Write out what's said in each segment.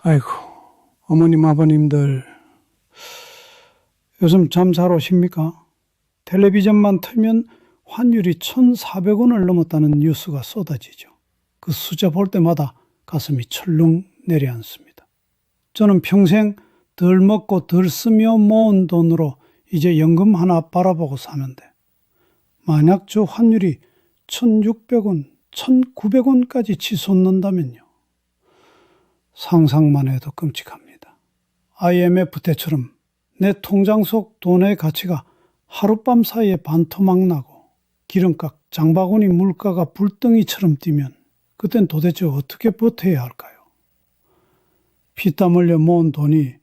아이고, 어머님, 아버님들, 요즘 잠 잘 오십니까? 텔레비전만 틀면 환율이 1,400원을 넘었다는 뉴스가 쏟아지죠. 그 숫자 볼 때마다 가슴이 철렁 내려앉습니다. 저는 평생 덜 먹고 덜 쓰며 모은 돈으로 이제 연금 하나 바라보고 사는데, 만약 저 환율이 1,600원, 1,900원까지 치솟는다면요. 상상만 해도 끔찍합니다. IMF 때처럼 내 통장 속 돈의 가치가 하룻밤 사이에 반토막 나고 기름값, 장바구니 물가가 불덩이처럼 뛰면 그땐 도대체 어떻게 버텨야 할까요? 피땀 흘려 모은 돈이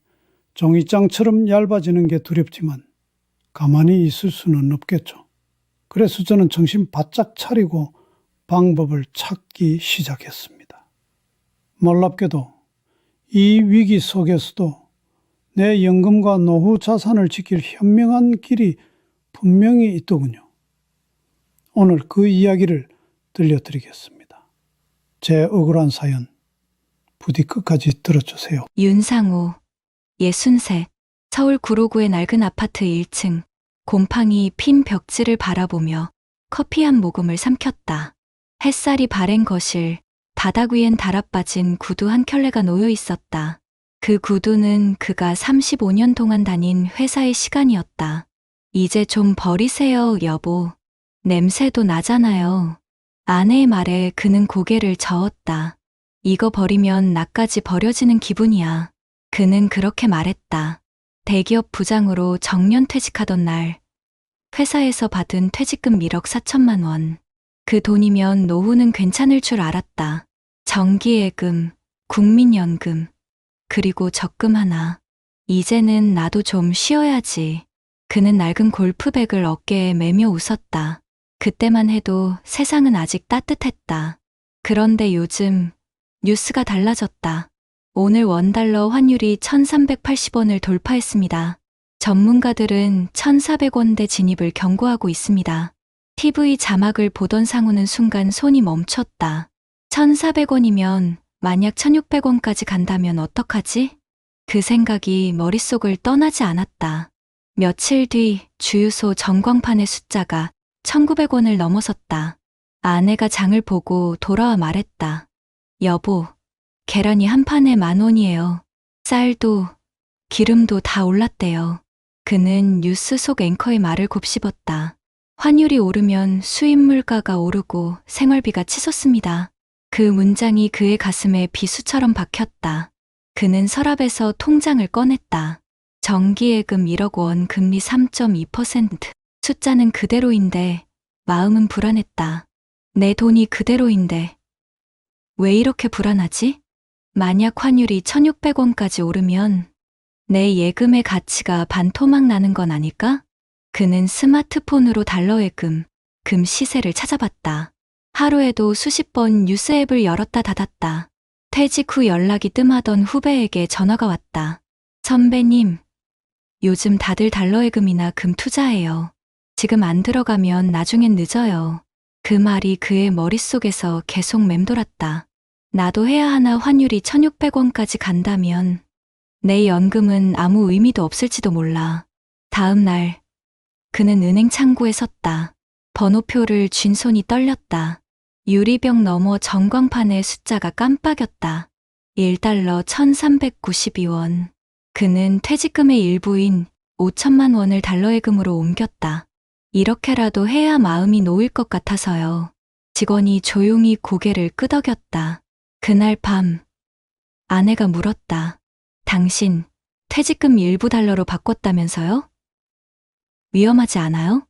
종이장처럼 얇아지는 게 두렵지만 가만히 있을 수는 없겠죠. 그래서 저는 정신 바짝 차리고 방법을 찾기 시작했습니다. 놀랍게도 이 위기 속에서도 내 연금과 노후 자산을 지킬 현명한 길이 분명히 있더군요. 오늘 그 이야기를 들려드리겠습니다. 제 억울한 사연 부디 끝까지 들어주세요. 윤상우, 63, 서울 구로구의 낡은 아파트 1층, 곰팡이 핀 벽지를 바라보며 커피 한 모금을 삼켰다. 햇살이 바랜 거실, 바닥 위엔 달아빠진 구두 한 켤레가 놓여 있었다. 그 구두는 그가 35년 동안 다닌 회사의 시간이었다. 이제 좀 버리세요, 여보. 냄새도 나잖아요. 아내의 말에 그는 고개를 저었다. 이거 버리면 나까지 버려지는 기분이야. 그는 그렇게 말했다. 대기업 부장으로 정년 퇴직하던 날, 회사에서 받은 퇴직금 1억 4천만 원. 그 돈이면 노후는 괜찮을 줄 알았다. 정기예금, 국민연금, 그리고 적금 하나. 이제는 나도 좀 쉬어야지. 그는 낡은 골프백을 어깨에 매며 웃었다. 그때만 해도 세상은 아직 따뜻했다. 그런데 요즘 뉴스가 달라졌다. 오늘 원달러 환율이 1,380원을 돌파했습니다. 전문가들은 1,400원대 진입을 경고하고 있습니다. TV 자막을 보던 상우는 순간 손이 멈췄다. 1,400원이면 만약 1,600원까지 간다면 어떡하지? 그 생각이 머릿속을 떠나지 않았다. 며칠 뒤 주유소 전광판의 숫자가 1,900원을 넘어섰다. 아내가 장을 보고 돌아와 말했다. 여보, 계란이 한 판에 10,000원이에요. 쌀도 기름도 다 올랐대요. 그는 뉴스 속 앵커의 말을 곱씹었다. 환율이 오르면 수입 물가가 오르고 생활비가 치솟습니다. 그 문장이 그의 가슴에 비수처럼 박혔다. 그는 서랍에서 통장을 꺼냈다. 정기예금 1억 원, 금리 3.2%. 숫자는 그대로인데 마음은 불안했다. 내 돈이 그대로인데 왜 이렇게 불안하지? 만약 환율이 1,600원까지 오르면 내 예금의 가치가 반토막 나는 건 아닐까? 그는 스마트폰으로 달러예금, 금 시세를 찾아봤다. 하루에도 수십 번 뉴스 앱을 열었다 닫았다. 퇴직 후 연락이 뜸하던 후배에게 전화가 왔다. 선배님, 요즘 다들 달러예금이나 금 투자해요. 지금 안 들어가면 나중엔 늦어요. 그 말이 그의 머릿속에서 계속 맴돌았다. 나도 해야 하나. 환율이 1,600원까지 간다면 내 연금은 아무 의미도 없을지도 몰라. 다음 날 그는 은행 창구에 섰다. 번호표를 쥔 손이 떨렸다. 유리병 너머 전광판의 숫자가 깜빡였다. 1달러 1,392원. 그는 퇴직금의 일부인 5천만 원을 달러예금으로 옮겼다. 이렇게라도 해야 마음이 놓일 것 같아서요. 직원이 조용히 고개를 끄덕였다. 그날 밤 아내가 물었다. 당신 퇴직금 일부 달러로 바꿨다면서요? 위험하지 않아요?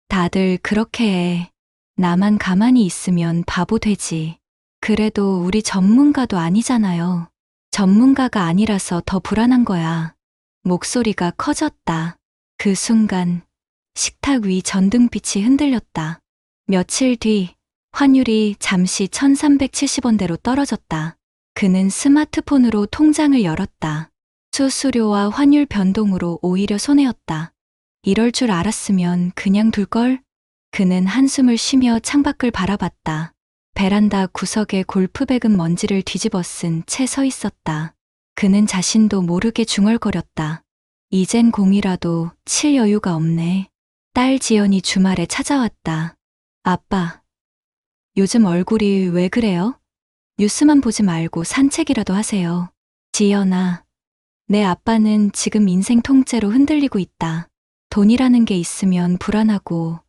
다들 그렇게 해. 나만 가만히 있으면 바보 되지. 그래도 우리 전문가도 아니잖아요. 전문가가 아니라서 더 불안한 거야. 목소리가 커졌다. 그 순간 식탁 위 전등빛이 흔들렸다. 며칠 뒤 환율이 잠시 1,370원대로 떨어졌다. 그는 스마트폰으로 통장을 열었다. 수수료와 환율 변동으로 오히려 손해였다. 이럴 줄 알았으면 그냥 둘걸? 그는 한숨을 쉬며 창밖을 바라봤다. 베란다 구석에 골프백은 먼지를 뒤집어 쓴 채 서 있었다. 그는 자신도 모르게 중얼거렸다. 이젠 공이라도 칠 여유가 없네. 딸 지연이 주말에 찾아왔다. 아빠, 요즘 얼굴이 왜 그래요? 뉴스만 보지 말고 산책이라도 하세요. 지연아, 내 아빠는 지금 인생 통째로 흔들리고 있다. 돈이라는 게 있으면 불안하고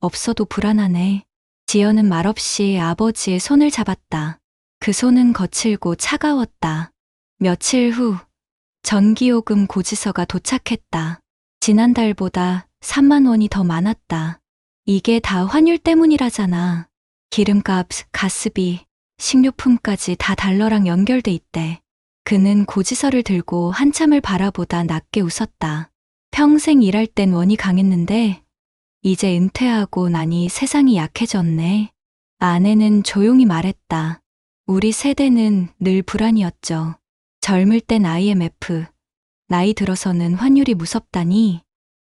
없어도 불안하네. 지연은 말없이 아버지의 손을 잡았다. 그 손은 거칠고 차가웠다. 며칠 후 전기요금 고지서가 도착했다. 지난달보다 3만 원이 더 많았다. 이게 다 환율 때문이라잖아. 기름값, 가스비, 식료품까지 다 달러랑 연결돼 있대. 그는 고지서를 들고 한참을 바라보다 낮게 웃었다. 평생 일할 땐 원이 강했는데 이제 은퇴하고 나니 세상이 약해졌네. 아내는 조용히 말했다. 우리 세대는 늘 불안이었죠. 젊을 땐 IMF, 나이 들어서는 환율이 무섭다니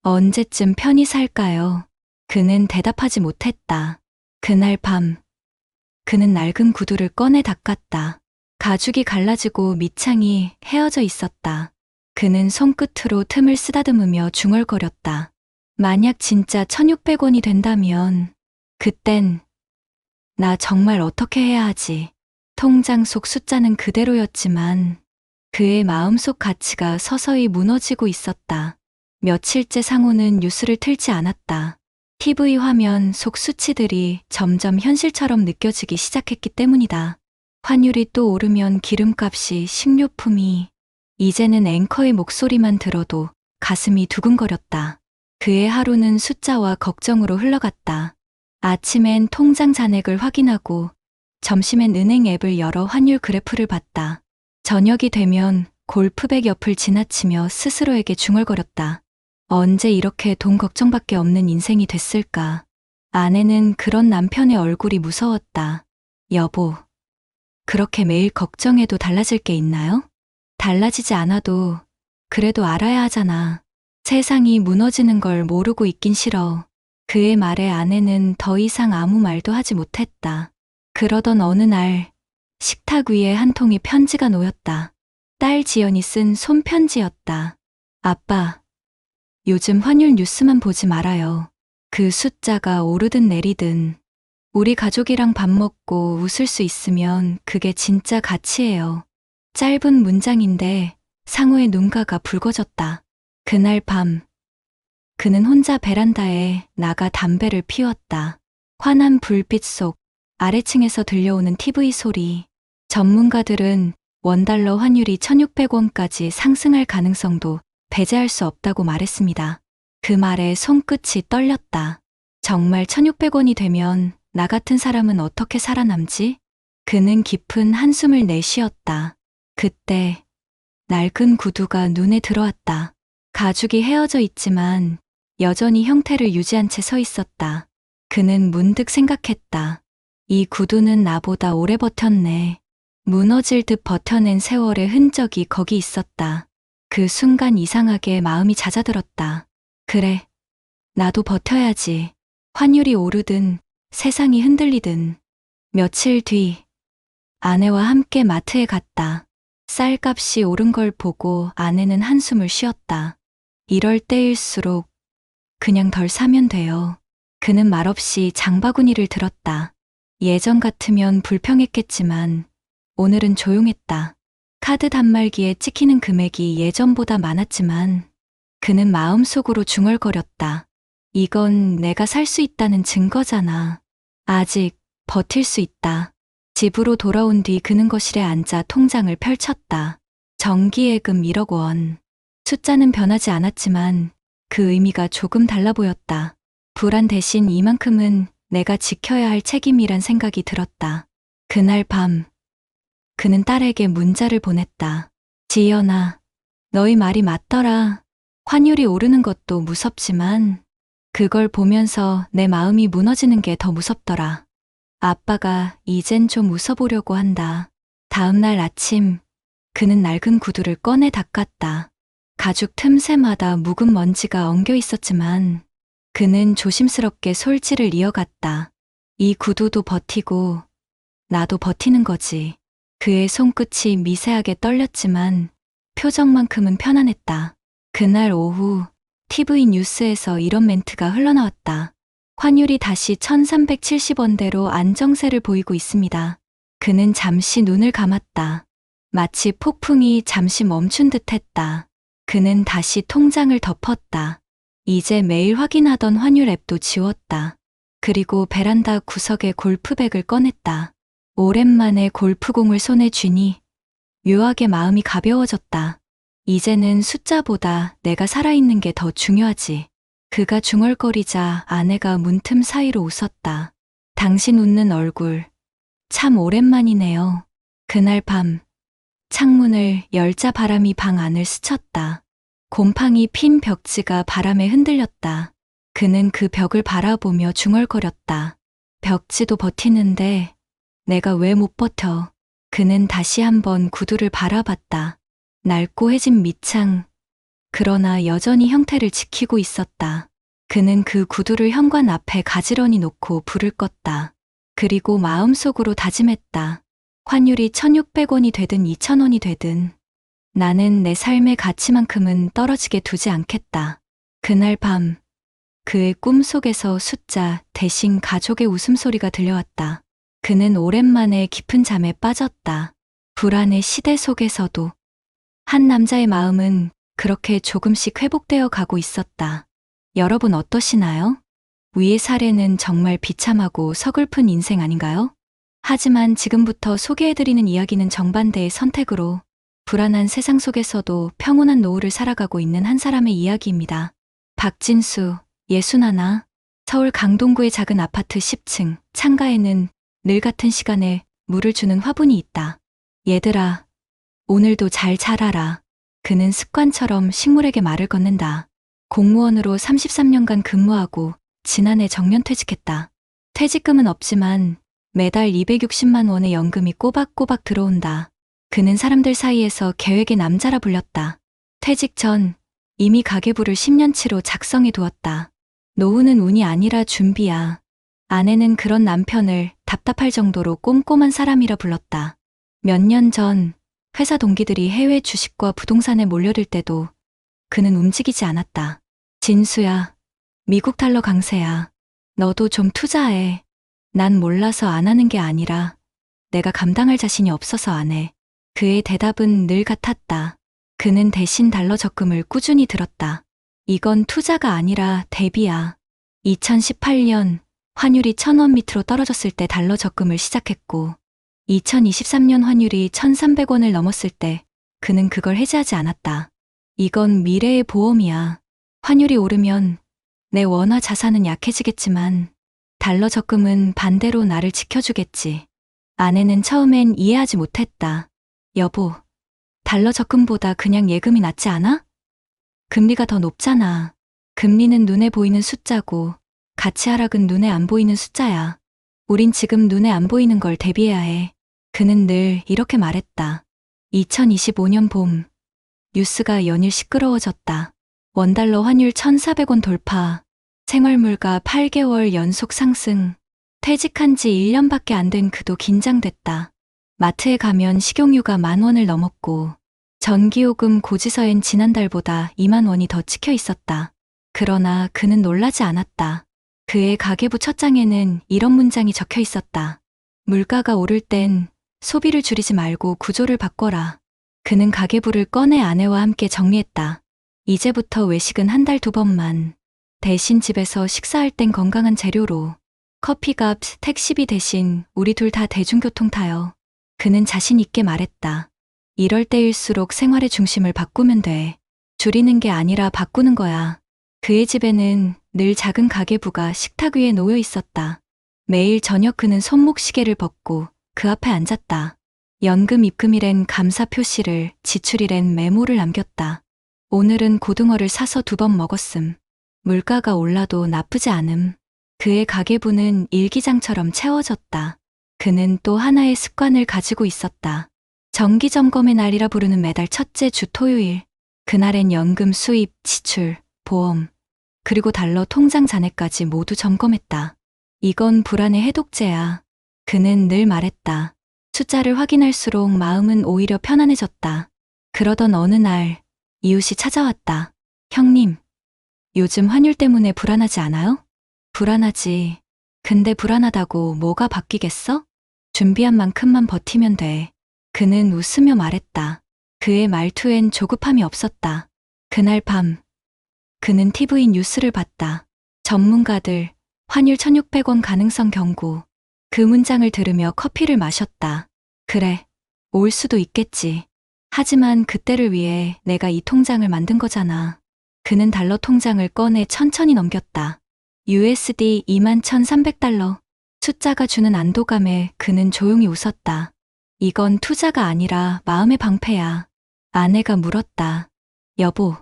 언제쯤 편히 살까요? 그는 대답하지 못했다. 그날 밤, 그는 낡은 구두를 꺼내 닦았다. 가죽이 갈라지고 밑창이 헤어져 있었다. 그는 손끝으로 틈을 쓰다듬으며 중얼거렸다. 만약 진짜 1,600원이 된다면 그땐 나 정말 어떻게 해야 하지? 통장 속 숫자는 그대로였지만 그의 마음속 가치가 서서히 무너지고 있었다. 며칠째 상호는 뉴스를 틀지 않았다. TV 화면 속 수치들이 점점 현실처럼 느껴지기 시작했기 때문이다. 환율이 또 오르면 기름값이, 식료품이, 이제는 앵커의 목소리만 들어도 가슴이 두근거렸다. 그의 하루는 숫자와 걱정으로 흘러갔다. 아침엔 통장 잔액을 확인하고 점심엔 은행 앱을 열어 환율 그래프를 봤다. 저녁이 되면 골프백 옆을 지나치며 스스로에게 중얼거렸다. 언제 이렇게 돈 걱정밖에 없는 인생이 됐을까? 아내는 그런 남편의 얼굴이 무서웠다. 여보, 그렇게 매일 걱정해도 달라질 게 있나요? 달라지지 않아도 그래도 알아야 하잖아. 세상이 무너지는 걸 모르고 있긴 싫어. 그의 말에 아내는 더 이상 아무 말도 하지 못했다. 그러던 어느 날 식탁 위에 한 통의 편지가 놓였다. 딸 지연이 쓴 손편지였다. 아빠, 요즘 환율 뉴스만 보지 말아요. 그 숫자가 오르든 내리든 우리 가족이랑 밥 먹고 웃을 수 있으면 그게 진짜 가치예요. 짧은 문장인데 상호의 눈가가 붉어졌다. 그날 밤, 그는 혼자 베란다에 나가 담배를 피웠다. 환한 불빛 속 아래층에서 들려오는 TV 소리. 전문가들은 원달러 환율이 1,600원까지 상승할 가능성도 배제할 수 없다고 말했습니다. 그 말에 손끝이 떨렸다. 정말 1,600원이 되면 나 같은 사람은 어떻게 살아남지? 그는 깊은 한숨을 내쉬었다. 그때 낡은 구두가 눈에 들어왔다. 가죽이 헤어져 있지만 여전히 형태를 유지한 채 서 있었다. 그는 문득 생각했다. 이 구두는 나보다 오래 버텼네. 무너질 듯 버텨낸 세월의 흔적이 거기 있었다. 그 순간 이상하게 마음이 잦아들었다. 그래, 나도 버텨야지. 환율이 오르든 세상이 흔들리든. 며칠 뒤 아내와 함께 마트에 갔다. 쌀값이 오른 걸 보고 아내는 한숨을 쉬었다. 이럴 때일수록 그냥 덜 사면 돼요. 그는 말없이 장바구니를 들었다. 예전 같으면 불평했겠지만 오늘은 조용했다. 카드 단말기에 찍히는 금액이 예전보다 많았지만 그는 마음속으로 중얼거렸다. 이건 내가 살 수 있다는 증거잖아. 아직 버틸 수 있다. 집으로 돌아온 뒤 그는 거실에 앉아 통장을 펼쳤다. 정기예금 1억 원. 숫자는 변하지 않았지만 그 의미가 조금 달라 보였다. 불안 대신 이만큼은 내가 지켜야 할 책임이란 생각이 들었다. 그날 밤, 그는 딸에게 문자를 보냈다. 지연아, 너희 말이 맞더라. 환율이 오르는 것도 무섭지만 그걸 보면서 내 마음이 무너지는 게 더 무섭더라. 아빠가 이젠 좀 웃어보려고 한다. 다음 날 아침, 그는 낡은 구두를 꺼내 닦았다. 가죽 틈새마다 묵은 먼지가 엉겨 있었지만 그는 조심스럽게 솔질을 이어갔다. 이 구두도 버티고 나도 버티는 거지. 그의 손끝이 미세하게 떨렸지만 표정만큼은 편안했다. 그날 오후 TV 뉴스에서 이런 멘트가 흘러나왔다. 환율이 다시 1370원대로 안정세를 보이고 있습니다. 그는 잠시 눈을 감았다. 마치 폭풍이 잠시 멈춘 듯 했다. 그는 다시 통장을 덮었다. 이제 매일 확인하던 환율 앱도 지웠다. 그리고 베란다 구석에 골프백을 꺼냈다. 오랜만에 골프공을 손에 쥐니 묘하게 마음이 가벼워졌다. 이제는 숫자보다 내가 살아있는 게 더 중요하지. 그가 중얼거리자 아내가 문틈 사이로 웃었다. 당신 웃는 얼굴 참 오랜만이네요. 그날 밤 창문을 열자 바람이 방 안을 스쳤다. 곰팡이 핀 벽지가 바람에 흔들렸다. 그는 그 벽을 바라보며 중얼거렸다. 벽지도 버티는데 내가 왜 못 버텨. 그는 다시 한번 구두를 바라봤다. 낡고 해진 밑창. 그러나 여전히 형태를 지키고 있었다. 그는 그 구두를 현관 앞에 가지런히 놓고 불을 껐다. 그리고 마음속으로 다짐했다. 환율이 1600원이 되든 2000원이 되든 나는 내 삶의 가치만큼은 떨어지게 두지 않겠다. 그날 밤 그의 꿈속에서 숫자 대신 가족의 웃음소리가 들려왔다. 그는 오랜만에 깊은 잠에 빠졌다. 불안의 시대 속에서도 한 남자의 마음은 그렇게 조금씩 회복되어 가고 있었다. 여러분 어떠시나요? 위의 사례는 정말 비참하고 서글픈 인생 아닌가요? 하지만 지금부터 소개해드리는 이야기는 정반대의 선택으로 불안한 세상 속에서도 평온한 노후를 살아가고 있는 한 사람의 이야기입니다. 박진수, 61, 서울 강동구의 작은 아파트 10층 창가에는 늘 같은 시간에 물을 주는 화분이 있다. 얘들아, 오늘도 잘 자라라. 그는 습관처럼 식물에게 말을 건넨다. 공무원으로 33년간 근무하고 지난해 정년퇴직했다. 퇴직금은 없지만 매달 260만 원의 연금이 꼬박꼬박 들어온다. 그는 사람들 사이에서 계획의 남자라 불렸다. 퇴직 전 이미 가계부를 10년치로 작성해 두었다. 노후는 운이 아니라 준비야. 아내는 그런 남편을 답답할 정도로 꼼꼼한 사람이라 불렀다. 몇 년 전 회사 동기들이 해외 주식과 부동산에 몰려들 때도 그는 움직이지 않았다. 진수야, 미국 달러 강세야. 너도 좀 투자해. 난 몰라서 안 하는 게 아니라 내가 감당할 자신이 없어서 안 해. 그의 대답은 늘 같았다. 그는 대신 달러 적금을 꾸준히 들었다. 이건 투자가 아니라 대비야. 2018년 환율이 1000원 밑으로 떨어졌을 때 달러 적금을 시작했고 2023년 환율이 1300원을 넘었을 때 그는 그걸 해지하지 않았다. 이건 미래의 보험이야. 환율이 오르면 내 원화 자산은 약해지겠지만 달러 적금은 반대로 나를 지켜주겠지. 아내는 처음엔 이해하지 못했다. 여보, 달러 적금보다 그냥 예금이 낫지 않아? 금리가 더 높잖아. 금리는 눈에 보이는 숫자고 가치 하락은 눈에 안 보이는 숫자야. 우린 지금 눈에 안 보이는 걸 대비해야 해. 그는 늘 이렇게 말했다. 2025년 봄, 뉴스가 연일 시끄러워졌다. 원달러 환율 1400원 돌파, 생활물가 8개월 연속 상승, 퇴직한 지 1년밖에 안 된 그도 긴장됐다. 마트에 가면 식용유가 10,000원을 넘었고 전기요금 고지서엔 지난달보다 2만 원이 더 찍혀 있었다. 그러나 그는 놀라지 않았다. 그의 가계부 첫 장에는 이런 문장이 적혀 있었다. 물가가 오를 땐 소비를 줄이지 말고 구조를 바꿔라. 그는 가계부를 꺼내 아내와 함께 정리했다. 이제부터 외식은 한 달 2번만. 대신 집에서 식사할 땐 건강한 재료로. 커피값, 택시비 대신 우리 둘 다 대중교통 타요. 그는 자신 있게 말했다. 이럴 때일수록 생활의 중심을 바꾸면 돼. 줄이는 게 아니라 바꾸는 거야. 그의 집에는 늘 작은 가계부가 식탁 위에 놓여 있었다. 매일 저녁 그는 손목시계를 벗고 그 앞에 앉았다. 연금 입금일엔 감사 표시를, 지출일엔 메모를 남겼다. 오늘은 고등어를 사서 2번 먹었음. 물가가 올라도 나쁘지 않음. 그의 가계부는 일기장처럼 채워졌다. 그는 또 하나의 습관을 가지고 있었다. 정기점검의 날이라 부르는 매달 첫째 주 토요일. 그날엔 연금 수입, 지출, 보험, 그리고 달러 통장 잔액까지 모두 점검했다. 이건 불안의 해독제야. 그는 늘 말했다. 숫자를 확인할수록 마음은 오히려 편안해졌다. 그러던 어느 날 이웃이 찾아왔다. 형님, 요즘 환율 때문에 불안하지 않아요? 불안하지. 근데 불안하다고 뭐가 바뀌겠어? 준비한 만큼만 버티면 돼. 그는 웃으며 말했다. 그의 말투엔 조급함이 없었다. 그날 밤, 그는 TV 뉴스를 봤다. 전문가들, 환율 1600원 가능성 경고. 그 문장을 들으며 커피를 마셨다. 그래, 올 수도 있겠지. 하지만 그때를 위해 내가 이 통장을 만든 거잖아. 그는 달러 통장을 꺼내 천천히 넘겼다. USD 21,300달러. 숫자가 주는 안도감에 그는 조용히 웃었다. 이건 투자가 아니라 마음의 방패야. 아내가 물었다. 여보,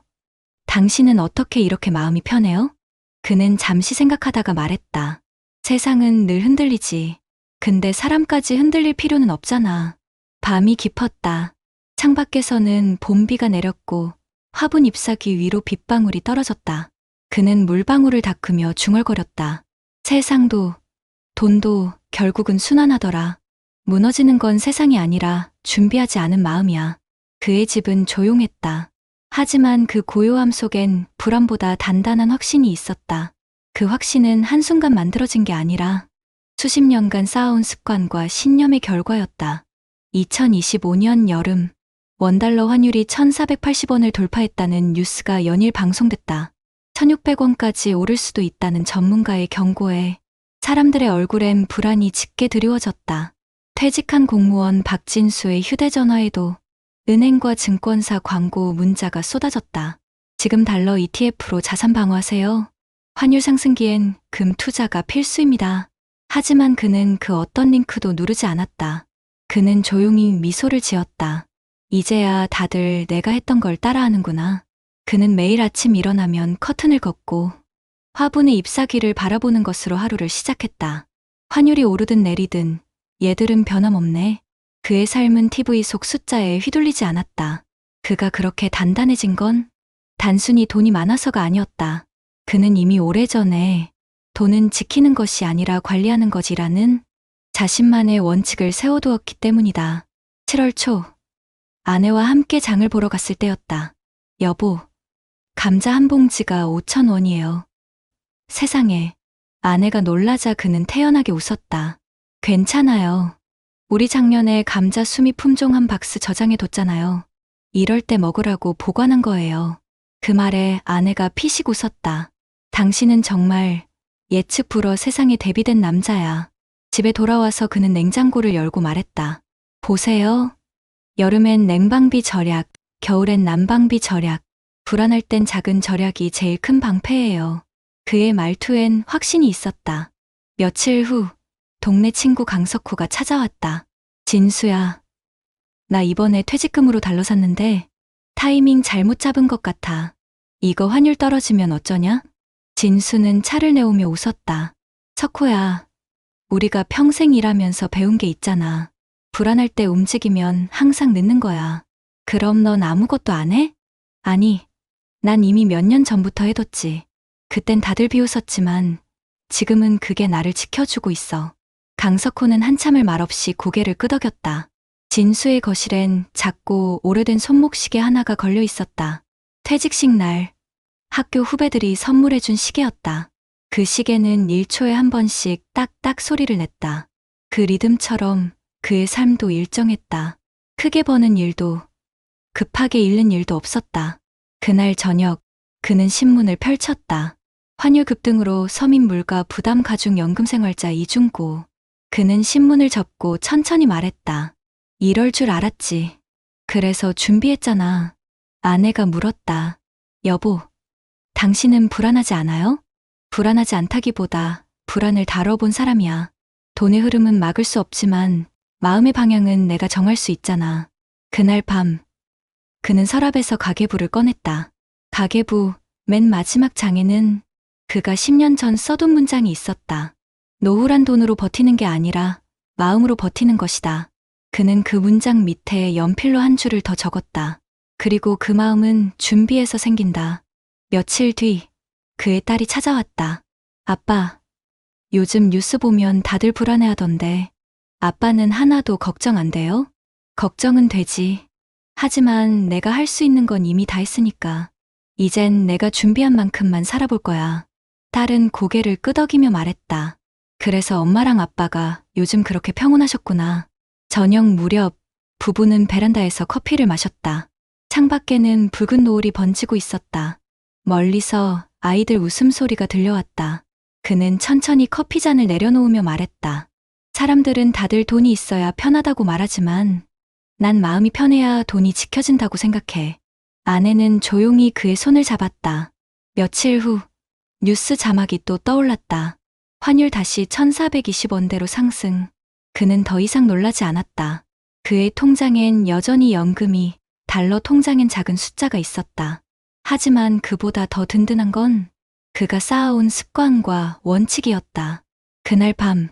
당신은 어떻게 이렇게 마음이 편해요? 그는 잠시 생각하다가 말했다. 세상은 늘 흔들리지. 근데 사람까지 흔들릴 필요는 없잖아. 밤이 깊었다. 창밖에서는 봄비가 내렸고 화분 잎사귀 위로 빗방울이 떨어졌다. 그는 물방울을 닦으며 중얼거렸다. 세상도, 돈도 결국은 순환하더라. 무너지는 건 세상이 아니라 준비하지 않은 마음이야. 그의 집은 조용했다. 하지만 그 고요함 속엔 불안보다 단단한 확신이 있었다. 그 확신은 한순간 만들어진 게 아니라 수십 년간 쌓아온 습관과 신념의 결과였다. 2025년 여름, 원달러 환율이 1,480원을 돌파했다는 뉴스가 연일 방송됐다. 1,600원까지 오를 수도 있다는 전문가의 경고에 사람들의 얼굴엔 불안이 짙게 드리워졌다. 퇴직한 공무원 박진수의 휴대전화에도 은행과 증권사 광고 문자가 쏟아졌다. 지금 달러 ETF로 자산 방어하세요. 환율 상승기엔 금 투자가 필수입니다. 하지만 그는 그 어떤 링크도 누르지 않았다. 그는 조용히 미소를 지었다. 이제야 다들 내가 했던 걸 따라하는구나. 그는 매일 아침 일어나면 커튼을 걷고 화분의 잎사귀를 바라보는 것으로 하루를 시작했다. 환율이 오르든 내리든 얘들은 변함없네. 그의 삶은 TV 속 숫자에 휘둘리지 않았다. 그가 그렇게 단단해진 건 단순히 돈이 많아서가 아니었다. 그는 이미 오래전에 돈은 지키는 것이 아니라 관리하는 것이라는 자신만의 원칙을 세워두었기 때문이다. 7월 초, 아내와 함께 장을 보러 갔을 때였다. 여보, 감자 한 봉지가 5,000원이에요. 세상에, 아내가 놀라자 그는 태연하게 웃었다. 괜찮아요. 우리 작년에 감자 수미 품종 한 박스 저장해뒀잖아요. 이럴 때 먹으라고 보관한 거예요. 그 말에 아내가 피식 웃었다. 당신은 정말 예측 불허 세상에 대비된 남자야. 집에 돌아와서 그는 냉장고를 열고 말했다. 보세요. 여름엔 냉방비 절약, 겨울엔 난방비 절약, 불안할 땐 작은 절약이 제일 큰 방패예요. 그의 말투엔 확신이 있었다. 며칠 후 동네 친구 강석호가 찾아왔다. 진수야, 나 이번에 퇴직금으로 달러 샀는데 타이밍 잘못 잡은 것 같아. 이거 환율 떨어지면 어쩌냐? 진수는 차를 내오며 웃었다. 석호야, 우리가 평생 일하면서 배운 게 있잖아. 불안할 때 움직이면 항상 늦는 거야. 그럼 넌 아무것도 안 해? 아니, 난 이미 몇 년 전부터 해뒀지. 그땐 다들 비웃었지만 지금은 그게 나를 지켜주고 있어. 강석호는 한참을 말없이 고개를 끄덕였다. 진수의 거실엔 작고 오래된 손목시계 하나가 걸려 있었다. 퇴직식 날, 학교 후배들이 선물해준 시계였다. 그 시계는 1초에 한 번씩 딱딱 소리를 냈다. 그 리듬처럼 그의 삶도 일정했다. 크게 버는 일도, 급하게 잃는 일도 없었다. 그날 저녁, 그는 신문을 펼쳤다. 환율 급등으로 서민 물가 부담 가중 연금생활자 이중고. 그는 신문을 접고 천천히 말했다. 이럴 줄 알았지. 그래서 준비했잖아. 아내가 물었다. 여보, 당신은 불안하지 않아요? 불안하지 않다기보다 불안을 다뤄본 사람이야. 돈의 흐름은 막을 수 없지만 마음의 방향은 내가 정할 수 있잖아. 그날 밤, 그는 서랍에서 가계부를 꺼냈다. 가계부 맨 마지막 장에는 그가 10년 전 써둔 문장이 있었다. 노후란 돈으로 버티는 게 아니라 마음으로 버티는 것이다. 그는 그 문장 밑에 연필로 한 줄을 더 적었다. 그리고 그 마음은 준비해서 생긴다. 며칠 뒤 그의 딸이 찾아왔다. 아빠, 요즘 뉴스 보면 다들 불안해하던데 아빠는 하나도 걱정 안 돼요? 걱정은 되지. 하지만 내가 할 수 있는 건 이미 다 했으니까. 이젠 내가 준비한 만큼만 살아볼 거야. 딸은 고개를 끄덕이며 말했다. 그래서 엄마랑 아빠가 요즘 그렇게 평온하셨구나. 저녁 무렵 부부는 베란다에서 커피를 마셨다. 창밖에는 붉은 노을이 번지고 있었다. 멀리서 아이들 웃음소리가 들려왔다. 그는 천천히 커피잔을 내려놓으며 말했다. 사람들은 다들 돈이 있어야 편하다고 말하지만 난 마음이 편해야 돈이 지켜진다고 생각해. 아내는 조용히 그의 손을 잡았다. 며칠 후 뉴스 자막이 또 떠올랐다. 환율 다시 1420원대로 상승. 그는 더 이상 놀라지 않았다. 그의 통장엔 여전히 연금이, 달러 통장엔 작은 숫자가 있었다. 하지만 그보다 더 든든한 건 그가 쌓아온 습관과 원칙이었다. 그날 밤,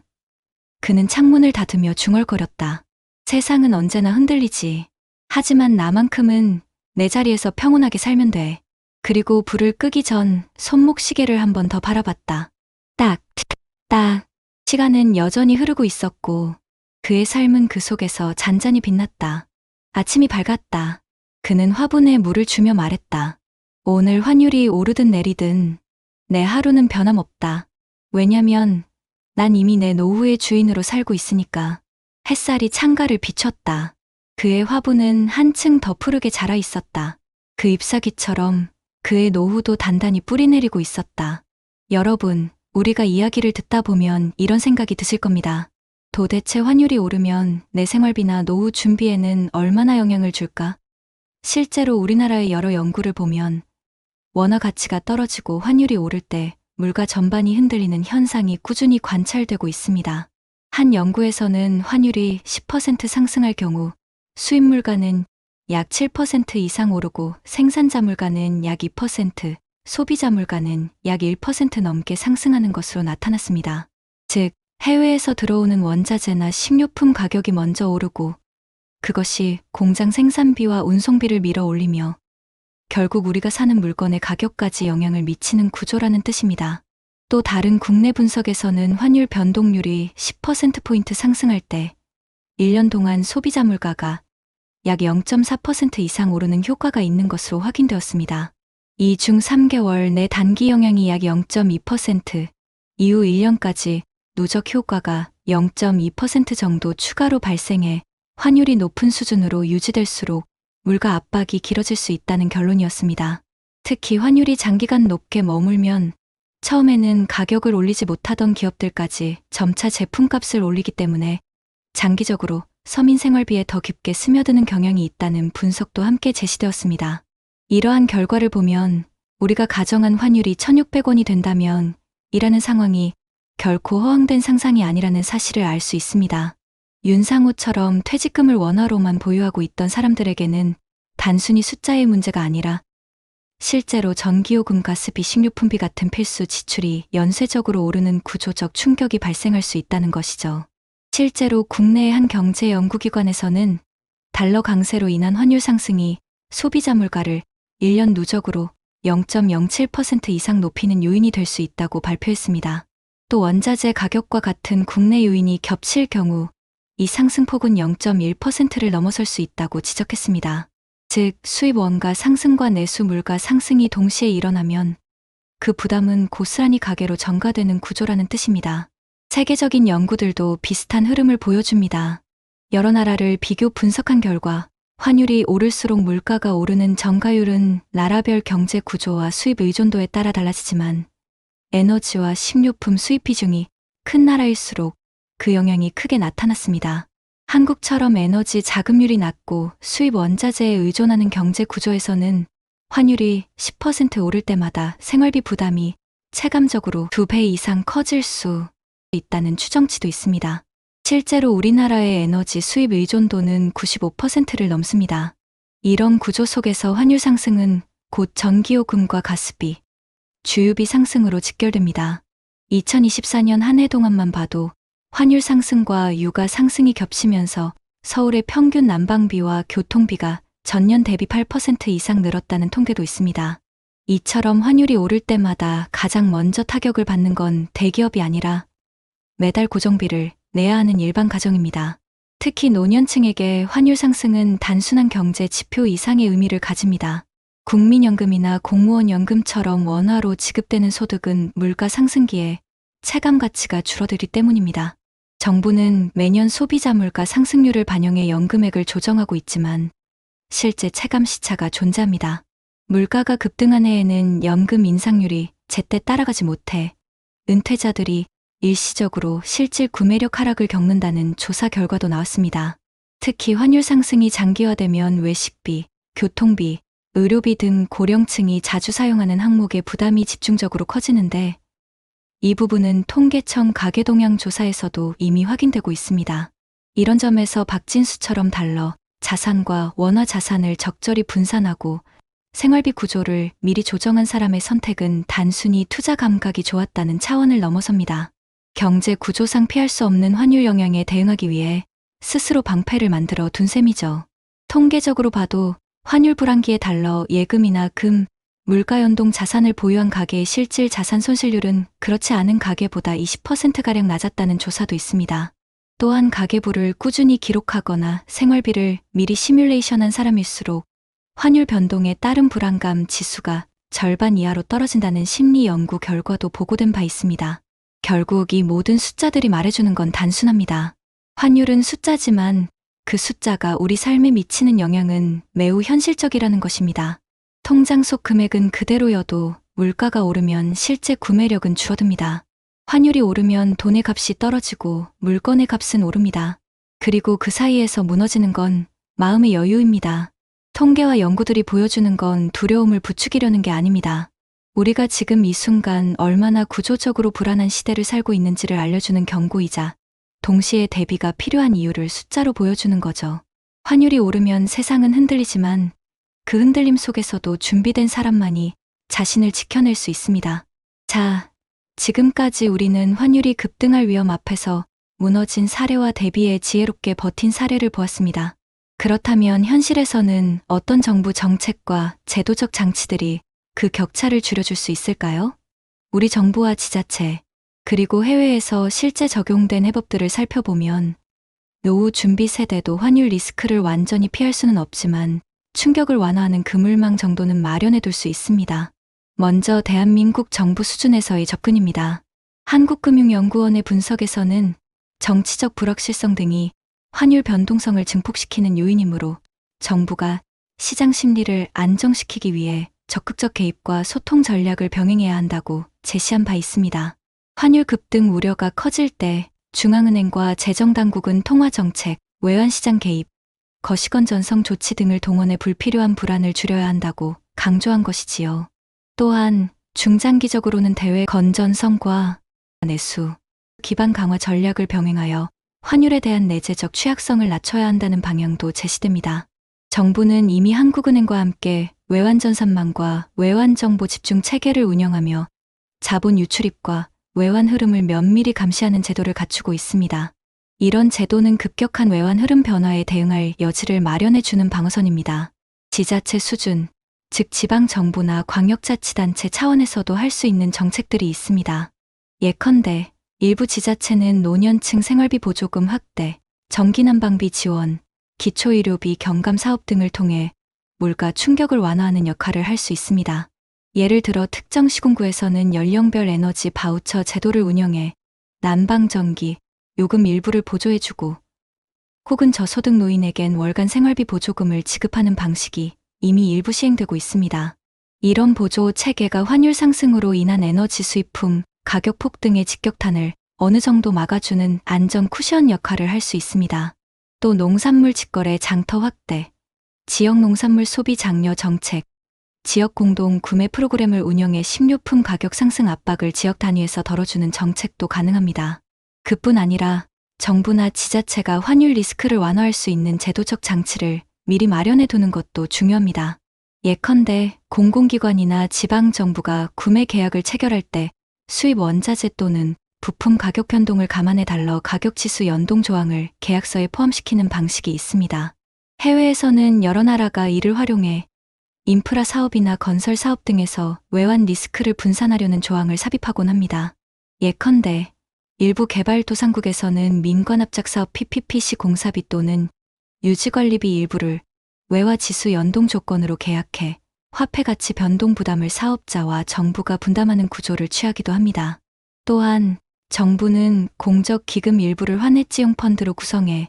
그는 창문을 닫으며 중얼거렸다. 세상은 언제나 흔들리지. 하지만 나만큼은 내 자리에서 평온하게 살면 돼. 그리고 불을 끄기 전 손목 시계를 한 번 더 바라봤다. 딱, 딱. 시간은 여전히 흐르고 있었고 그의 삶은 그 속에서 잔잔히 빛났다. 아침이 밝았다. 그는 화분에 물을 주며 말했다. 오늘 환율이 오르든 내리든 내 하루는 변함없다. 왜냐면 난 이미 내 노후의 주인으로 살고 있으니까. 햇살이 창가를 비췄다. 그의 화분은 한층 더 푸르게 자라 있었다. 그 잎사귀처럼 그의 노후도 단단히 뿌리내리고 있었다. 여러분, 우리가 이야기를 듣다 보면 이런 생각이 드실 겁니다. 도대체 환율이 오르면 내 생활비나 노후 준비에는 얼마나 영향을 줄까? 실제로 우리나라의 여러 연구를 보면 원화 가치가 떨어지고 환율이 오를 때 물가 전반이 흔들리는 현상이 꾸준히 관찰되고 있습니다. 한 연구에서는 환율이 10% 상승할 경우 수입 물가는 약 7% 이상 오르고 생산자 물가는 약 2%, 소비자 물가는 약 1% 넘게 상승하는 것으로 나타났습니다. 즉, 해외에서 들어오는 원자재나 식료품 가격이 먼저 오르고 그것이 공장 생산비와 운송비를 밀어 올리며 결국 우리가 사는 물건의 가격까지 영향을 미치는 구조라는 뜻입니다. 또 다른 국내 분석에서는 환율 변동률이 10%포인트 상승할 때 1년 동안 소비자 물가가 약 0.4% 이상 오르는 효과가 있는 것으로 확인되었습니다. 이 중 3개월 내 단기 영향이 약 0.2%, 이후 1년까지 누적 효과가 0.2% 정도 추가로 발생해 환율이 높은 수준으로 유지될수록 물가 압박이 길어질 수 있다는 결론이었습니다. 특히 환율이 장기간 높게 머물면 처음에는 가격을 올리지 못하던 기업들까지 점차 제품값을 올리기 때문에 장기적으로 서민 생활비에 더 깊게 스며드는 경향이 있다는 분석도 함께 제시되었습니다. 이러한 결과를 보면 우리가 가정한 환율이 1,600원이 된다면 이라는 상황이 결코 허황된 상상이 아니라는 사실을 알 수 있습니다. 윤상호처럼 퇴직금을 원화로만 보유하고 있던 사람들에게는 단순히 숫자의 문제가 아니라 실제로 전기요금, 가스비, 식료품비 같은 필수 지출이 연쇄적으로 오르는 구조적 충격이 발생할 수 있다는 것이죠. 실제로 국내의 한 경제 연구기관에서는 달러 강세로 인한 환율 상승이 소비자 물가를 1년 누적으로 0.07% 이상 높이는 요인이 될 수 있다고 발표했습니다. 또 원자재 가격과 같은 국내 요인이 겹칠 경우 이 상승폭은 0.1%를 넘어설 수 있다고 지적했습니다. 즉, 수입 원가 상승과 내수 물가 상승이 동시에 일어나면 그 부담은 고스란히 가계로 전가되는 구조라는 뜻입니다. 세계적인 연구들도 비슷한 흐름을 보여줍니다. 여러 나라를 비교 분석한 결과 환율이 오를수록 물가가 오르는 전가율은 나라별 경제 구조와 수입 의존도에 따라 달라지지만 에너지와 식료품 수입 비중이 큰 나라일수록 그 영향이 크게 나타났습니다. 한국처럼 에너지 자급률이 낮고 수입 원자재에 의존하는 경제 구조에서는 환율이 10% 오를 때마다 생활비 부담이 체감적으로 2배 이상 커질 수 있다는 추정치도 있습니다. 실제로 우리나라의 에너지 수입 의존도는 95%를 넘습니다. 이런 구조 속에서 환율 상승은 곧 전기요금과 가스비, 주유비 상승으로 직결됩니다. 2024년 한 해 동안만 봐도 환율 상승과 유가 상승이 겹치면서 서울의 평균 난방비와 교통비가 전년 대비 8% 이상 늘었다는 통계도 있습니다. 이처럼 환율이 오를 때마다 가장 먼저 타격을 받는 건 대기업이 아니라 매달 고정비를 내야 하는 일반 가정입니다. 특히 노년층에게 환율 상승은 단순한 경제 지표 이상의 의미를 가집니다. 국민연금이나 공무원 연금처럼 원화로 지급되는 소득은 물가 상승기에 체감 가치가 줄어들기 때문입니다. 정부는 매년 소비자 물가 상승률을 반영해 연금액을 조정하고 있지만 실제 체감 시차가 존재합니다. 물가가 급등한 해에는 연금 인상률이 제때 따라가지 못해 은퇴자들이 일시적으로 실질 구매력 하락을 겪는다는 조사 결과도 나왔습니다. 특히 환율 상승이 장기화되면 외식비, 교통비, 의료비 등 고령층이 자주 사용하는 항목의 부담이 집중적으로 커지는데 이 부분은 통계청 가계동향 조사에서도 이미 확인되고 있습니다. 이런 점에서 박진수처럼 달러, 자산과 원화 자산을 적절히 분산하고 생활비 구조를 미리 조정한 사람의 선택은 단순히 투자 감각이 좋았다는 차원을 넘어섭니다. 경제 구조상 피할 수 없는 환율 영향에 대응하기 위해 스스로 방패를 만들어 둔 셈이죠. 통계적으로 봐도 환율 불황기에 달러, 예금이나 금, 물가 연동 자산을 보유한 가계의 실질 자산 손실률은 그렇지 않은 가계보다 20%가량 낮았다는 조사도 있습니다. 또한 가계부를 꾸준히 기록하거나 생활비를 미리 시뮬레이션한 사람일수록 환율 변동에 따른 불안감 지수가 절반 이하로 떨어진다는 심리 연구 결과도 보고된 바 있습니다. 결국 이 모든 숫자들이 말해주는 건 단순합니다. 환율은 숫자지만 그 숫자가 우리 삶에 미치는 영향은 매우 현실적이라는 것입니다. 통장 속 금액은 그대로여도 물가가 오르면 실제 구매력은 줄어듭니다. 환율이 오르면 돈의 값이 떨어지고 물건의 값은 오릅니다. 그리고 그 사이에서 무너지는 건 마음의 여유입니다. 통계와 연구들이 보여주는 건 두려움을 부추기려는 게 아닙니다. 우리가 지금 이 순간 얼마나 구조적으로 불안한 시대를 살고 있는지를 알려주는 경고이자 동시에 대비가 필요한 이유를 숫자로 보여주는 거죠. 환율이 오르면 세상은 흔들리지만 그 흔들림 속에서도 준비된 사람만이 자신을 지켜낼 수 있습니다. 자, 지금까지 우리는 환율이 급등할 위험 앞에서 무너진 사례와 대비해 지혜롭게 버틴 사례를 보았습니다. 그렇다면 현실에서는 어떤 정부 정책과 제도적 장치들이 그 격차를 줄여줄 수 있을까요? 우리 정부와 지자체, 그리고 해외에서 실제 적용된 해법들을 살펴보면 노후 준비 세대도 환율 리스크를 완전히 피할 수는 없지만 충격을 완화하는 그물망 정도는 마련해 둘 수 있습니다. 먼저 대한민국 정부 수준에서의 접근입니다. 한국금융연구원의 분석에서는 정치적 불확실성 등이 환율 변동성을 증폭시키는 요인이므로 정부가 시장 심리를 안정시키기 위해 적극적 개입과 소통 전략을 병행해야 한다고 제시한 바 있습니다. 환율 급등 우려가 커질 때 중앙은행과 재정당국은 통화정책, 외환시장 개입, 거시건 전성 조치 등을 동원해 불필요한 불안을 줄여야 한다고 강조한 것이지요. 또한 중장기적으로는 대외 건전성과 내수, 기반 강화 전략을 병행하여 환율에 대한 내재적 취약성을 낮춰야 한다는 방향도 제시됩니다. 정부는 이미 한국은행과 함께 외환전산망과 외환정보 집중 체계를 운영하며 자본 유출입과 외환 흐름을 면밀히 감시하는 제도를 갖추고 있습니다. 이런 제도는 급격한 외환 흐름 변화에 대응할 여지를 마련해주는 방어선입니다. 지자체 수준, 즉 지방정부나 광역자치단체 차원에서도 할 수 있는 정책들이 있습니다. 예컨대 일부 지자체는 노년층 생활비 보조금 확대, 전기난방비 지원, 기초의료비 경감 사업 등을 통해 물가 충격을 완화하는 역할을 할 수 있습니다. 예를 들어 특정 시군구에서는 연령별 에너지 바우처 제도를 운영해 난방전기, 요금 일부를 보조해주고 혹은 저소득 노인에겐 월간 생활비 보조금을 지급하는 방식이 이미 일부 시행되고 있습니다. 이런 보조 체계가 환율 상승으로 인한 에너지 수입품, 가격 폭등의 직격탄을 어느 정도 막아주는 안전 쿠션 역할을 할 수 있습니다. 또 농산물 직거래 장터 확대, 지역 농산물 소비 장려 정책, 지역 공동 구매 프로그램을 운영해 식료품 가격 상승 압박을 지역 단위에서 덜어주는 정책도 가능합니다. 그뿐 아니라 정부나 지자체가 환율 리스크를 완화할 수 있는 제도적 장치를 미리 마련해 두는 것도 중요합니다. 예컨대 공공기관이나 지방정부가 구매 계약을 체결할 때 수입 원자재 또는 부품 가격 변동을 감안해 달러 가격지수 연동 조항을 계약서에 포함시키는 방식이 있습니다. 해외에서는 여러 나라가 이를 활용해 인프라 사업이나 건설 사업 등에서 외환 리스크를 분산하려는 조항을 삽입하곤 합니다. 예컨대 일부 개발도상국에서는 민관합작사업 PPPC 공사비 또는 유지관리비 일부를 외화 지수 연동 조건으로 계약해 화폐 가치 변동 부담을 사업자와 정부가 분담하는 구조를 취하기도 합니다. 또한 정부는 공적 기금 일부를 환해지용 펀드로 구성해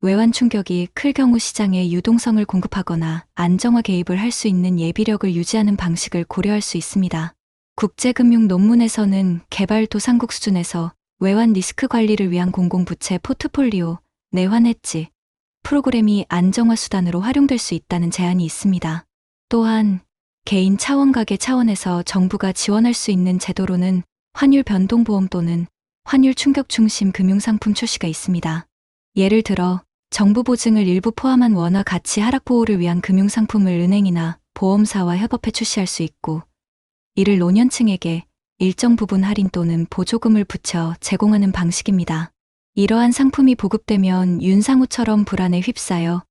외환 충격이 클 경우 시장에 유동성을 공급하거나 안정화 개입을 할 수 있는 예비력을 유지하는 방식을 고려할 수 있습니다. 국제금융 논문에서는 개발도상국 수준에서 외환 리스크 관리를 위한 공공부채 포트폴리오 내환 해지 프로그램이 안정화 수단으로 활용될 수 있다는 제안이 있습니다. 또한 개인 차원 가계 차원에서 정부가 지원할 수 있는 제도로는 환율 변동보험 또는 환율 충격 중심 금융상품 출시가 있습니다. 예를 들어 정부 보증을 일부 포함한 원화 가치 하락 보호를 위한 금융상품을 은행이나 보험사와 협업해 출시할 수 있고, 이를 노년층에게 일정 부분 할인 또는 보조금을 붙여 제공하는 방식입니다. 이러한 상품이 보급되면 윤상호처럼 불안에 휩싸여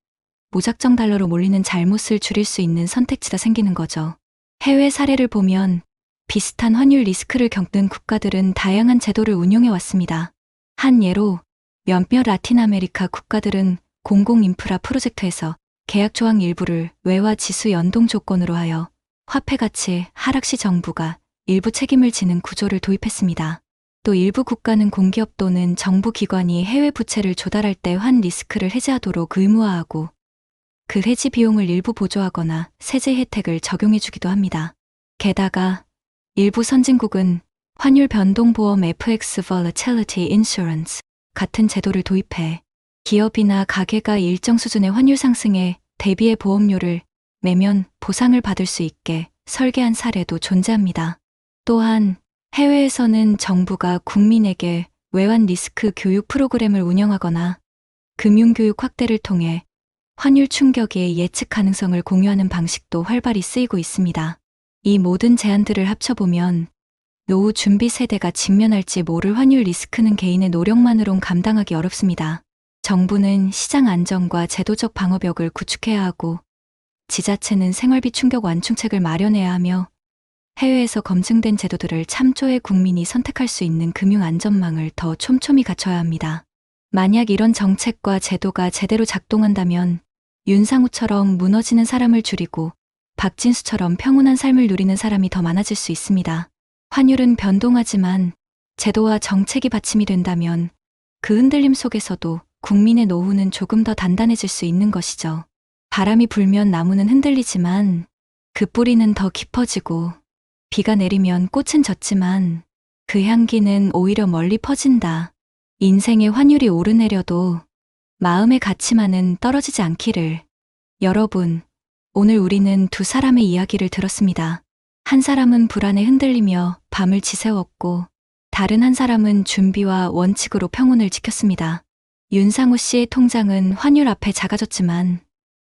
무작정 달러로 몰리는 잘못을 줄일 수 있는 선택지가 생기는 거죠. 해외 사례를 보면 비슷한 환율 리스크를 겪는 국가들은 다양한 제도를 운용해 왔습니다. 한 예로 몇몇 라틴 아메리카 국가들은 공공인프라 프로젝트에서 계약 조항 일부를 외화 지수 연동 조건으로 하여 화폐 가치 하락 시 정부가 일부 책임을 지는 구조를 도입했습니다. 또 일부 국가는 공기업 또는 정부 기관이 해외 부채를 조달할 때 환 리스크를 해지하도록 의무화하고 그 해지 비용을 일부 보조하거나 세제 혜택을 적용해주기도 합니다. 게다가 일부 선진국은 환율 변동보험 FX Volatility Insurance 같은 제도를 도입해 기업이나 가게가 일정 수준의 환율 상승에 대비해 보험료를 매년 보상을 받을 수 있게 설계한 사례도 존재합니다. 또한 해외에서는 정부가 국민에게 외환 리스크 교육 프로그램을 운영하거나 금융교육 확대를 통해 환율 충격의 예측 가능성을 공유하는 방식도 활발히 쓰이고 있습니다. 이 모든 제안들을 합쳐보면 노후 준비 세대가 직면할지 모를 환율 리스크는 개인의 노력만으론 감당하기 어렵습니다. 정부는 시장 안정과 제도적 방어벽을 구축해야 하고, 지자체는 생활비 충격 완충책을 마련해야 하며, 해외에서 검증된 제도들을 참조해 국민이 선택할 수 있는 금융 안전망을 더 촘촘히 갖춰야 합니다. 만약 이런 정책과 제도가 제대로 작동한다면 윤상우처럼 무너지는 사람을 줄이고 박진수처럼 평온한 삶을 누리는 사람이 더 많아질 수 있습니다. 환율은 변동하지만 제도와 정책이 받침이 된다면 그 흔들림 속에서도 국민의 노후는 조금 더 단단해질 수 있는 것이죠. 바람이 불면 나무는 흔들리지만 그 뿌리는 더 깊어지고, 비가 내리면 꽃은 졌지만 그 향기는 오히려 멀리 퍼진다. 인생의 환율이 오르내려도 마음의 가치만은 떨어지지 않기를. 여러분, 오늘 우리는 두 사람의 이야기를 들었습니다. 한 사람은 불안에 흔들리며 밤을 지새웠고, 다른 한 사람은 준비와 원칙으로 평온을 지켰습니다. 윤상우 씨의 통장은 환율 앞에 작아졌지만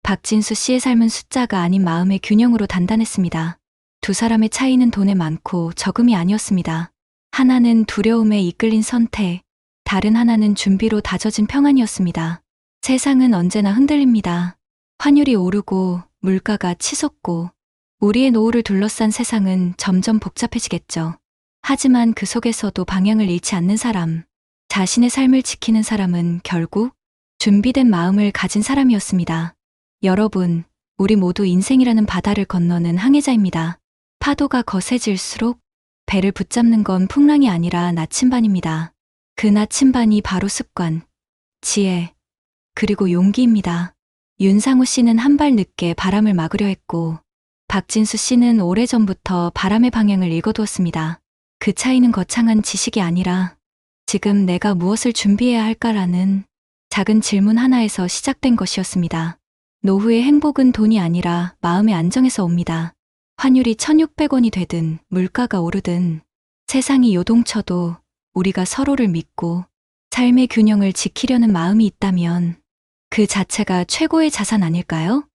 박진수 씨의 삶은 숫자가 아닌 마음의 균형으로 단단했습니다. 두 사람의 차이는 돈에 많고 적음이 아니었습니다. 하나는 두려움에 이끌린 선택, 다른 하나는 준비로 다져진 평안이었습니다. 세상은 언제나 흔들립니다. 환율이 오르고 물가가 치솟고 우리의 노후를 둘러싼 세상은 점점 복잡해지겠죠. 하지만 그 속에서도 방향을 잃지 않는 사람, 자신의 삶을 지키는 사람은 결국 준비된 마음을 가진 사람이었습니다. 여러분, 우리 모두 인생이라는 바다를 건너는 항해자입니다. 파도가 거세질수록 배를 붙잡는 건 풍랑이 아니라 나침반입니다. 그 나침반이 바로 습관, 지혜, 그리고 용기입니다. 윤상우 씨는 한 발 늦게 바람을 막으려 했고, 박진수 씨는 오래전부터 바람의 방향을 읽어두었습니다. 그 차이는 거창한 지식이 아니라 지금 내가 무엇을 준비해야 할까라는 작은 질문 하나에서 시작된 것이었습니다. 노후의 행복은 돈이 아니라 마음의 안정에서 옵니다. 환율이 1,600원이 되든 물가가 오르든 세상이 요동쳐도 우리가 서로를 믿고 삶의 균형을 지키려는 마음이 있다면 그 자체가 최고의 자산 아닐까요?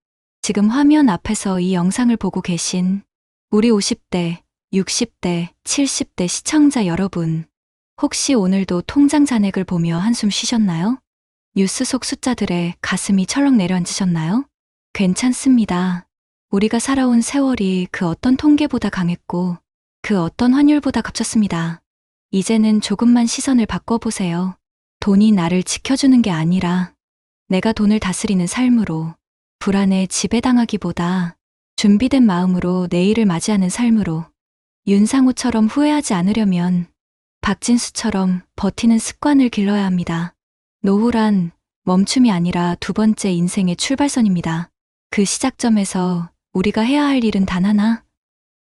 지금 화면 앞에서 이 영상을 보고 계신 우리 50대, 60대, 70대 시청자 여러분, 혹시 오늘도 통장 잔액을 보며 한숨 쉬셨나요? 뉴스 속 숫자들에 가슴이 철렁 내려앉으셨나요? 괜찮습니다. 우리가 살아온 세월이 그 어떤 통계보다 강했고 그 어떤 환율보다 값졌습니다. 이제는 조금만 시선을 바꿔보세요. 돈이 나를 지켜주는 게 아니라 내가 돈을 다스리는 삶으로, 불안에 지배당하기보다 준비된 마음으로 내일을 맞이하는 삶으로, 윤상우처럼 후회하지 않으려면 박진수처럼 버티는 습관을 길러야 합니다. 노후란 멈춤이 아니라 두 번째 인생의 출발선입니다. 그 시작점에서 우리가 해야 할 일은 단 하나,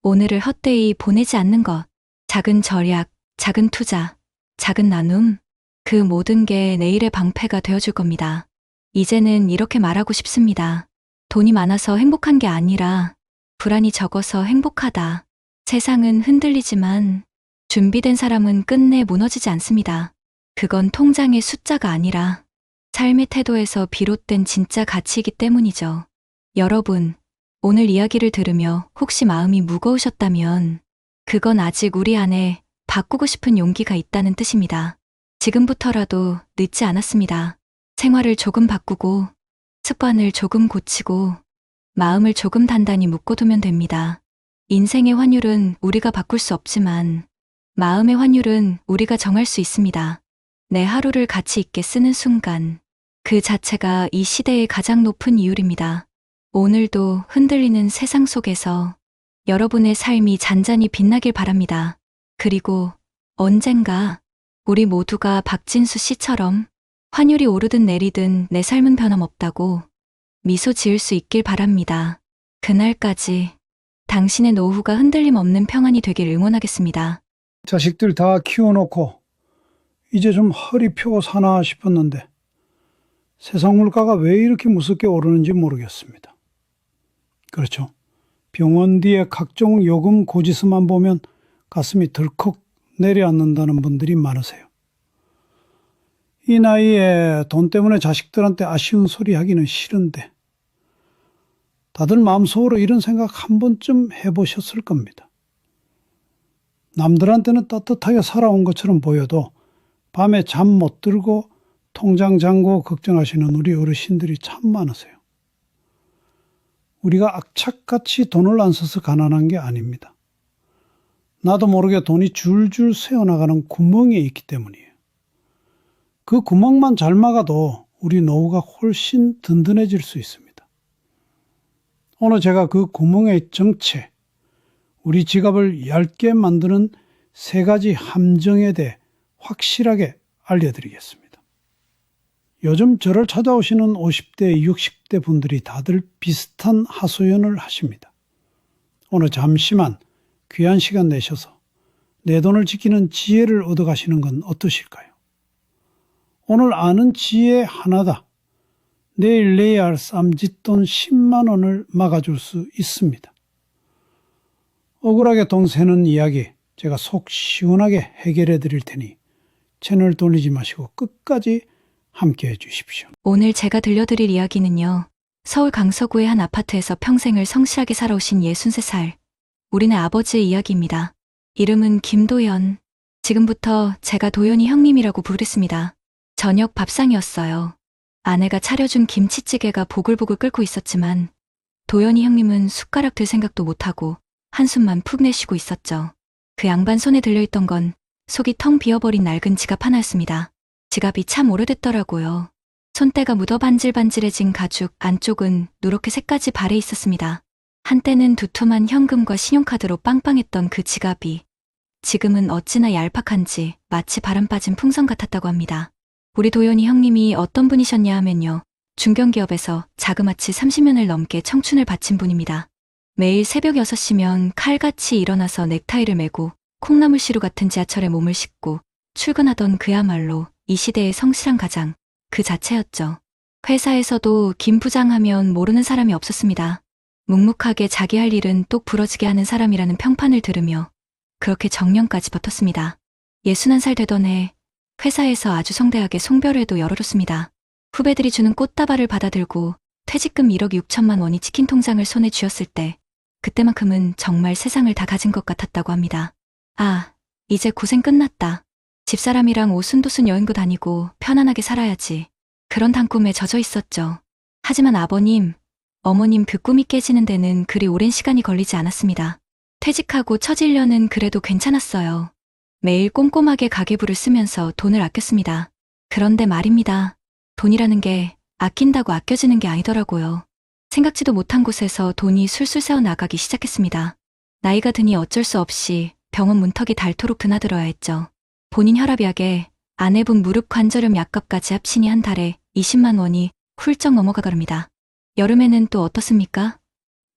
오늘을 헛되이 보내지 않는 것. 작은 절약, 작은 투자, 작은 나눔, 그 모든 게 내일의 방패가 되어줄 겁니다. 이제는 이렇게 말하고 싶습니다. 돈이 많아서 행복한 게 아니라 불안이 적어서 행복하다. 세상은 흔들리지만 준비된 사람은 끝내 무너지지 않습니다. 그건 통장의 숫자가 아니라 삶의 태도에서 비롯된 진짜 가치이기 때문이죠. 여러분, 오늘 이야기를 들으며 혹시 마음이 무거우셨다면 그건 아직 우리 안에 바꾸고 싶은 용기가 있다는 뜻입니다. 지금부터라도 늦지 않았습니다. 생활을 조금 바꾸고 습관을 조금 고치고 마음을 조금 단단히 묶어두면 됩니다. 인생의 환율은 우리가 바꿀 수 없지만 마음의 환율은 우리가 정할 수 있습니다. 내 하루를 가치 있게 쓰는 순간, 그 자체가 이 시대의 가장 높은 이율입니다. 오늘도 흔들리는 세상 속에서 여러분의 삶이 잔잔히 빛나길 바랍니다. 그리고 언젠가 우리 모두가 박진수 씨처럼 환율이 오르든 내리든 내 삶은 변함없다고 미소 지을 수 있길 바랍니다. 그날까지 당신의 노후가 흔들림 없는 평안이 되길 응원하겠습니다. 자식들 다 키워놓고 이제 좀 허리 펴고 사나 싶었는데 세상 물가가 왜 이렇게 무섭게 오르는지 모르겠습니다. 그렇죠. 병원 뒤에 각종 요금 고지서만 보면 가슴이 덜컥 내려앉는다는 분들이 많으세요. 이 나이에 돈 때문에 자식들한테 아쉬운 소리 하기는 싫은데 다들 마음속으로 이런 생각 한 번쯤 해보셨을 겁니다. 남들한테는 따뜻하게 살아온 것처럼 보여도 밤에 잠 못 들고 통장 잔고 걱정하시는 우리 어르신들이 참 많으세요. 우리가 악착같이 돈을 안 써서 가난한 게 아닙니다. 나도 모르게 돈이 줄줄 새어나가는 구멍이 있기 때문이에요. 그 구멍만 잘 막아도 우리 노후가 훨씬 든든해질 수 있습니다. 오늘 제가 그 구멍의 정체, 우리 지갑을 얇게 만드는 3가지 함정에 대해 확실하게 알려드리겠습니다. 요즘 저를 찾아오시는 50대, 60대 분들이 다들 비슷한 하소연을 하십니다. 오늘 잠시만 귀한 시간 내셔서 내 돈을 지키는 지혜를 얻어가시는 건 어떠실까요? 오늘 아는 지혜 하나다. 내일 내야 할 쌈짓돈 10만 원을 막아줄 수 있습니다. 억울하게 돈 새는 이야기 제가 속 시원하게 해결해 드릴 테니 채널 돌리지 마시고 끝까지 함께 해주십시오. 오늘 제가 들려드릴 이야기는요. 서울 강서구의 한 아파트에서 평생을 성실하게 살아오신 63살 우리네 아버지의 이야기입니다. 이름은 김도연. 지금부터 제가 도연이 형님이라고 부르겠습니다. 저녁 밥상이었어요. 아내가 차려준 김치찌개가 보글보글 끓고 있었지만 도연이 형님은 숟가락 들 생각도 못하고 한숨만 푹 내쉬고 있었죠. 그 양반 손에 들려있던 건 속이 텅 비어버린 낡은 지갑 하나였습니다. 지갑이 참 오래됐더라고요. 손때가 묻어 반질반질해진 가죽, 안쪽은 누렇게 색까지 발해 있었습니다. 한때는 두툼한 현금과 신용카드로 빵빵했던 그 지갑이 지금은 어찌나 얄팍한지 마치 바람 빠진 풍선 같았다고 합니다. 우리 도연이 형님이 어떤 분이셨냐 하면요. 중견기업에서 자그마치 30년을 넘게 청춘을 바친 분입니다. 매일 새벽 6시면 칼같이 일어나서 넥타이를 메고 콩나물시루 같은 지하철에 몸을 싣고 출근하던 그야말로 이 시대의 성실한 가장 그 자체였죠. 회사에서도 김 부장 하면 모르는 사람이 없었습니다. 묵묵하게 자기 할 일은 똑 부러지게 하는 사람이라는 평판을 들으며 그렇게 정년까지 버텼습니다. 61살 되던 해 회사에서 아주 성대하게 송별회도 열어줬습니다. 후배들이 주는 꽃다발을 받아들고 퇴직금 1억 6천만 원이 치킨 통장을 손에 쥐었을 때 그때만큼은 정말 세상을 다 가진 것 같았다고 합니다. 아, 이제 고생 끝났다. 집사람이랑 오순도순 여행도 다니고 편안하게 살아야지. 그런 단꿈에 젖어 있었죠. 하지만 아버님, 어머님 그 꿈이 깨지는 데는 그리 오랜 시간이 걸리지 않았습니다. 퇴직하고 첫 1년은 그래도 괜찮았어요. 매일 꼼꼼하게 가계부를 쓰면서 돈을 아꼈습니다. 그런데 말입니다. 돈이라는 게 아낀다고 아껴지는 게 아니더라고요. 생각지도 못한 곳에서 돈이 술술 새어 나가기 시작했습니다. 나이가 드니 어쩔 수 없이 병원 문턱이 닳도록 드나들어야 했죠. 본인 혈압약에 아내분 무릎 관절염 약값까지 합치니 한 달에 20만 원이 훌쩍 넘어가갑니다. 여름에는 또 어떻습니까?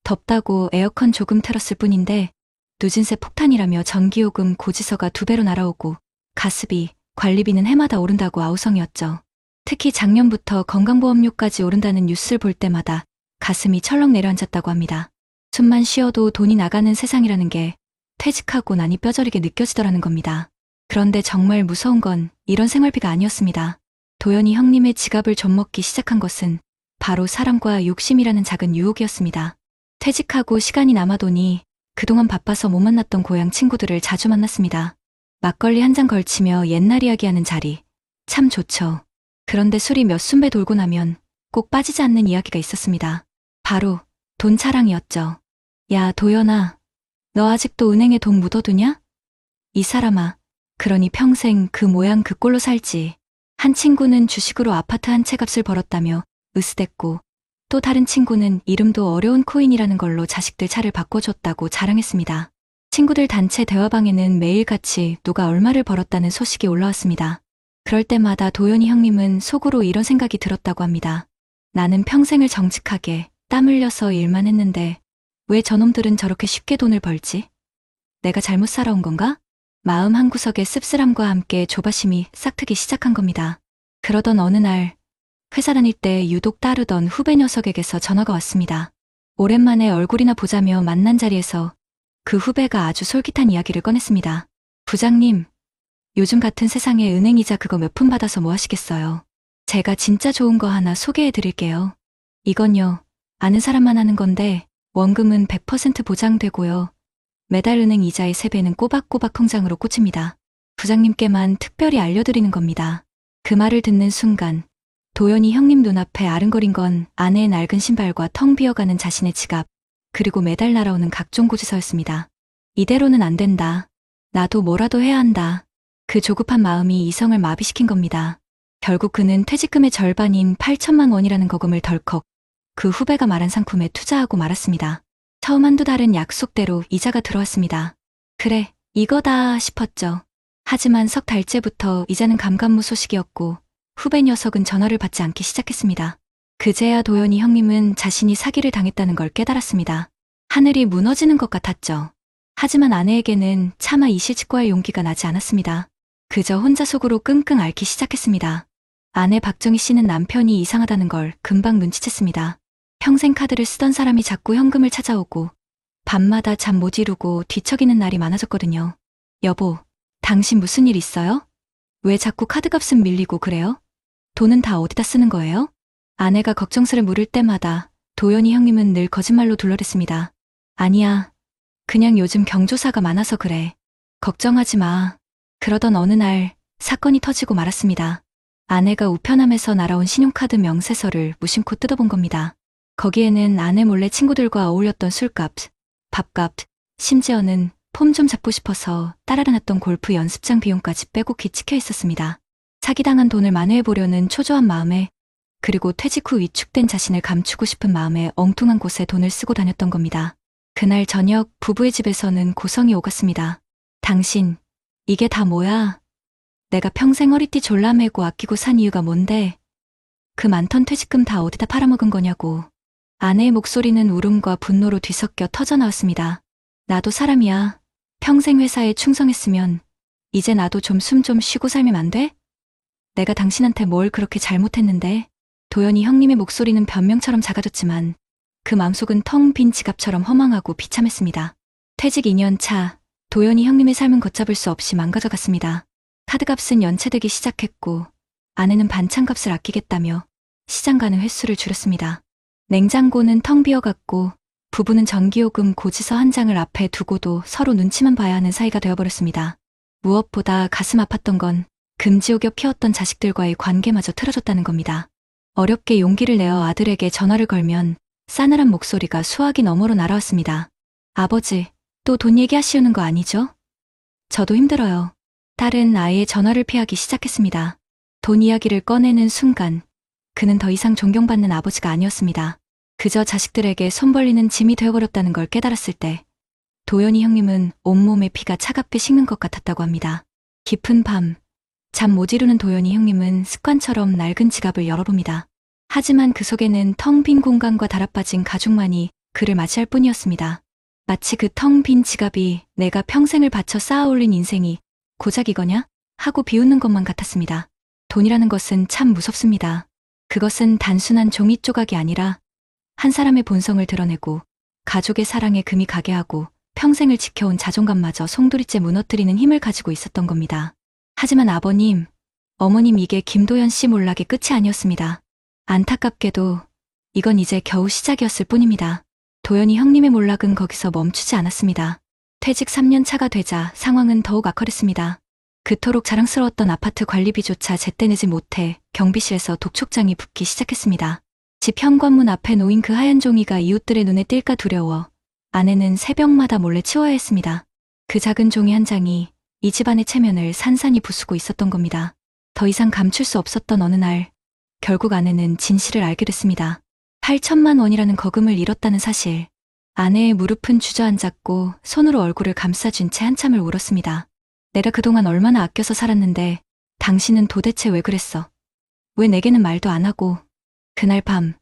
덥다고 에어컨 조금 틀었을 뿐인데 늦은 새 폭탄이라며 전기요금 고지서가 2배로 날아오고 가스비, 관리비는 해마다 오른다고 아우성이었죠. 특히 작년부터 건강보험료까지 오른다는 뉴스를 볼 때마다 가슴이 철렁 내려앉았다고 합니다. 숨만 쉬어도 돈이 나가는 세상이라는 게 퇴직하고 나니 뼈저리게 느껴지더라는 겁니다. 그런데 정말 무서운 건 이런 생활비가 아니었습니다. 도연이 형님의 지갑을 좀먹기 시작한 것은 바로 사랑과 욕심이라는 작은 유혹이었습니다. 퇴직하고 시간이 남아도니 그동안 바빠서 못 만났던 고향 친구들을 자주 만났습니다. 막걸리 한 잔 걸치며 옛날 이야기하는 자리. 참 좋죠. 그런데 술이 몇 순배 돌고 나면 꼭 빠지지 않는 이야기가 있었습니다. 바로 돈 자랑이었죠. 야, 도연아, 너 아직도 은행에 돈 묻어두냐? 이 사람아, 그러니 평생 그 모양 그 꼴로 살지. 한 친구는 주식으로 아파트 한 채 값을 벌었다며 으스댔고 또 다른 친구는 이름도 어려운 코인이라는 걸로 자식들 차를 바꿔줬다고 자랑했습니다. 친구들 단체 대화방에는 매일같이 누가 얼마를 벌었다는 소식이 올라왔습니다. 그럴 때마다 도연이 형님은 속으로 이런 생각이 들었다고 합니다. 나는 평생을 정직하게 땀 흘려서 일만 했는데 왜 저놈들은 저렇게 쉽게 돈을 벌지? 내가 잘못 살아온 건가? 마음 한구석에 씁쓸함과 함께 조바심이 싹트기 시작한 겁니다. 그러던 어느 날 회사 다닐 때 유독 따르던 후배 녀석에게서 전화가 왔습니다. 오랜만에 얼굴이나 보자며 만난 자리에서 그 후배가 아주 솔깃한 이야기를 꺼냈습니다. 부장님, 요즘 같은 세상에 은행이자 그거 몇 푼 받아서 뭐 하시겠어요? 제가 진짜 좋은 거 하나 소개해 드릴게요. 이건요, 아는 사람만 하는 건데 원금은 100% 보장되고요. 매달 은행 이자의 3배는 꼬박꼬박 통장으로 꽂힙니다. 부장님께만 특별히 알려드리는 겁니다. 그 말을 듣는 순간 도연이 형님 눈앞에 아른거린 건 아내의 낡은 신발과 텅 비어가는 자신의 지갑, 그리고 매달 날아오는 각종 고지서였습니다. 이대로는 안 된다. 나도 뭐라도 해야 한다. 그 조급한 마음이 이성을 마비시킨 겁니다. 결국 그는 퇴직금의 절반인 8천만 원이라는 거금을 덜컥 그 후배가 말한 상품에 투자하고 말았습니다. 처음 한두 달은 약속대로 이자가 들어왔습니다. 그래, 이거다 싶었죠. 하지만 석 달째부터 이자는 감감무소식이었고 후배 녀석은 전화를 받지 않기 시작했습니다. 그제야 도연이 형님은 자신이 사기를 당했다는 걸 깨달았습니다. 하늘이 무너지는 것 같았죠. 하지만 아내에게는 차마 이 실직과의 용기가 나지 않았습니다. 그저 혼자 속으로 끙끙 앓기 시작했습니다. 아내 박정희 씨는 남편이 이상하다는 걸 금방 눈치챘습니다. 평생 카드를 쓰던 사람이 자꾸 현금을 찾아오고 밤마다 잠 못 이루고 뒤척이는 날이 많아졌거든요. 여보, 당신 무슨 일 있어요? 왜 자꾸 카드값은 밀리고 그래요? 돈은 다 어디다 쓰는 거예요? 아내가 걱정스레 물을 때마다 도연이 형님은 늘 거짓말로 둘러댔습니다. 아니야, 그냥 요즘 경조사가 많아서 그래. 걱정하지 마. 그러던 어느 날 사건이 터지고 말았습니다. 아내가 우편함에서 날아온 신용카드 명세서를 무심코 뜯어본 겁니다. 거기에는 아내 몰래 친구들과 어울렸던 술값, 밥값, 심지어는 폼 좀 잡고 싶어서 따라다녔던 골프 연습장 비용까지 빼곡히 찍혀 있었습니다. 사기당한 돈을 만회해보려는 초조한 마음에, 그리고 퇴직 후 위축된 자신을 감추고 싶은 마음에 엉뚱한 곳에 돈을 쓰고 다녔던 겁니다. 그날 저녁 부부의 집에서는 고성이 오갔습니다. 당신, 이게 다 뭐야? 내가 평생 허리띠 졸라매고 아끼고 산 이유가 뭔데? 그 많던 퇴직금 다 어디다 팔아먹은 거냐고. 아내의 목소리는 울음과 분노로 뒤섞여 터져나왔습니다. 나도 사람이야. 평생 회사에 충성했으면 이제 나도 좀 숨 좀 쉬고 살면 안 돼? 내가 당신한테 뭘 그렇게 잘못했는데? 도연이 형님의 목소리는 변명처럼 작아졌지만 그 맘속은 텅 빈 지갑처럼 허망하고 비참했습니다. 퇴직 2년 차, 도연이 형님의 삶은 걷잡을 수 없이 망가져갔습니다. 카드값은 연체되기 시작했고 아내는 반찬값을 아끼겠다며 시장 가는 횟수를 줄였습니다. 냉장고는 텅 비어갔고 부부는 전기요금 고지서 한 장을 앞에 두고도 서로 눈치만 봐야 하는 사이가 되어버렸습니다. 무엇보다 가슴 아팠던 건 금지옥여 피웠던 자식들과의 관계마저 틀어졌다는 겁니다. 어렵게 용기를 내어 아들에게 전화를 걸면 싸늘한 목소리가 수화기 너머로 날아왔습니다. 아버지, 또 돈 얘기하시려는 거 아니죠? 저도 힘들어요. 딸은 아이의 전화를 피하기 시작했습니다. 돈 이야기를 꺼내는 순간 그는 더 이상 존경받는 아버지가 아니었습니다. 그저 자식들에게 손 벌리는 짐이 되어버렸다는 걸 깨달았을 때 도연이 형님은 온몸의 피가 차갑게 식는 것 같았다고 합니다. 깊은 밤, 잠 못 이루는 도연이 형님은 습관처럼 낡은 지갑을 열어봅니다. 하지만 그 속에는 텅 빈 공간과 달아빠진 가죽만이 그를 맞이할 뿐이었습니다. 마치 그 텅 빈 지갑이 내가 평생을 바쳐 쌓아올린 인생이 고작 이거냐? 하고 비웃는 것만 같았습니다. 돈이라는 것은 참 무섭습니다. 그것은 단순한 종이 조각이 아니라 한 사람의 본성을 드러내고 가족의 사랑에 금이 가게 하고 평생을 지켜온 자존감마저 송두리째 무너뜨리는 힘을 가지고 있었던 겁니다. 하지만 아버님, 어머님 이게 김도연 씨 몰락의 끝이 아니었습니다. 안타깝게도 이건 이제 겨우 시작이었을 뿐입니다. 도연이 형님의 몰락은 거기서 멈추지 않았습니다. 퇴직 3년 차가 되자 상황은 더욱 악화됐습니다. 그토록 자랑스러웠던 아파트 관리비조차 제때 내지 못해 경비실에서 독촉장이 붙기 시작했습니다. 집 현관문 앞에 놓인 그 하얀 종이가 이웃들의 눈에 띌까 두려워 아내는 새벽마다 몰래 치워야 했습니다. 그 작은 종이 한 장이 이 집안의 체면을 산산이 부수고 있었던 겁니다. 더 이상 감출 수 없었던 어느 날, 결국 아내는 진실을 알게 됐습니다. 8천만 원이라는 거금을 잃었다는 사실. 아내의 무릎은 주저앉았고 손으로 얼굴을 감싸준 채 한참을 울었습니다. 내가 그동안 얼마나 아껴서 살았는데 당신은 도대체 왜 그랬어? 왜 내게는 말도 안 하고. 그날 밤,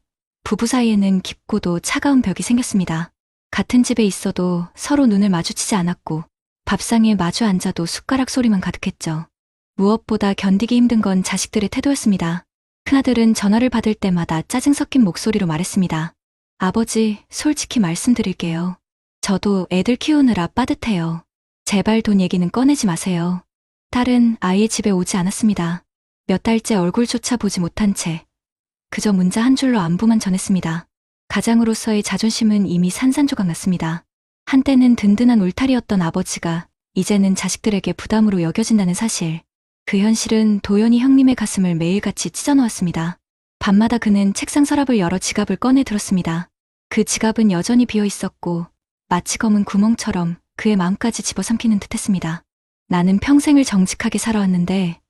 부부 사이에는 깊고도 차가운 벽이 생겼습니다. 같은 집에 있어도 서로 눈을 마주치지 않았고 밥상에 마주 앉아도 숟가락 소리만 가득했죠. 무엇보다 견디기 힘든 건 자식들의 태도였습니다. 큰아들은 전화를 받을 때마다 짜증 섞인 목소리로 말했습니다. 아버지, 솔직히 말씀드릴게요. 저도 애들 키우느라 빠듯해요. 제발 돈 얘기는 꺼내지 마세요. 딸은 아예 집에 오지 않았습니다. 몇 달째 얼굴조차 보지 못한 채 그저 문자 한 줄로 안부만 전했습니다. 가장으로서의 자존심은 이미 산산조각 났습니다. 한때는 든든한 울타리였던 아버지가 이제는 자식들에게 부담으로 여겨진다는 사실. 그 현실은 도연이 형님의 가슴을 매일같이 찢어놓았습니다. 밤마다 그는 책상 서랍을 열어 지갑을 꺼내 들었습니다. 그 지갑은 여전히 비어 있었고 마치 검은 구멍처럼 그의 마음까지 집어삼키는 듯했습니다. 나는 평생을 정직하게 살아왔는데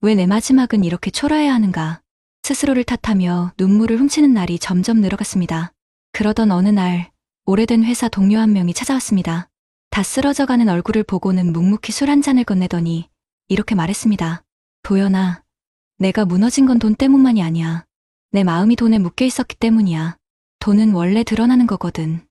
왜 내 마지막은 이렇게 초라해야 하는가. 스스로를 탓하며 눈물을 훔치는 날이 점점 늘어갔습니다. 그러던 어느 날 오래된 회사 동료 한 명이 찾아왔습니다. 다 쓰러져가는 얼굴을 보고는 묵묵히 술 한 잔을 건네더니 이렇게 말했습니다. 도연아, 내가 무너진 건 돈 때문만이 아니야. 내 마음이 돈에 묶여 있었기 때문이야. 돈은 원래 드러나는 거거든.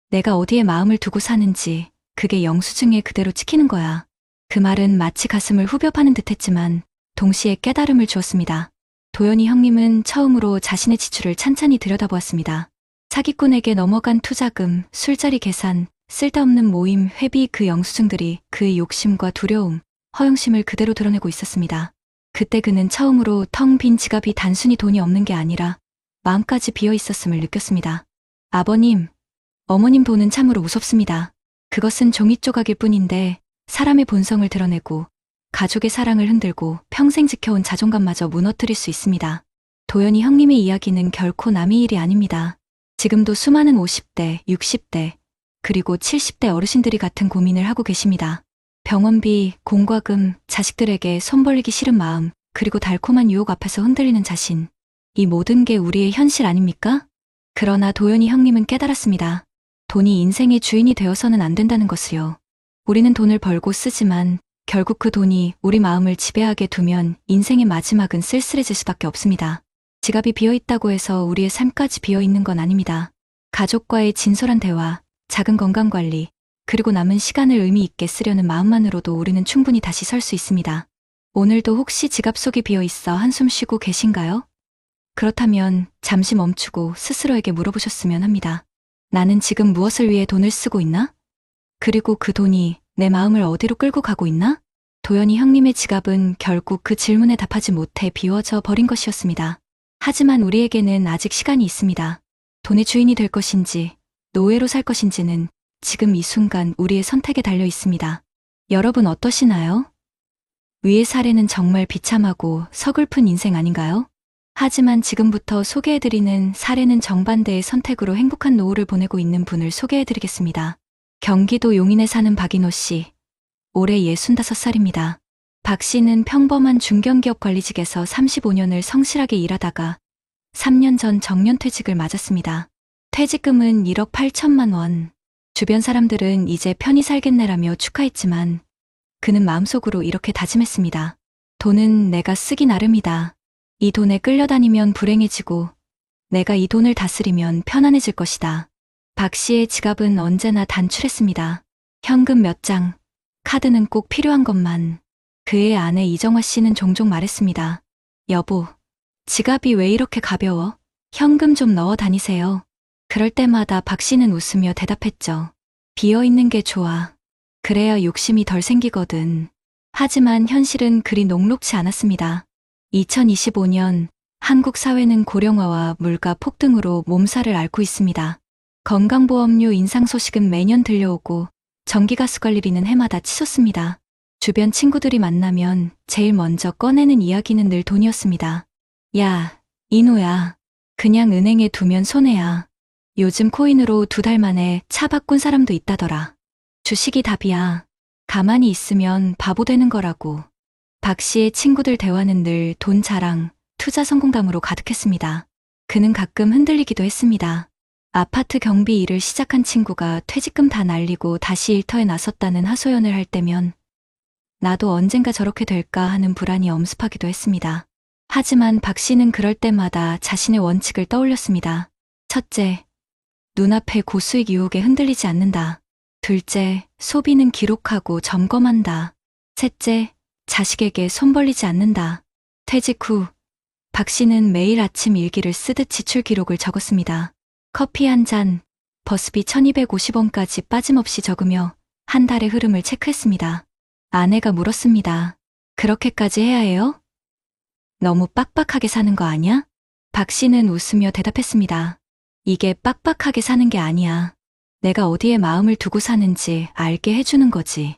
내가 어디에 마음을 두고 사는지 그게 영수증에 그대로 찍히는 거야. 그 말은 마치 가슴을 후벼 파는 듯했지만 동시에 깨달음을 주었습니다. 도연이 형님은 처음으로 자신의 지출을 찬찬히 들여다보았습니다. 사기꾼에게 넘어간 투자금, 술자리 계산, 쓸데없는 모임, 회비 그 영수증들이 그의 욕심과 두려움, 허영심을 그대로 드러내고 있었습니다. 그때 그는 처음으로 텅 빈 지갑이 단순히 돈이 없는 게 아니라 마음까지 비어 있었음을 느꼈습니다. 아버님, 어머님 돈은 참으로 무섭습니다. 그것은 종이 조각일 뿐인데 사람의 본성을 드러내고 가족의 사랑을 흔들고 평생 지켜온 자존감마저 무너뜨릴 수 있습니다. 도연이 형님의 이야기는 결코 남의 일이 아닙니다. 지금도 수많은 50대, 60대, 그리고 70대 어르신들이 같은 고민을 하고 계십니다. 병원비, 공과금, 자식들에게 손 벌리기 싫은 마음, 그리고 달콤한 유혹 앞에서 흔들리는 자신. 이 모든 게 우리의 현실 아닙니까? 그러나 도연이 형님은 깨달았습니다. 돈이 인생의 주인이 되어서는 안 된다는 것을요. 우리는 돈을 벌고 쓰지만 결국 그 돈이 우리 마음을 지배하게 두면 인생의 마지막은 쓸쓸해질 수밖에 없습니다. 지갑이 비어있다고 해서 우리의 삶까지 비어있는 건 아닙니다. 가족과의 진솔한 대화, 작은 건강관리, 그리고 남은 시간을 의미 있게 쓰려는 마음만으로도 우리는 충분히 다시 설 수 있습니다. 오늘도 혹시 지갑 속이 비어있어 한숨 쉬고 계신가요? 그렇다면 잠시 멈추고 스스로에게 물어보셨으면 합니다. 나는 지금 무엇을 위해 돈을 쓰고 있나? 그리고 그 돈이 내 마음을 어디로 끌고 가고 있나? 도연이 형님의 지갑은 결국 그 질문에 답하지 못해 비워져 버린 것이었습니다. 하지만 우리에게는 아직 시간이 있습니다. 돈의 주인이 될 것인지, 노예로 살 것인지는 지금 이 순간 우리의 선택에 달려 있습니다. 여러분 어떠시나요? 위의 사례는 정말 비참하고 서글픈 인생 아닌가요? 하지만 지금부터 소개해드리는 사례는 정반대의 선택으로 행복한 노후를 보내고 있는 분을 소개해드리겠습니다. 경기도 용인에 사는 박인호 씨, 올해 65살입니다. 박 씨는 평범한 중견기업 관리직에서 35년을 성실하게 일하다가 3년 전 정년퇴직을 맞았습니다. 퇴직금은 1억 8천만 원. 주변 사람들은 이제 편히 살겠네라며 축하했지만 그는 마음속으로 이렇게 다짐했습니다. 돈은 내가 쓰기 나름이다. 이 돈에 끌려다니면 불행해지고 내가 이 돈을 다스리면 편안해질 것이다. 박 씨의 지갑은 언제나 단출했습니다. 현금 몇 장, 카드는 꼭 필요한 것만. 그의 아내 이정화 씨는 종종 말했습니다. 여보, 지갑이 왜 이렇게 가벼워? 현금 좀 넣어 다니세요. 그럴 때마다 박 씨는 웃으며 대답했죠. 비어있는 게 좋아. 그래야 욕심이 덜 생기거든. 하지만 현실은 그리 녹록지 않았습니다. 2025년 한국 사회는 고령화와 물가 폭등으로 몸살을 앓고 있습니다. 건강보험료 인상 소식은 매년 들려오고 전기가스 관리비는 해마다 치솟습니다. 주변 친구들이 만나면 제일 먼저 꺼내는 이야기는 늘 돈이었습니다. 야, 이노야. 그냥 은행에 두면 손해야. 요즘 코인으로 2달 만에 차 바꾼 사람도 있다더라. 주식이 답이야. 가만히 있으면 바보 되는 거라고. 박 씨의 친구들 대화는 늘 돈 자랑, 투자 성공담으로 가득했습니다. 그는 가끔 흔들리기도 했습니다. 아파트 경비 일을 시작한 친구가 퇴직금 다 날리고 다시 일터에 나섰다는 하소연을 할 때면 나도 언젠가 저렇게 될까 하는 불안이 엄습하기도 했습니다. 하지만 박 씨는 그럴 때마다 자신의 원칙을 떠올렸습니다. 첫째, 눈앞의 고수익 유혹에 흔들리지 않는다. 둘째, 소비는 기록하고 점검한다. 셋째, 자식에게 손 벌리지 않는다. 퇴직 후, 박 씨는 매일 아침 일기를 쓰듯 지출 기록을 적었습니다. 커피 한 잔, 버스비 1250원까지 빠짐없이 적으며 한 달의 흐름을 체크했습니다. 아내가 물었습니다. 그렇게까지 해야 해요? 너무 빡빡하게 사는 거 아니야? 박 씨는 웃으며 대답했습니다. 이게 빡빡하게 사는 게 아니야. 내가 어디에 마음을 두고 사는지 알게 해주는 거지.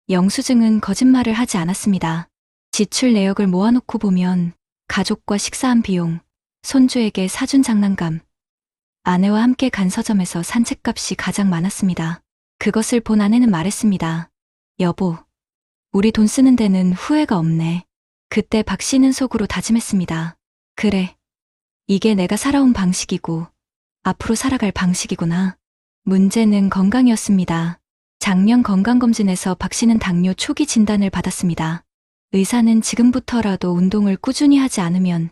영수증은 거짓말을 하지 않았습니다. 지출 내역을 모아놓고 보면 가족과 식사한 비용, 손주에게 사준 장난감, 아내와 함께 간 서점에서 산책값이 가장 많았습니다. 그것을 본 아내는 말했습니다. 여보, 우리 돈 쓰는 데는 후회가 없네. 그때 박 씨는 속으로 다짐했습니다. 그래, 이게 내가 살아온 방식이고 앞으로 살아갈 방식이구나. 문제는 건강이었습니다. 작년 건강검진에서 박 씨는 당뇨 초기 진단을 받았습니다. 의사는 지금부터라도 운동을 꾸준히 하지 않으면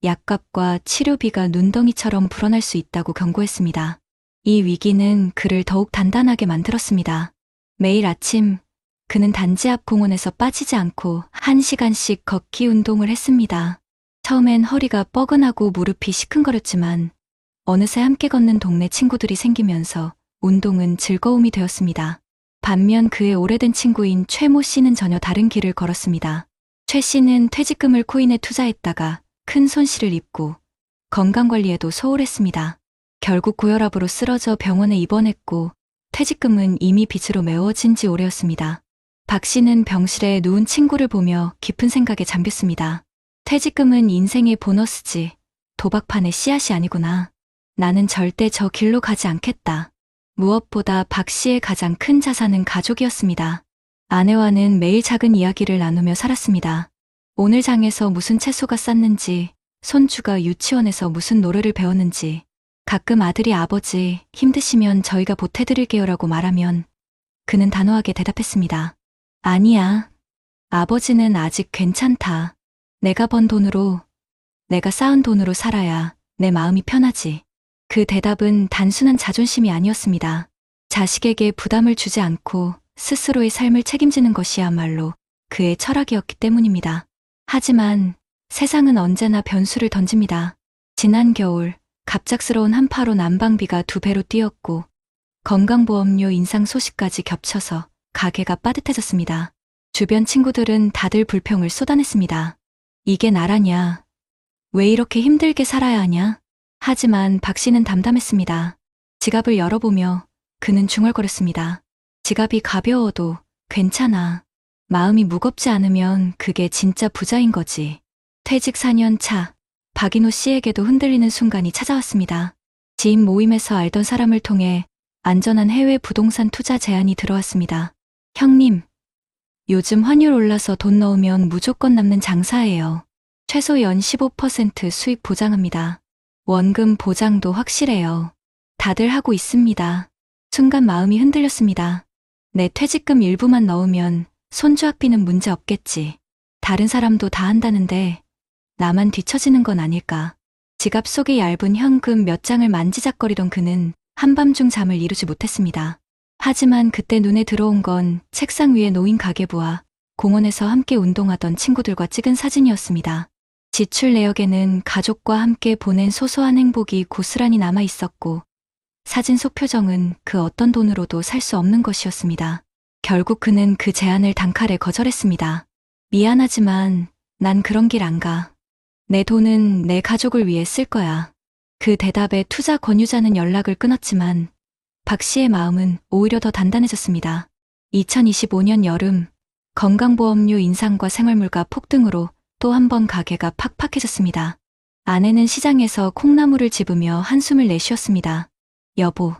약값과 치료비가 눈덩이처럼 불어날 수 있다고 경고했습니다. 이 위기는 그를 더욱 단단하게 만들었습니다. 매일 아침 그는 단지 앞 공원에서 빠지지 않고 1시간씩 걷기 운동을 했습니다. 처음엔 허리가 뻐근하고 무릎이 시큰거렸지만 어느새 함께 걷는 동네 친구들이 생기면서 운동은 즐거움이 되었습니다. 반면 그의 오래된 친구인 최모 씨는 전혀 다른 길을 걸었습니다. 최 씨는 퇴직금을 코인에 투자했다가 큰 손실을 입고 건강관리에도 소홀했습니다. 결국 고혈압으로 쓰러져 병원에 입원했고 퇴직금은 이미 빚으로 메워진 지 오래였습니다. 박 씨는 병실에 누운 친구를 보며 깊은 생각에 잠겼습니다. 퇴직금은 인생의 보너스지 도박판의 씨앗이 아니구나. 나는 절대 저 길로 가지 않겠다. 무엇보다 박 씨의 가장 큰 자산은 가족이었습니다. 아내와는 매일 작은 이야기를 나누며 살았습니다. 오늘 장에서 무슨 채소가 쌌는지, 손주가 유치원에서 무슨 노래를 배웠는지, 가끔 아들이 아버지 힘드시면 저희가 보태드릴게요라고 말하면 그는 단호하게 대답했습니다. 아니야. 아버지는 아직 괜찮다. 내가 번 돈으로, 내가 쌓은 돈으로 살아야 내 마음이 편하지. 그 대답은 단순한 자존심이 아니었습니다. 자식에게 부담을 주지 않고 스스로의 삶을 책임지는 것이야말로 그의 철학이었기 때문입니다. 하지만 세상은 언제나 변수를 던집니다. 지난 겨울 갑작스러운 한파로 난방비가 2배로 뛰었고 건강보험료 인상 소식까지 겹쳐서 가게가 빠듯해졌습니다. 주변 친구들은 다들 불평을 쏟아냈습니다. 이게 나라냐? 왜 이렇게 힘들게 살아야 하냐? 하지만 박 씨는 담담했습니다. 지갑을 열어보며 그는 중얼거렸습니다. 지갑이 가벼워도 괜찮아. 마음이 무겁지 않으면 그게 진짜 부자인 거지. 퇴직 4년 차, 박인호 씨에게도 흔들리는 순간이 찾아왔습니다. 지인 모임에서 알던 사람을 통해 안전한 해외 부동산 투자 제안이 들어왔습니다. 형님, 요즘 환율 올라서 돈 넣으면 무조건 남는 장사예요. 최소 연 15% 수익 보장합니다. 원금 보장도 확실해요. 다들 하고 있습니다. 순간 마음이 흔들렸습니다. 내 퇴직금 일부만 넣으면 손주 학비는 문제 없겠지. 다른 사람도 다 한다는데 나만 뒤처지는 건 아닐까. 지갑 속에 얇은 현금 몇 장을 만지작거리던 그는 한밤중 잠을 이루지 못했습니다. 하지만 그때 눈에 들어온 건 책상 위에 놓인 가계부와 공원에서 함께 운동하던 친구들과 찍은 사진이었습니다. 지출 내역에는 가족과 함께 보낸 소소한 행복이 고스란히 남아 있었고 사진 속 표정은 그 어떤 돈으로도 살 수 없는 것이었습니다. 결국 그는 그 제안을 단칼에 거절했습니다. 미안하지만 난 그런 길 안 가. 내 돈은 내 가족을 위해 쓸 거야. 그 대답에 투자 권유자는 연락을 끊었지만 박 씨의 마음은 오히려 더 단단해졌습니다. 2025년 여름 건강보험료 인상과 생활물가 폭등으로 또 한 번 가게가 팍팍해졌습니다. 아내는 시장에서 콩나물을 집으며 한숨을 내쉬었습니다. 여보,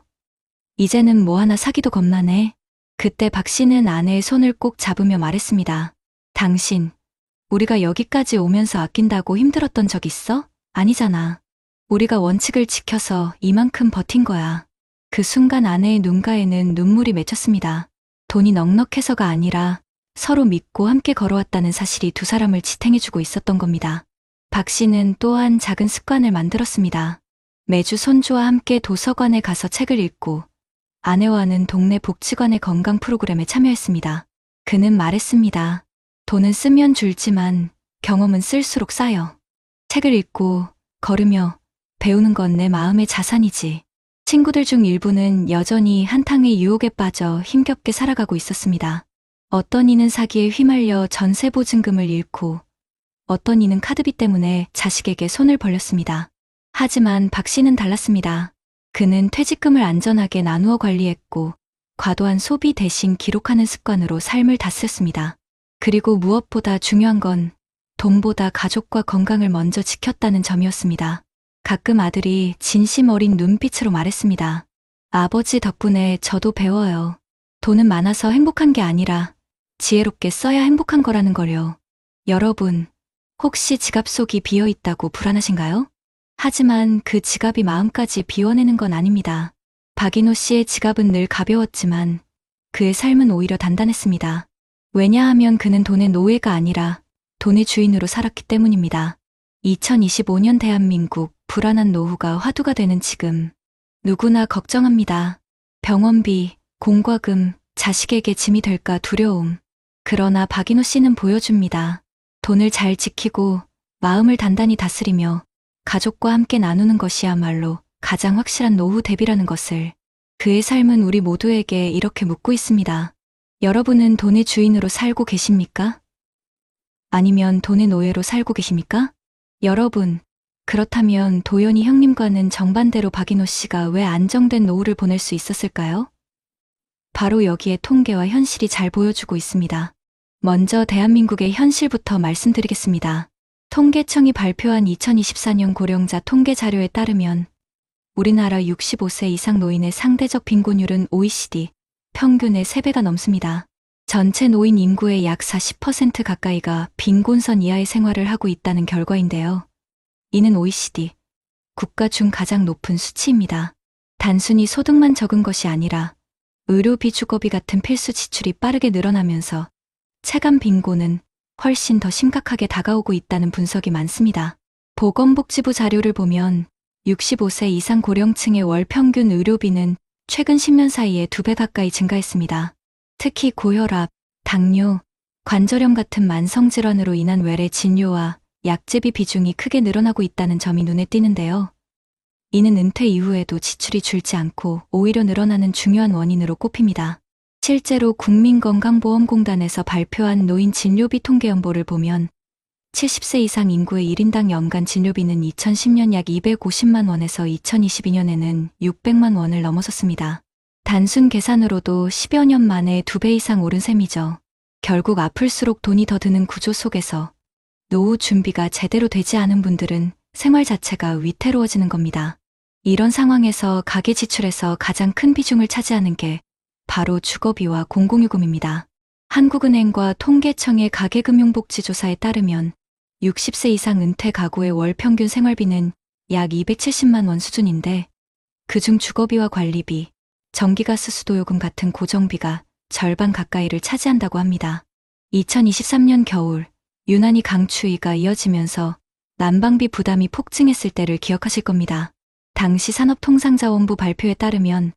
이제는 뭐 하나 사기도 겁나네. 그때 박 씨는 아내의 손을 꼭 잡으며 말했습니다. 당신, 우리가 여기까지 오면서 아낀다고 힘들었던 적 있어? 아니잖아. 우리가 원칙을 지켜서 이만큼 버틴 거야. 그 순간 아내의 눈가에는 눈물이 맺혔습니다. 돈이 넉넉해서가 아니라 서로 믿고 함께 걸어왔다는 사실이 두 사람을 지탱해주고 있었던 겁니다. 박 씨는 또한 작은 습관을 만들었습니다. 매주 손주와 함께 도서관에 가서 책을 읽고 아내와는 동네 복지관의 건강 프로그램에 참여했습니다. 그는 말했습니다. 돈은 쓰면 줄지만 경험은 쓸수록 쌓여. 책을 읽고 걸으며 배우는 건 내 마음의 자산이지. 친구들 중 일부는 여전히 한탕의 유혹에 빠져 힘겹게 살아가고 있었습니다. 어떤 이는 사기에 휘말려 전세 보증금을 잃고 어떤 이는 카드비 때문에 자식에게 손을 벌렸습니다. 하지만 박 씨는 달랐습니다. 그는 퇴직금을 안전하게 나누어 관리했고 과도한 소비 대신 기록하는 습관으로 삶을 다스렸습니다. 그리고 무엇보다 중요한 건 돈보다 가족과 건강을 먼저 지켰다는 점이었습니다. 가끔 아들이 진심 어린 눈빛으로 말했습니다. 아버지 덕분에 저도 배워요. 돈은 많아서 행복한 게 아니라 지혜롭게 써야 행복한 거라는 걸요. 여러분, 혹시 지갑 속이 비어 있다고 불안하신가요? 하지만 그 지갑이 마음까지 비워내는 건 아닙니다. 박인호 씨의 지갑은 늘 가벼웠지만 그의 삶은 오히려 단단했습니다. 왜냐하면 그는 돈의 노예가 아니라 돈의 주인으로 살았기 때문입니다. 2025년 대한민국 불안한 노후가 화두가 되는 지금 누구나 걱정합니다. 병원비, 공과금, 자식에게 짐이 될까 두려움. 그러나 박인호 씨는 보여줍니다. 돈을 잘 지키고 마음을 단단히 다스리며 가족과 함께 나누는 것이야말로 가장 확실한 노후 대비라는 것을. 그의 삶은 우리 모두에게 이렇게 묻고 있습니다. 여러분은 돈의 주인으로 살고 계십니까? 아니면 돈의 노예로 살고 계십니까? 여러분, 그렇다면 도연이 형님과는 정반대로 박인호 씨가 왜 안정된 노후를 보낼 수 있었을까요? 바로 여기에 통계와 현실이 잘 보여주고 있습니다. 먼저 대한민국의 현실부터 말씀드리겠습니다. 통계청이 발표한 2024년 고령자 통계 자료에 따르면 우리나라 65세 이상 노인의 상대적 빈곤율은 OECD 평균의 3배가 넘습니다. 전체 노인 인구의 약 40% 가까이가 빈곤선 이하의 생활을 하고 있다는 결과인데요. 이는 OECD 국가 중 가장 높은 수치입니다. 단순히 소득만 적은 것이 아니라 의료비, 주거비 같은 필수 지출이 빠르게 늘어나면서 체감 빈곤은 훨씬 더 심각하게 다가오고 있다는 분석이 많습니다. 보건복지부 자료를 보면 65세 이상 고령층의 월 평균 의료비는 최근 10년 사이에 2배 가까이 증가했습니다. 특히 고혈압, 당뇨, 관절염 같은 만성질환으로 인한 외래 진료와 약제비 비중이 크게 늘어나고 있다는 점이 눈에 띄는데요. 이는 은퇴 이후에도 지출이 줄지 않고 오히려 늘어나는 중요한 원인으로 꼽힙니다. 실제로 국민건강보험공단에서 발표한 노인 진료비 통계 연보를 보면 70세 이상 인구의 1인당 연간 진료비는 2010년 약 250만 원에서 2022년에는 600만 원을 넘어섰습니다. 단순 계산으로도 10여 년 만에 2배 이상 오른 셈이죠. 결국 아플수록 돈이 더 드는 구조 속에서 노후 준비가 제대로 되지 않은 분들은 생활 자체가 위태로워지는 겁니다. 이런 상황에서 가계 지출에서 가장 큰 비중을 차지하는 게 바로 주거비와 공공요금입니다. 한국은행과 통계청의 가계금융복지조사에 따르면 60세 이상 은퇴 가구의 월 평균 생활비는 약 270만 원 수준인데 그중 주거비와 관리비, 전기가스 수도요금 같은 고정비가 절반 가까이를 차지한다고 합니다. 2023년 겨울 유난히 강추위가 이어지면서 난방비 부담이 폭증했을 때를 기억하실 겁니다. 당시 산업통상자원부 발표에 따르면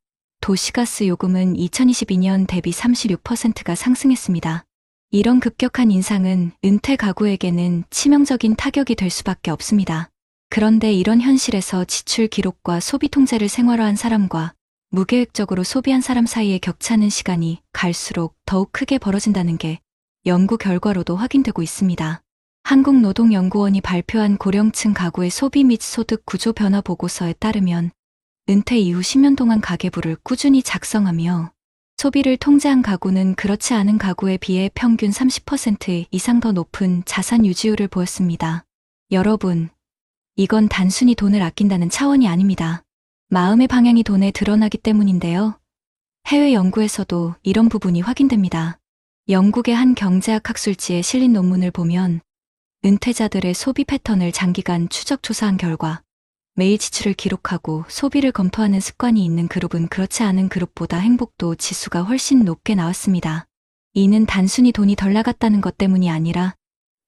도시가스 요금은 2022년 대비 36%가 상승했습니다. 이런 급격한 인상은 은퇴 가구에게는 치명적인 타격이 될 수밖에 없습니다. 그런데 이런 현실에서 지출 기록과 소비 통제를 생활화한 사람과 무계획적으로 소비한 사람 사이의 격차는 시간이 갈수록 더욱 크게 벌어진다는 게 연구 결과로도 확인되고 있습니다. 한국노동연구원이 발표한 고령층 가구의 소비 및 소득 구조 변화 보고서에 따르면 은퇴 이후 10년 동안 가계부를 꾸준히 작성하며 소비를 통제한 가구는 그렇지 않은 가구에 비해 평균 30% 이상 더 높은 자산 유지율을 보였습니다. 여러분, 이건 단순히 돈을 아낀다는 차원이 아닙니다. 마음의 방향이 돈에 드러나기 때문인데요. 해외 연구에서도 이런 부분이 확인됩니다. 영국의 한 경제학 학술지에 실린 논문을 보면 은퇴자들의 소비 패턴을 장기간 추적 조사한 결과 매일 지출을 기록하고 소비를 검토하는 습관이 있는 그룹은 그렇지 않은 그룹보다 행복도 지수가 훨씬 높게 나왔습니다. 이는 단순히 돈이 덜 나갔다는 것 때문이 아니라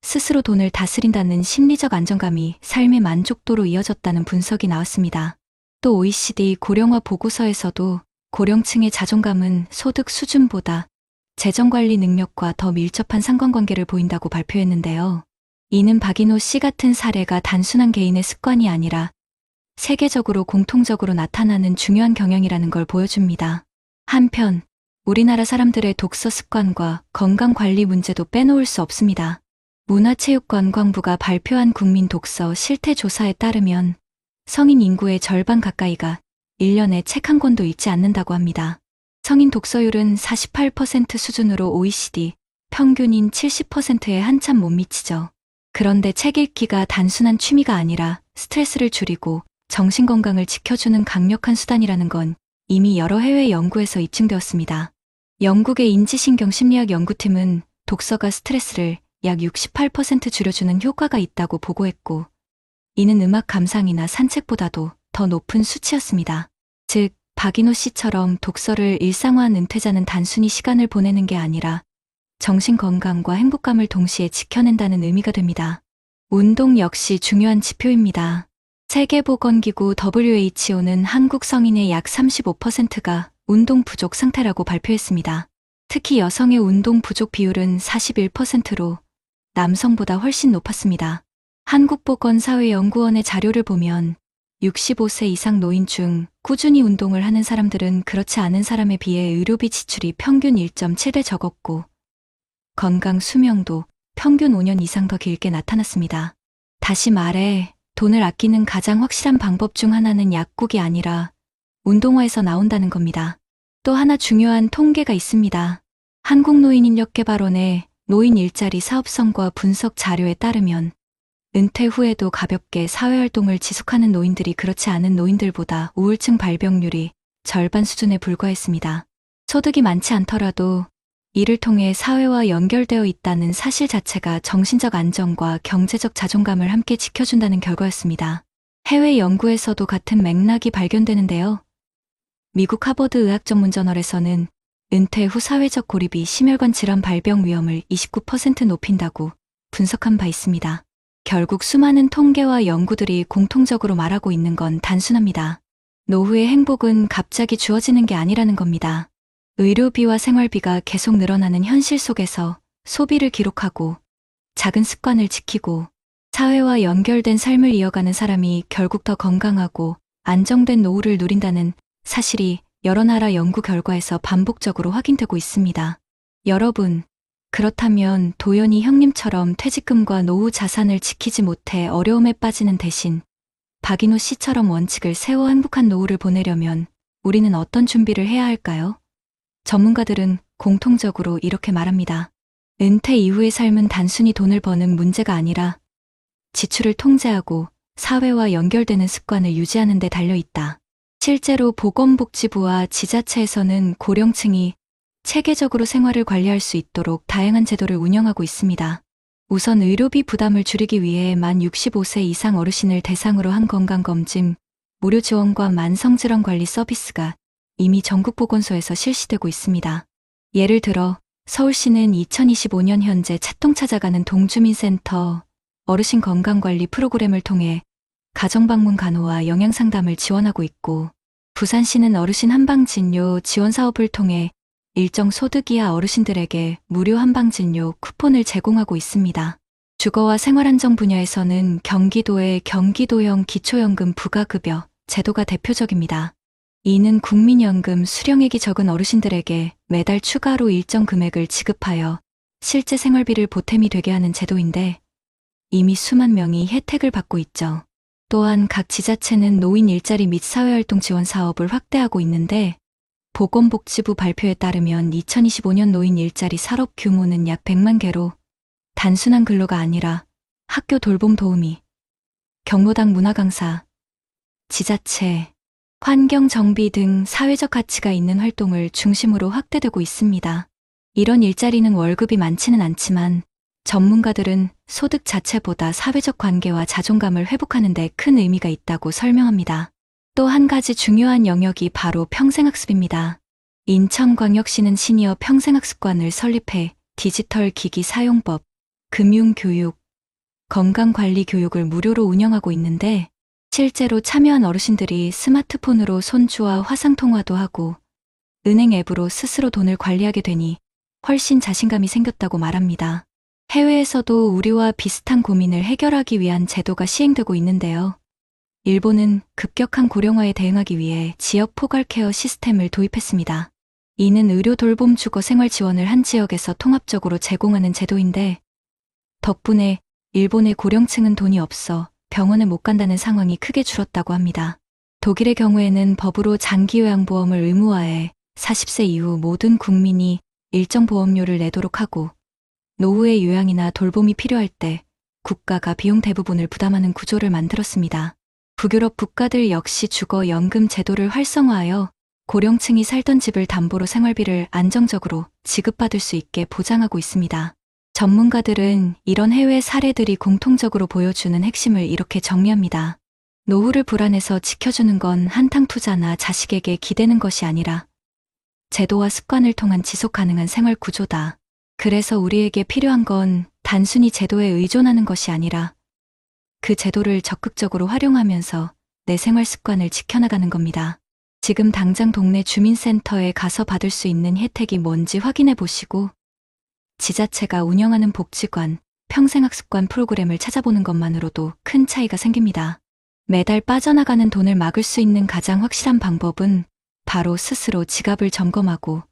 스스로 돈을 다스린다는 심리적 안정감이 삶의 만족도로 이어졌다는 분석이 나왔습니다. 또 OECD 고령화 보고서에서도 고령층의 자존감은 소득 수준보다 재정관리 능력과 더 밀접한 상관관계를 보인다고 발표했는데요. 이는 박인호 씨 같은 사례가 단순한 개인의 습관이 아니라 세계적으로 공통적으로 나타나는 중요한 경향이라는 걸 보여줍니다. 한편 우리나라 사람들의 독서 습관과 건강관리 문제도 빼놓을 수 없습니다. 문화체육관광부가 발표한 국민 독서 실태 조사에 따르면 성인 인구의 절반 가까이가 1년에 책 한 권도 읽지 않는다고 합니다. 성인 독서율은 48% 수준으로 OECD 평균인 70%에 한참 못 미치죠. 그런데 책 읽기가 단순한 취미가 아니라 스트레스를 줄이고 정신건강을 지켜주는 강력한 수단이라는 건 이미 여러 해외 연구에서 입증되었습니다. 영국의 인지신경심리학 연구팀은 독서가 스트레스를 약 68% 줄여주는 효과가 있다고 보고했고, 이는 음악 감상이나 산책보다도 더 높은 수치였습니다. 즉, 박인호 씨처럼 독서를 일상화한 은퇴자는 단순히 시간을 보내는 게 아니라 정신건강과 행복감을 동시에 지켜낸다는 의미가 됩니다. 운동 역시 중요한 지표입니다. 세계보건기구 WHO는 한국 성인의 약 35%가 운동 부족 상태라고 발표했습니다. 특히 여성의 운동 부족 비율은 41%로 남성보다 훨씬 높았습니다. 한국보건사회연구원의 자료를 보면 65세 이상 노인 중 꾸준히 운동을 하는 사람들은 그렇지 않은 사람에 비해 의료비 지출이 평균 1.7배 적었고 건강 수명도 평균 5년 이상 더 길게 나타났습니다. 다시 말해 돈을 아끼는 가장 확실한 방법 중 하나는 약국이 아니라 운동화에서 나온다는 겁니다. 또 하나 중요한 통계가 있습니다. 한국노인인력개발원의 노인 일자리 사업성과 분석 자료에 따르면 은퇴 후에도 가볍게 사회활동을 지속하는 노인들이 그렇지 않은 노인들보다 우울증 발병률이 절반 수준에 불과했습니다. 소득이 많지 않더라도 이를 통해 사회와 연결되어 있다는 사실 자체가 정신적 안정과 경제적 자존감을 함께 지켜준다는 결과였습니다. 해외 연구에서도 같은 맥락이 발견되는데요. 미국 하버드 의학전문저널에서는 은퇴 후 사회적 고립이 심혈관 질환 발병 위험을 29% 높인다고 분석한 바 있습니다. 결국 수많은 통계와 연구들이 공통적으로 말하고 있는 건 단순합니다. 노후의 행복은 갑자기 주어지는 게 아니라는 겁니다. 의료비와 생활비가 계속 늘어나는 현실 속에서 소비를 기록하고 작은 습관을 지키고 사회와 연결된 삶을 이어가는 사람이 결국 더 건강하고 안정된 노후를 누린다는 사실이 여러 나라 연구 결과에서 반복적으로 확인되고 있습니다. 여러분, 그렇다면 도연이 형님처럼 퇴직금과 노후 자산을 지키지 못해 어려움에 빠지는 대신 박인호 씨처럼 원칙을 세워 행복한 노후를 보내려면 우리는 어떤 준비를 해야 할까요? 전문가들은 공통적으로 이렇게 말합니다. 은퇴 이후의 삶은 단순히 돈을 버는 문제가 아니라 지출을 통제하고 사회와 연결되는 습관을 유지하는 데 달려 있다. 실제로 보건복지부와 지자체에서는 고령층이 체계적으로 생활을 관리할 수 있도록 다양한 제도를 운영하고 있습니다. 우선 의료비 부담을 줄이기 위해 만 65세 이상 어르신을 대상으로 한 건강검진, 무료 지원과 만성질환 관리 서비스가 이미 전국 보건소에서 실시되고 있습니다. 예를 들어 서울시는 2025년 현재 차통 찾아가는 동주민센터 어르신 건강관리 프로그램을 통해 가정방문 간호와 영양상담을 지원하고 있고, 부산시는 어르신 한방진료 지원 사업을 통해 일정 소득 이하 어르신들에게 무료 한방진료 쿠폰을 제공하고 있습니다. 주거와 생활안정 분야에서는 경기도의 경기도형 기초연금 부가급여 제도가 대표적입니다. 이는 국민연금 수령액이 적은 어르신들에게 매달 추가로 일정 금액을 지급하여 실제 생활비를 보탬이 되게 하는 제도인데, 이미 수만 명이 혜택을 받고 있죠. 또한 각 지자체는 노인 일자리 및 사회활동 지원 사업을 확대하고 있는데, 보건복지부 발표에 따르면 2025년 노인 일자리 산업 규모는 약 100만 개로, 단순한 근로가 아니라 학교 돌봄 도우미, 경로당 문화 강사, 지자체, 환경 정비 등 사회적 가치가 있는 활동을 중심으로 확대되고 있습니다. 이런 일자리는 월급이 많지는 않지만 전문가들은 소득 자체보다 사회적 관계와 자존감을 회복하는 데 큰 의미가 있다고 설명합니다. 또 한 가지 중요한 영역이 바로 평생학습입니다. 인천광역시는 시니어 평생학습관을 설립해 디지털 기기 사용법, 금융교육, 건강관리 교육을 무료로 운영하고 있는데, 실제로 참여한 어르신들이 스마트폰으로 손주와 화상통화도 하고 은행 앱으로 스스로 돈을 관리하게 되니 훨씬 자신감이 생겼다고 말합니다. 해외에서도 우리와 비슷한 고민을 해결하기 위한 제도가 시행되고 있는데요. 일본은 급격한 고령화에 대응하기 위해 지역 포괄케어 시스템을 도입했습니다. 이는 의료 돌봄 주거 생활 지원을 한 지역에서 통합적으로 제공하는 제도인데, 덕분에 일본의 고령층은 돈이 없어 병원에 못 간다는 상황이 크게 줄었다고 합니다. 독일의 경우에는 법으로 장기요양보험을 의무화해 40세 이후 모든 국민이 일정 보험료를 내도록 하고, 노후의 요양이나 돌봄이 필요할 때 국가가 비용 대부분을 부담하는 구조를 만들었습니다. 북유럽 국가들 역시 주거연금 제도를 활성화하여 고령층이 살던 집을 담보로 생활비를 안정적으로 지급받을 수 있게 보장하고 있습니다. 전문가들은 이런 해외 사례들이 공통적으로 보여주는 핵심을 이렇게 정리합니다. 노후를 불안해서 지켜주는 건 한탕 투자나 자식에게 기대는 것이 아니라 제도와 습관을 통한 지속 가능한 생활 구조다. 그래서 우리에게 필요한 건 단순히 제도에 의존하는 것이 아니라 그 제도를 적극적으로 활용하면서 내 생활 습관을 지켜나가는 겁니다. 지금 당장 동네 주민센터에 가서 받을 수 있는 혜택이 뭔지 확인해 보시고, 지자체가 운영하는 복지관, 평생학습관 프로그램을 찾아보는 것만으로도 큰 차이가 생깁니다. 매달 빠져나가는 돈을 막을 수 있는 가장 확실한 방법은 바로 스스로 지갑을 점검하고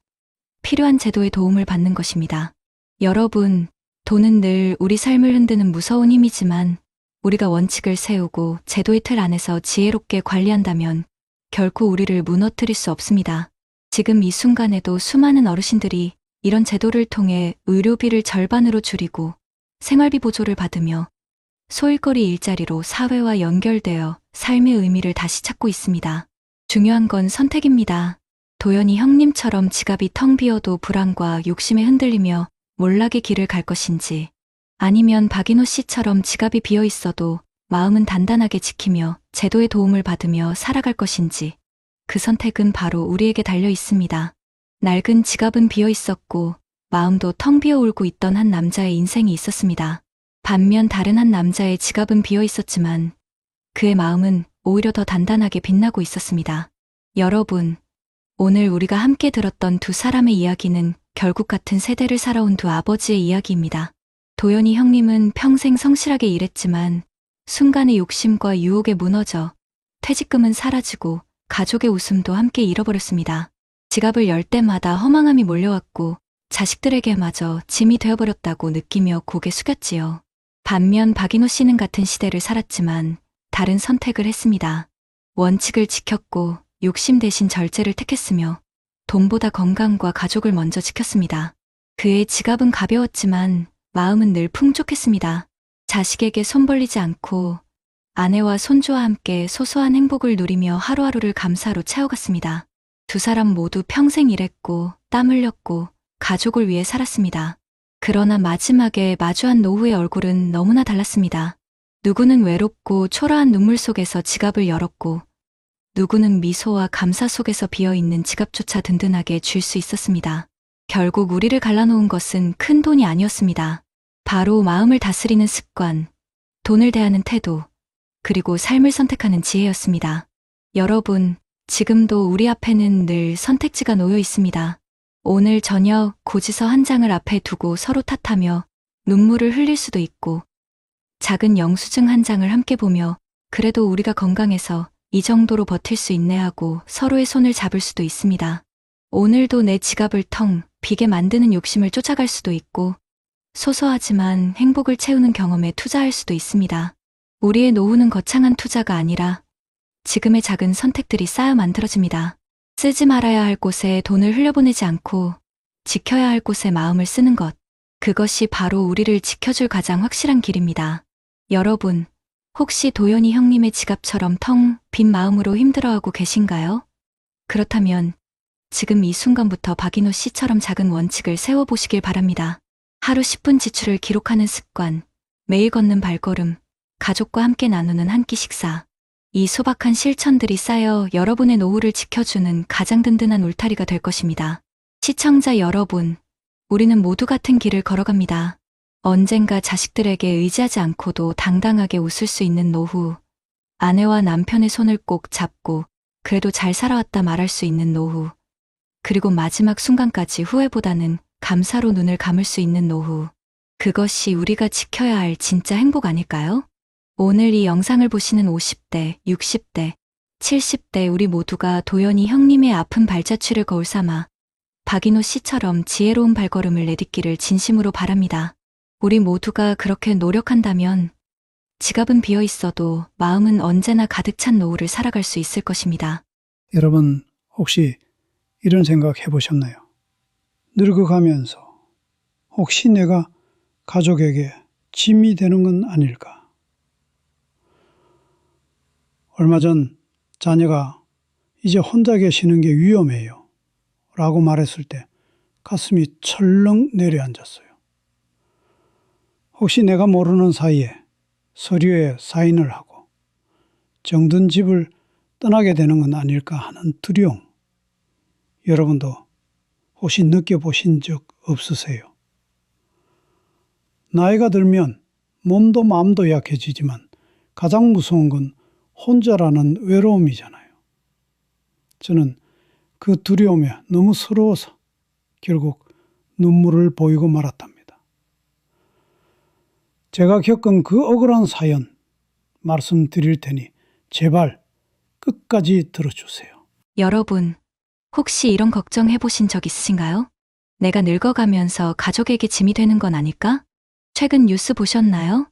필요한 제도의 도움을 받는 것입니다. 여러분, 돈은 늘 우리 삶을 흔드는 무서운 힘이지만 우리가 원칙을 세우고 제도의 틀 안에서 지혜롭게 관리한다면 결코 우리를 무너뜨릴 수 없습니다. 지금 이 순간에도 수많은 어르신들이 이런 제도를 통해 의료비를 절반으로 줄이고 생활비 보조를 받으며 소일거리 일자리로 사회와 연결되어 삶의 의미를 다시 찾고 있습니다. 중요한 건 선택입니다. 도연이 형님처럼 지갑이 텅 비어도 불안과 욕심에 흔들리며 몰락의 길을 갈 것인지, 아니면 박인호 씨처럼 지갑이 비어 있어도 마음은 단단하게 지키며 제도의 도움을 받으며 살아갈 것인지, 그 선택은 바로 우리에게 달려 있습니다. 낡은 지갑은 비어 있었고 마음도 텅 비어 울고 있던 한 남자의 인생이 있었습니다. 반면 다른 한 남자의 지갑은 비어 있었지만 그의 마음은 오히려 더 단단하게 빛나고 있었습니다. 여러분, 오늘 우리가 함께 들었던 두 사람의 이야기는 결국 같은 세대를 살아온 두 아버지의 이야기입니다. 도연이 형님은 평생 성실하게 일했지만 순간의 욕심과 유혹에 무너져 퇴직금은 사라지고 가족의 웃음도 함께 잃어버렸습니다. 지갑을 열 때마다 허망함이 몰려왔고 자식들에게마저 짐이 되어버렸다고 느끼며 고개 숙였지요. 반면 박인호 씨는 같은 시대를 살았지만 다른 선택을 했습니다. 원칙을 지켰고 욕심 대신 절제를 택했으며 돈보다 건강과 가족을 먼저 지켰습니다. 그의 지갑은 가벼웠지만 마음은 늘 풍족했습니다. 자식에게 손 벌리지 않고 아내와 손주와 함께 소소한 행복을 누리며 하루하루를 감사로 채워갔습니다. 두 사람 모두 평생 일했고 땀 흘렸고 가족을 위해 살았습니다. 그러나 마지막에 마주한 노후의 얼굴은 너무나 달랐습니다. 누구는 외롭고 초라한 눈물 속에서 지갑을 열었고, 누구는 미소와 감사 속에서 비어있는 지갑조차 든든하게 줄 수 있었습니다. 결국 우리를 갈라놓은 것은 큰 돈이 아니었습니다. 바로 마음을 다스리는 습관, 돈을 대하는 태도, 그리고 삶을 선택하는 지혜였습니다. 여러분, 지금도 우리 앞에는 늘 선택지가 놓여 있습니다. 오늘 저녁 고지서 한 장을 앞에 두고 서로 탓하며 눈물을 흘릴 수도 있고, 작은 영수증 한 장을 함께 보며 그래도 우리가 건강해서 이 정도로 버틸 수 있네 하고 서로의 손을 잡을 수도 있습니다. 오늘도 내 지갑을 텅 비게 만드는 욕심을 쫓아갈 수도 있고, 소소하지만 행복을 채우는 경험에 투자할 수도 있습니다. 우리의 노후는 거창한 투자가 아니라 지금의 작은 선택들이 쌓여 만들어집니다. 쓰지 말아야 할 곳에 돈을 흘려보내지 않고 지켜야 할 곳에 마음을 쓰는 것. 그것이 바로 우리를 지켜줄 가장 확실한 길입니다. 여러분, 혹시 도연이 형님의 지갑처럼 텅 빈 마음으로 힘들어하고 계신가요? 그렇다면 지금 이 순간부터 박인호 씨처럼 작은 원칙을 세워보시길 바랍니다. 하루 10분 지출을 기록하는 습관, 매일 걷는 발걸음, 가족과 함께 나누는 한 끼 식사. 이 소박한 실천들이 쌓여 여러분의 노후를 지켜주는 가장 든든한 울타리가 될 것입니다. 시청자 여러분, 우리는 모두 같은 길을 걸어갑니다. 언젠가 자식들에게 의지하지 않고도 당당하게 웃을 수 있는 노후, 아내와 남편의 손을 꼭 잡고 그래도 잘 살아왔다 말할 수 있는 노후, 그리고 마지막 순간까지 후회보다는 감사로 눈을 감을 수 있는 노후. 그것이 우리가 지켜야 할 진짜 행복 아닐까요? 오늘 이 영상을 보시는 50대, 60대, 70대 우리 모두가 도연이 형님의 아픈 발자취를 거울 삼아 박인호 씨처럼 지혜로운 발걸음을 내딛기를 진심으로 바랍니다. 우리 모두가 그렇게 노력한다면 지갑은 비어 있어도 마음은 언제나 가득 찬 노후를 살아갈 수 있을 것입니다. 여러분 혹시 이런 생각 해보셨나요? 늙어가면서 혹시 내가 가족에게 짐이 되는 건 아닐까? 얼마 전 자녀가 이제 혼자 계시는 게 위험해요 라고 말했을 때 가슴이 철렁 내려앉았어요. 혹시 내가 모르는 사이에 서류에 사인을 하고 정든 집을 떠나게 되는 건 아닐까 하는 두려움. 여러분도 혹시 느껴보신 적 없으세요? 나이가 들면 몸도 마음도 약해지지만 가장 무서운 건 혼자라는 외로움이잖아요. 저는 그 두려움에 너무 서러워서 결국 눈물을 보이고 말았답니다. 제가 겪은 그 억울한 사연 말씀드릴 테니 제발 끝까지 들어주세요. 여러분, 혹시 이런 걱정 해보신 적 있으신가요? 내가 늙어가면서 가족에게 짐이 되는 건 아닐까? 최근 뉴스 보셨나요?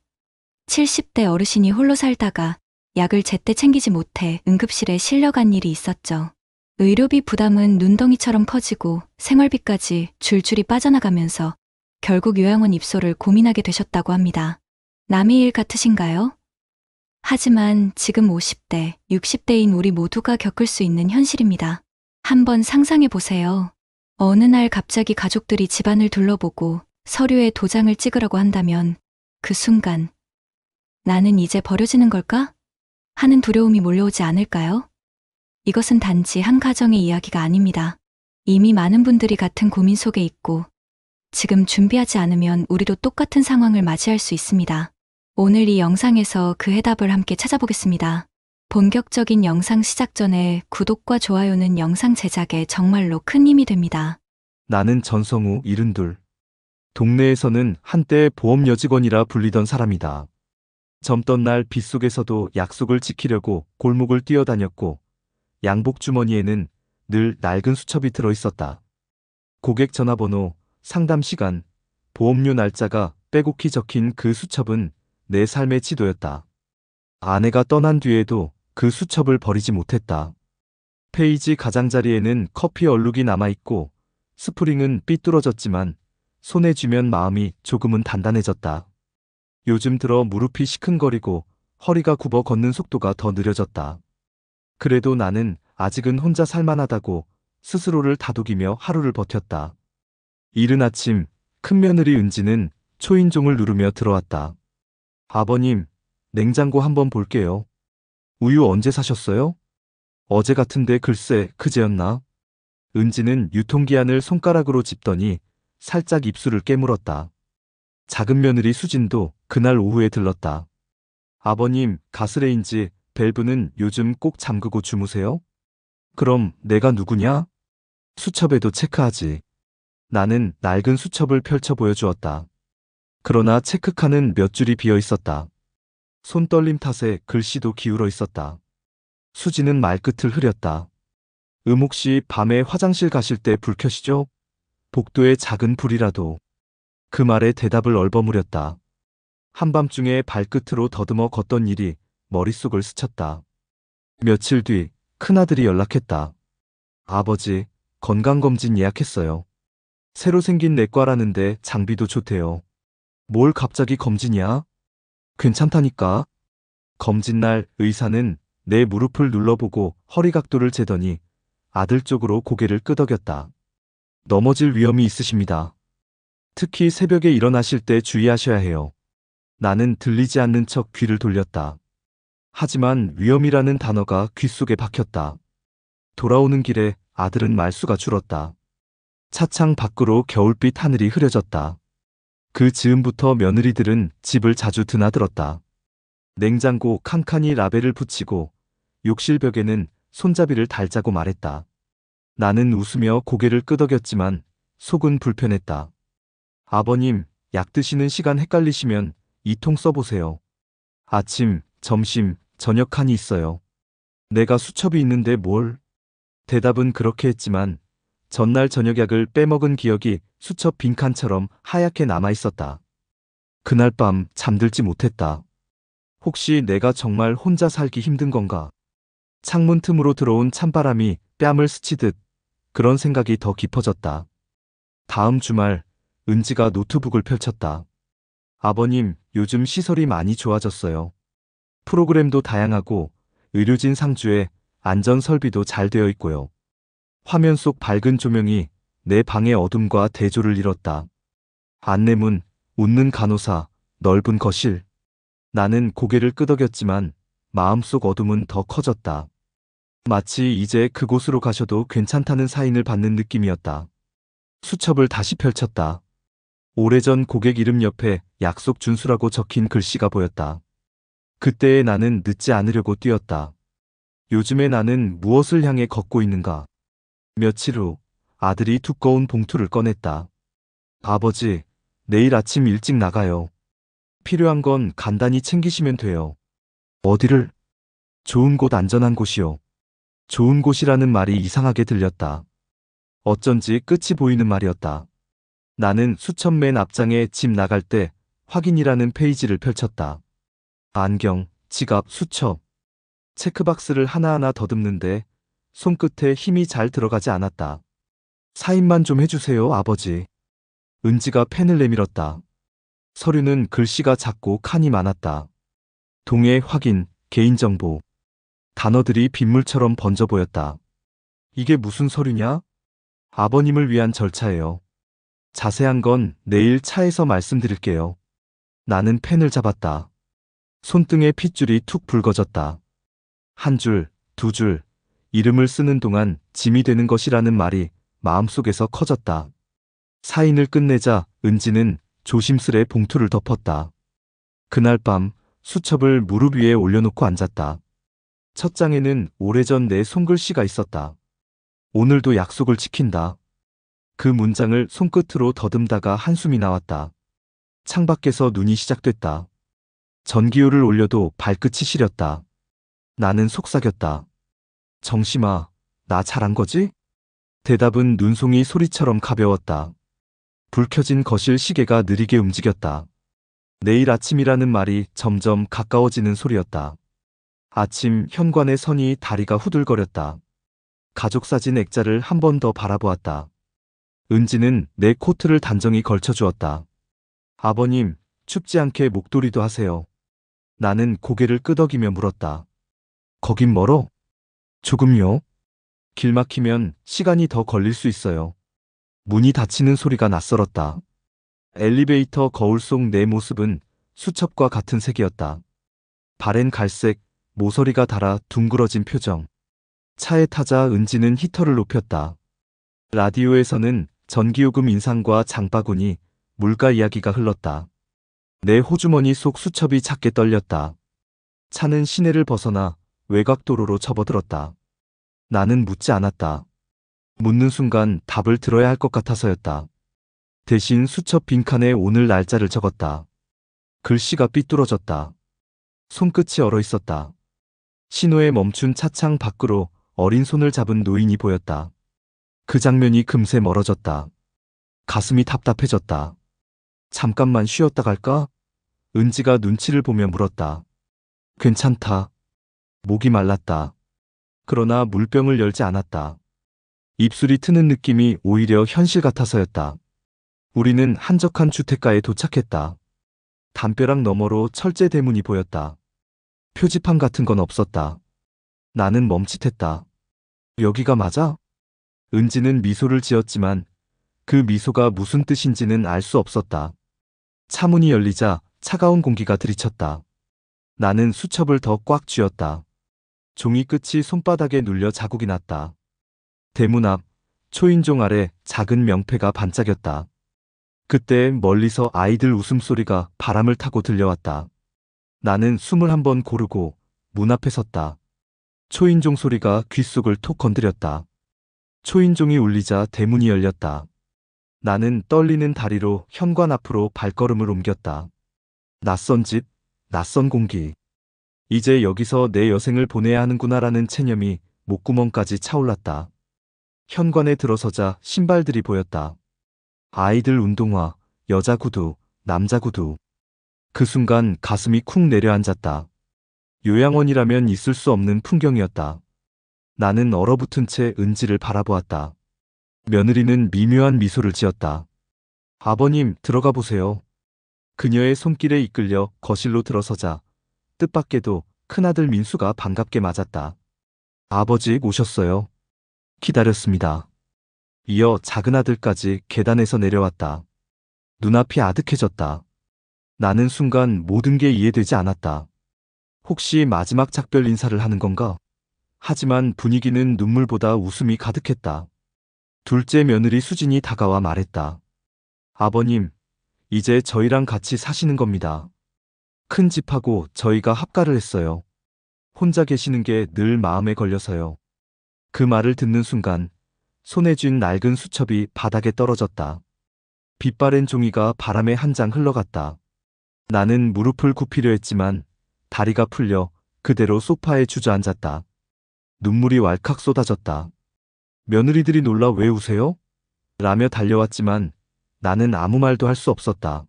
70대 어르신이 홀로 살다가 약을 제때 챙기지 못해 응급실에 실려간 일이 있었죠. 의료비 부담은 눈덩이처럼 커지고 생활비까지 줄줄이 빠져나가면서 결국 요양원 입소를 고민하게 되셨다고 합니다. 남의 일 같으신가요? 하지만 지금 50대, 60대인 우리 모두가 겪을 수 있는 현실입니다. 한번 상상해 보세요. 어느 날 갑자기 가족들이 집안을 둘러보고 서류에 도장을 찍으라고 한다면 그 순간 나는 이제 버려지는 걸까? 하는 두려움이 몰려오지 않을까요? 이것은 단지 한 가정의 이야기가 아닙니다. 이미 많은 분들이 같은 고민 속에 있고 지금 준비하지 않으면 우리도 똑같은 상황을 맞이할 수 있습니다. 오늘 이 영상에서 그 해답을 함께 찾아보겠습니다. 본격적인 영상 시작 전에 구독과 좋아요는 영상 제작에 정말로 큰 힘이 됩니다. 나는 전성우 72. 동네에서는 한때 보험 여직원이라 불리던 사람이다. 젊던 날 빗속에서도 약속을 지키려고 골목을 뛰어다녔고 양복 주머니에는 늘 낡은 수첩이 들어있었다. 고객 전화번호, 상담 시간, 보험료 날짜가 빼곡히 적힌 그 수첩은 내 삶의 지도였다. 아내가 떠난 뒤에도 그 수첩을 버리지 못했다. 페이지 가장자리에는 커피 얼룩이 남아있고 스프링은 삐뚤어졌지만 손에 쥐면 마음이 조금은 단단해졌다. 요즘 들어 무릎이 시큰거리고 허리가 굽어 걷는 속도가 더 느려졌다. 그래도 나는 아직은 혼자 살만하다고 스스로를 다독이며 하루를 버텼다. 이른 아침 큰며느리 은지는 초인종을 누르며 들어왔다. 아버님, 냉장고 한번 볼게요. 우유 언제 사셨어요? 어제 같은데 글쎄 그제였나? 은지는 유통기한을 손가락으로 짚더니 살짝 입술을 깨물었다. 작은 며느리 수진도 그날 오후에 들렀다. 아버님, 가스레인지 밸브는 요즘 꼭 잠그고 주무세요? 그럼 내가 누구냐? 수첩에도 체크하지. 나는 낡은 수첩을 펼쳐 보여주었다. 그러나 체크칸은 몇 줄이 비어 있었다. 손떨림 탓에 글씨도 기울어 있었다. 수지는 말끝을 흐렸다. 혹시 밤에 화장실 가실 때 불 켜시죠? 복도에 작은 불이라도. 그 말에 대답을 얼버무렸다. 한밤중에 발끝으로 더듬어 걷던 일이 머릿속을 스쳤다. 며칠 뒤 큰아들이 연락했다. 아버지, 건강검진 예약했어요. 새로 생긴 내과라는데 장비도 좋대요. 뭘 갑자기 검진이야? 괜찮다니까. 검진날 의사는 내 무릎을 눌러보고 허리 각도를 재더니 아들 쪽으로 고개를 끄덕였다. 넘어질 위험이 있으십니다. 특히 새벽에 일어나실 때 주의하셔야 해요. 나는 들리지 않는 척 귀를 돌렸다. 하지만 위험이라는 단어가 귓속에 박혔다. 돌아오는 길에 아들은 말수가 줄었다. 차창 밖으로 겨울빛 하늘이 흐려졌다. 그 즈음부터 며느리들은 집을 자주 드나들었다. 냉장고 칸칸이 라벨을 붙이고 욕실 벽에는 손잡이를 달자고 말했다. 나는 웃으며 고개를 끄덕였지만 속은 불편했다. 아버님, 약 드시는 시간 헷갈리시면 이 통 써보세요. 아침, 점심, 저녁 칸이 있어요. 내가 수첩이 있는데 뭘? 대답은 그렇게 했지만 전날 저녁약을 빼먹은 기억이 수첩 빈칸처럼 하얗게 남아있었다. 그날 밤 잠들지 못했다. 혹시 내가 정말 혼자 살기 힘든 건가? 창문 틈으로 들어온 찬바람이 뺨을 스치듯 그런 생각이 더 깊어졌다. 다음 주말 은지가 노트북을 펼쳤다. 아버님, 요즘 시설이 많이 좋아졌어요. 프로그램도 다양하고 의료진 상주에 안전 설비도 잘 되어 있고요. 화면 속 밝은 조명이 내 방의 어둠과 대조를 이뤘다. 안내문, 웃는 간호사, 넓은 거실. 나는 고개를 끄덕였지만 마음속 어둠은 더 커졌다. 마치 이제 그곳으로 가셔도 괜찮다는 사인을 받는 느낌이었다. 수첩을 다시 펼쳤다. 오래전 고객 이름 옆에 약속 준수라고 적힌 글씨가 보였다. 그때의 나는 늦지 않으려고 뛰었다. 요즘에 나는 무엇을 향해 걷고 있는가? 며칠 후 아들이 두꺼운 봉투를 꺼냈다. 아버지, 내일 아침 일찍 나가요. 필요한 건 간단히 챙기시면 돼요. 어디를? 좋은 곳, 안전한 곳이요. 좋은 곳이라는 말이 이상하게 들렸다. 어쩐지 끝이 보이는 말이었다. 나는 수첩 맨 앞장에 집 나갈 때 확인이라는 페이지를 펼쳤다. 안경, 지갑, 수첩. 체크박스를 하나하나 더듬는데 손끝에 힘이 잘 들어가지 않았다. 사인만 좀 해주세요, 아버지. 은지가 펜을 내밀었다. 서류는 글씨가 작고 칸이 많았다. 동의 확인, 개인정보. 단어들이 빗물처럼 번져 보였다. 이게 무슨 서류냐? 아버님을 위한 절차예요. 자세한 건 내일 차에서 말씀드릴게요. 나는 펜을 잡았다. 손등에 핏줄이 툭 붉어졌다. 한 줄, 두 줄, 이름을 쓰는 동안 짐이 되는 것이라는 말이 마음속에서 커졌다. 사인을 끝내자 은지는 조심스레 봉투를 덮었다. 그날 밤 수첩을 무릎 위에 올려놓고 앉았다. 첫 장에는 오래전 내 손글씨가 있었다. 오늘도 약속을 지킨다. 그 문장을 손끝으로 더듬다가 한숨이 나왔다. 창밖에서 눈이 시작됐다. 전기요를 올려도 발끝이 시렸다. 나는 속삭였다. 정심아, 나 잘한 거지? 대답은 눈송이 소리처럼 가벼웠다. 불 켜진 거실 시계가 느리게 움직였다. 내일 아침이라는 말이 점점 가까워지는 소리였다. 아침 현관의 선이 다리가 후들거렸다. 가족사진 액자를 한 번 더 바라보았다. 은지는 내 코트를 단정히 걸쳐주었다. 아버님, 춥지 않게 목도리도 하세요. 나는 고개를 끄덕이며 물었다. 거긴 멀어? 조금요. 길 막히면 시간이 더 걸릴 수 있어요. 문이 닫히는 소리가 낯설었다. 엘리베이터 거울 속 내 모습은 수첩과 같은 색이었다. 발엔 갈색, 모서리가 달아 둥그러진 표정. 차에 타자 은지는 히터를 높였다. 라디오에서는 전기요금 인상과 장바구니, 물가 이야기가 흘렀다. 내 호주머니 속 수첩이 작게 떨렸다. 차는 시내를 벗어나 외곽도로로 접어들었다. 나는 묻지 않았다. 묻는 순간 답을 들어야 할 것 같아서였다. 대신 수첩 빈칸에 오늘 날짜를 적었다. 글씨가 삐뚤어졌다. 손끝이 얼어 있었다. 신호에 멈춘 차창 밖으로 어린 손을 잡은 노인이 보였다. 그 장면이 금세 멀어졌다. 가슴이 답답해졌다. 잠깐만 쉬었다 갈까? 은지가 눈치를 보며 물었다. 괜찮다. 목이 말랐다. 그러나 물병을 열지 않았다. 입술이 트는 느낌이 오히려 현실 같아서였다. 우리는 한적한 주택가에 도착했다. 담벼락 너머로 철제 대문이 보였다. 표지판 같은 건 없었다. 나는 멈칫했다. 여기가 맞아? 은지는 미소를 지었지만 그 미소가 무슨 뜻인지는 알 수 없었다. 차문이 열리자 차가운 공기가 들이쳤다. 나는 수첩을 더 꽉 쥐었다. 종이 끝이 손바닥에 눌려 자국이 났다. 대문 앞 초인종 아래 작은 명패가 반짝였다. 그때 멀리서 아이들 웃음소리가 바람을 타고 들려왔다. 나는 숨을 한번 고르고 문 앞에 섰다. 초인종 소리가 귓속을 톡 건드렸다. 초인종이 울리자 대문이 열렸다. 나는 떨리는 다리로 현관 앞으로 발걸음을 옮겼다. 낯선 집, 낯선 공기. 이제 여기서 내 여생을 보내야 하는구나라는 체념이 목구멍까지 차올랐다. 현관에 들어서자 신발들이 보였다. 아이들 운동화, 여자 구두, 남자 구두. 그 순간 가슴이 쿵 내려앉았다. 요양원이라면 있을 수 없는 풍경이었다. 나는 얼어붙은 채 은지를 바라보았다. 며느리는 미묘한 미소를 지었다. 아버님, 들어가 보세요. 그녀의 손길에 이끌려 거실로 들어서자 뜻밖에도 큰아들 민수가 반갑게 맞았다. 아버지 오셨어요. 기다렸습니다. 이어 작은아들까지 계단에서 내려왔다. 눈앞이 아득해졌다. 나는 순간 모든 게 이해되지 않았다. 혹시 마지막 작별 인사를 하는 건가? 하지만 분위기는 눈물보다 웃음이 가득했다. 둘째 며느리 수진이 다가와 말했다. 아버님, 이제 저희랑 같이 사시는 겁니다. 큰 집하고 저희가 합가를 했어요. 혼자 계시는 게 늘 마음에 걸려서요. 그 말을 듣는 순간 손에 쥔 낡은 수첩이 바닥에 떨어졌다. 빛바랜 종이가 바람에 한 장 흘러갔다. 나는 무릎을 굽히려 했지만 다리가 풀려 그대로 소파에 주저앉았다. 눈물이 왈칵 쏟아졌다. 며느리들이 놀라 왜 우세요? 라며 달려왔지만 나는 아무 말도 할 수 없었다.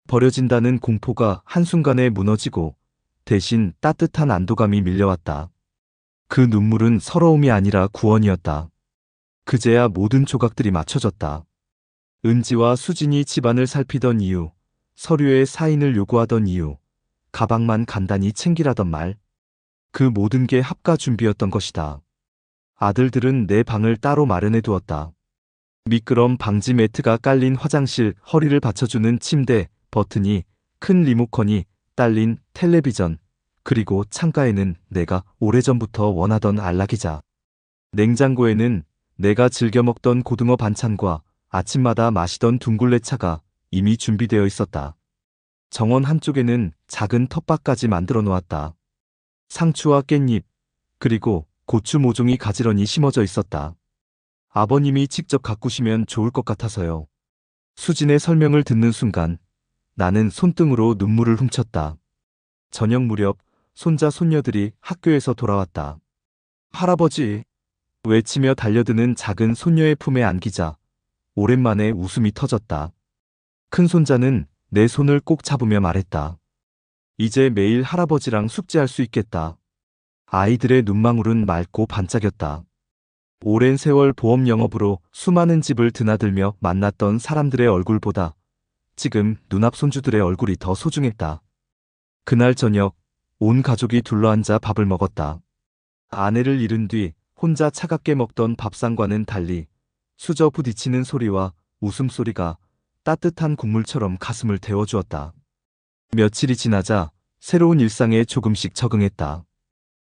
버려진다는 공포가 한순간에 무너지고 대신 따뜻한 안도감이 밀려왔다. 그 눈물은 서러움이 아니라 구원이었다. 그제야 모든 조각들이 맞춰졌다. 은지와 수진이 집안을 살피던 이유, 서류에 사인을 요구하던 이유, 가방만 간단히 챙기라던 말. 그 모든 게 합가 준비였던 것이다. 아들들은 내 방을 따로 마련해 두었다. 미끄럼 방지 매트가 깔린 화장실, 허리를 받쳐주는 침대, 버튼이, 큰 리모컨이 딸린 텔레비전, 그리고 창가에는 내가 오래전부터 원하던 안락의자. 냉장고에는 내가 즐겨 먹던 고등어 반찬과 아침마다 마시던 둥글레차가 이미 준비되어 있었다. 정원 한쪽에는 작은 텃밭까지 만들어 놓았다. 상추와 깻잎, 그리고 고추 모종이 가지런히 심어져 있었다. 아버님이 직접 가꾸시면 좋을 것 같아서요. 수진의 설명을 듣는 순간 나는 손등으로 눈물을 훔쳤다. 저녁 무렵 손자 손녀들이 학교에서 돌아왔다. 할아버지! 외치며 달려드는 작은 손녀의 품에 안기자 오랜만에 웃음이 터졌다. 큰 손자는 내 손을 꼭 잡으며 말했다. 이제 매일 할아버지랑 숙제할 수 있겠다. 아이들의 눈망울은 맑고 반짝였다. 오랜 세월 보험 영업으로 수많은 집을 드나들며 만났던 사람들의 얼굴보다 지금 눈앞 손주들의 얼굴이 더 소중했다. 그날 저녁 온 가족이 둘러앉아 밥을 먹었다. 아내를 잃은 뒤 혼자 차갑게 먹던 밥상과는 달리 수저 부딪히는 소리와 웃음소리가 따뜻한 국물처럼 가슴을 데워주었다. 며칠이 지나자 새로운 일상에 조금씩 적응했다.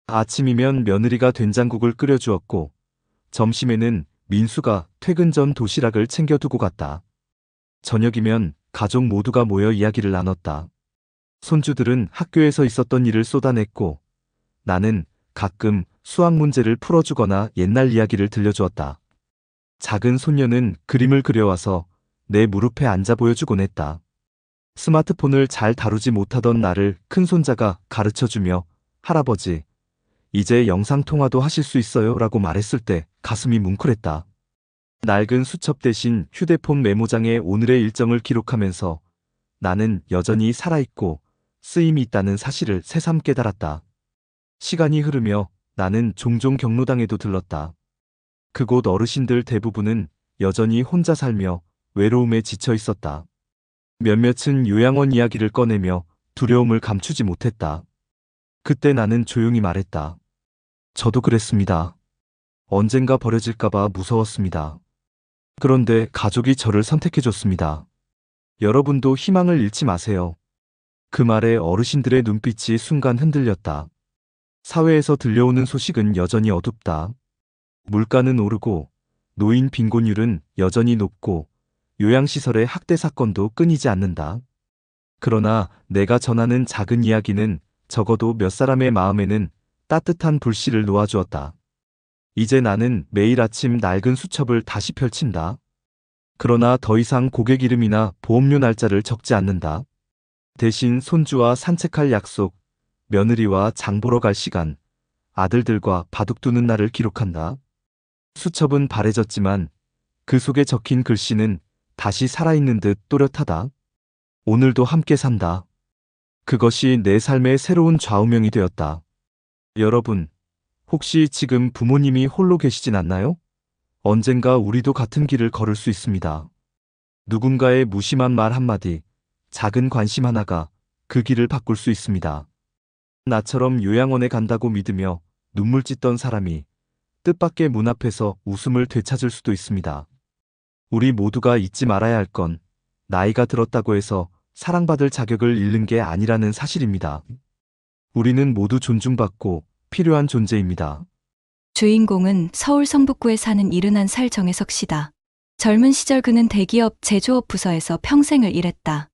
아침이면 며느리가 된장국을 끓여주었고, 점심에는 민수가 퇴근 전 도시락을 챙겨두고 갔다. 저녁이면 가족 모두가 모여 이야기를 나눴다. 손주들은 학교에서 있었던 일을 쏟아냈고, 나는 가끔 수학 문제를 풀어주거나 옛날 이야기를 들려주었다. 작은 손녀는 그림을 그려와서 내 무릎에 앉아 보여주곤 했다. 스마트폰을 잘 다루지 못하던 나를 큰손자가 가르쳐주며 할아버지, 이제 영상통화도 하실 수 있어요 라고 말했을 때 가슴이 뭉클했다. 낡은 수첩 대신 휴대폰 메모장에 오늘의 일정을 기록하면서 나는 여전히 살아있고 쓰임이 있다는 사실을 새삼 깨달았다. 시간이 흐르며 나는 종종 경로당에도 들렀다. 그곳 어르신들 대부분은 여전히 혼자 살며 외로움에 지쳐 있었다. 몇몇은 요양원 이야기를 꺼내며 두려움을 감추지 못했다. 그때 나는 조용히 말했다. 저도 그랬습니다. 언젠가 버려질까봐 무서웠습니다. 그런데 가족이 저를 선택해줬습니다. 여러분도 희망을 잃지 마세요. 그 말에 어르신들의 눈빛이 순간 흔들렸다. 사회에서 들려오는 소식은 여전히 어둡다. 물가는 오르고 노인 빈곤율은 여전히 높고 요양시설의 학대 사건도 끊이지 않는다. 그러나 내가 전하는 작은 이야기는 적어도 몇 사람의 마음에는 따뜻한 불씨를 놓아주었다. 이제 나는 매일 아침 낡은 수첩을 다시 펼친다. 그러나 더 이상 고객 이름이나 보험료 날짜를 적지 않는다. 대신 손주와 산책할 약속, 며느리와 장 보러 갈 시간, 아들들과 바둑 두는 날을 기록한다. 수첩은 바래졌지만 그 속에 적힌 글씨는 다시 살아있는 듯 또렷하다. 오늘도 함께 산다. 그것이 내 삶의 새로운 좌우명이 되었다. 여러분, 혹시 지금 부모님이 홀로 계시진 않나요? 언젠가 우리도 같은 길을 걸을 수 있습니다. 누군가의 무심한 말 한마디, 작은 관심 하나가 그 길을 바꿀 수 있습니다. 나처럼 요양원에 간다고 믿으며 눈물 찢던 사람이 뜻밖의 문 앞에서 웃음을 되찾을 수도 있습니다. 우리 모두가 잊지 말아야 할 건 나이가 들었다고 해서 사랑받을 자격을 잃는 게 아니라는 사실입니다. 우리는 모두 존중받고 필요한 존재입니다. 주인공은 서울 성북구에 사는 71살 정혜석 씨다. 젊은 시절 그는 대기업 제조업 부서에서 평생을 일했다.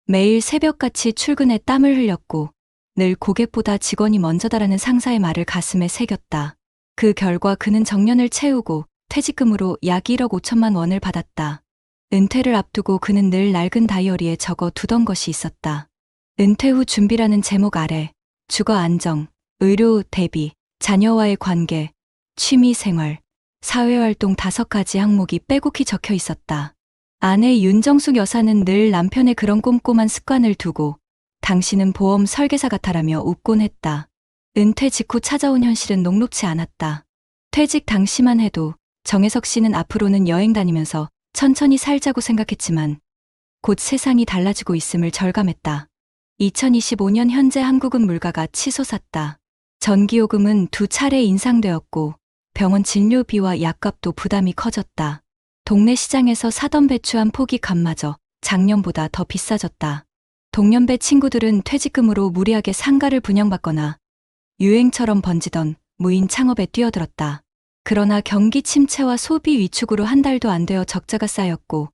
매일 새벽같이 출근해 땀을 흘렸고 늘 고객보다 직원이 먼저다라는 상사의 말을 가슴에 새겼다. 그 결과 그는 정년을 채우고 퇴직금으로 약 1억 5천만 원을 받았다. 은퇴를 앞두고 그는 늘 낡은 다이어리에 적어 두던 것이 있었다. 은퇴 후 준비라는 제목 아래 주거 안정, 의료 대비, 자녀와의 관계, 취미 생활, 사회활동 5가지 항목이 빼곡히 적혀 있었다. 아내 윤정숙 여사는 늘 남편의 그런 꼼꼼한 습관을 두고 당신은 보험 설계사 같아라며 웃곤 했다. 은퇴 직후 찾아온 현실은 녹록치 않았다. 퇴직 당시만 해도 정혜석 씨는 앞으로는 여행 다니면서 천천히 살자고 생각했지만 곧 세상이 달라지고 있음을 절감했다. 2025년 현재 한국은 물가가 치솟았다. 전기요금은 2차례 인상되었고 병원 진료비와 약값도 부담이 커졌다. 동네 시장에서 사던 배추 한 포기 값마저 작년보다 더 비싸졌다. 동년배 친구들은 퇴직금으로 무리하게 상가를 분양받거나 유행처럼 번지던 무인 창업에 뛰어들었다. 그러나 경기 침체와 소비 위축으로 한 달도 안 되어 적자가 쌓였고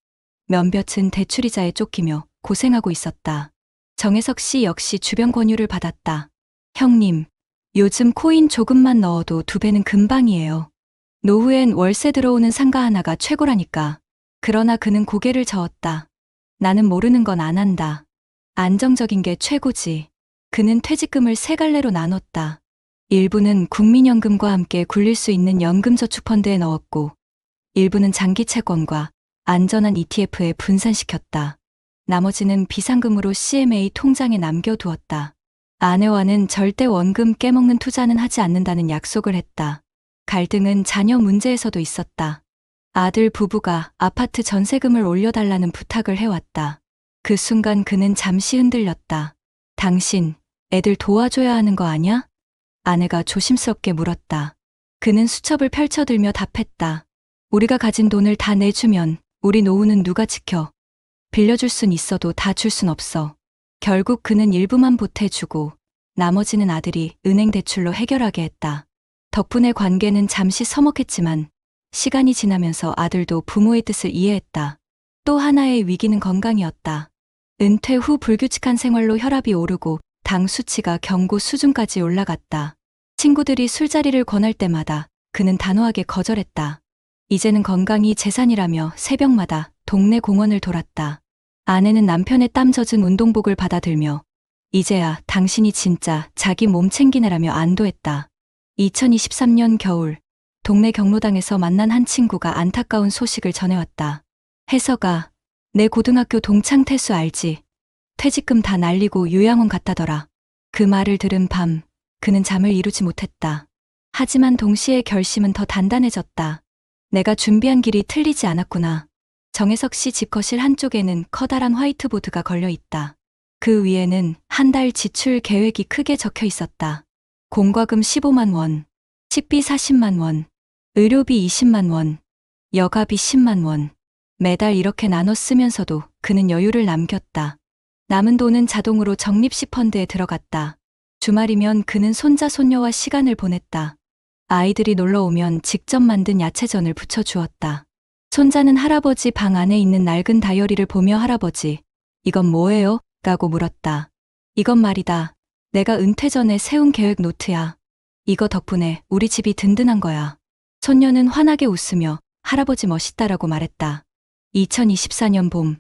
몇몇은 대출이자에 쫓기며 고생하고 있었다. 정혜석 씨 역시 주변 권유를 받았다. 형님, 요즘 코인 조금만 넣어도 2배는 금방이에요. 노후엔 월세 들어오는 상가 하나가 최고라니까. 그러나 그는 고개를 저었다. 나는 모르는 건 안 한다. 안정적인 게 최고지. 그는 퇴직금을 3갈래로 나눴다. 일부는 국민연금과 함께 굴릴 수 있는 연금저축펀드에 넣었고 일부는 장기 채권과 안전한 ETF에 분산시켰다. 나머지는 비상금으로 CMA 통장에 남겨두었다. 아내와는 절대 원금 깨먹는 투자는 하지 않는다는 약속을 했다. 갈등은 자녀 문제에서도 있었다. 아들 부부가 아파트 전세금을 올려달라는 부탁을 해왔다. 그 순간 그는 잠시 흔들렸다. 당신, 애들 도와줘야 하는 거 아냐? 아내가 조심스럽게 물었다. 그는 수첩을 펼쳐들며 답했다. 우리가 가진 돈을 다 내주면 우리 노후는 누가 지켜? 빌려줄 순 있어도 다 줄 순 없어. 결국 그는 일부만 보태주고 나머지는 아들이 은행 대출로 해결하게 했다. 덕분에 관계는 잠시 서먹했지만 시간이 지나면서 아들도 부모의 뜻을 이해했다. 또 하나의 위기는 건강이었다. 은퇴 후 불규칙한 생활로 혈압이 오르고 당 수치가 경고 수준까지 올라갔다. 친구들이 술자리를 권할 때마다 그는 단호하게 거절했다. 이제는 건강이 재산이라며 새벽마다 동네 공원을 돌았다. 아내는 남편의 땀 젖은 운동복을 받아들며 이제야 당신이 진짜 자기 몸 챙기느라며 안도했다. 2023년 겨울 동네 경로당에서 만난 한 친구가 안타까운 소식을 전해왔다. 혜서가 내 고등학교 동창 태수 알지? 퇴직금 다 날리고 요양원 갔다더라. 그 말을 들은 밤 그는 잠을 이루지 못했다. 하지만 동시에 결심은 더 단단해졌다. 내가 준비한 길이 틀리지 않았구나. 정혜석 씨 집 거실 한쪽에는 커다란 화이트보드가 걸려 있다. 그 위에는 한 달 지출 계획이 크게 적혀 있었다. 공과금 15만 원, 식비 40만 원, 의료비 20만 원, 여가비 10만 원. 매달 이렇게 나눠 쓰면서도 그는 여유를 남겼다. 남은 돈은 자동으로 적립식 펀드에 들어갔다. 주말이면 그는 손자 손녀와 시간을 보냈다. 아이들이 놀러 오면 직접 만든 야채전을 부쳐주었다. 손자는 할아버지 방 안에 있는 낡은 다이어리를 보며 할아버지, 이건 뭐예요? 라고 물었다. 이건 말이다. 내가 은퇴 전에 세운 계획 노트야. 이거 덕분에 우리 집이 든든한 거야. 손녀는 환하게 웃으며 할아버지 멋있다라고 말했다. 2024년 봄,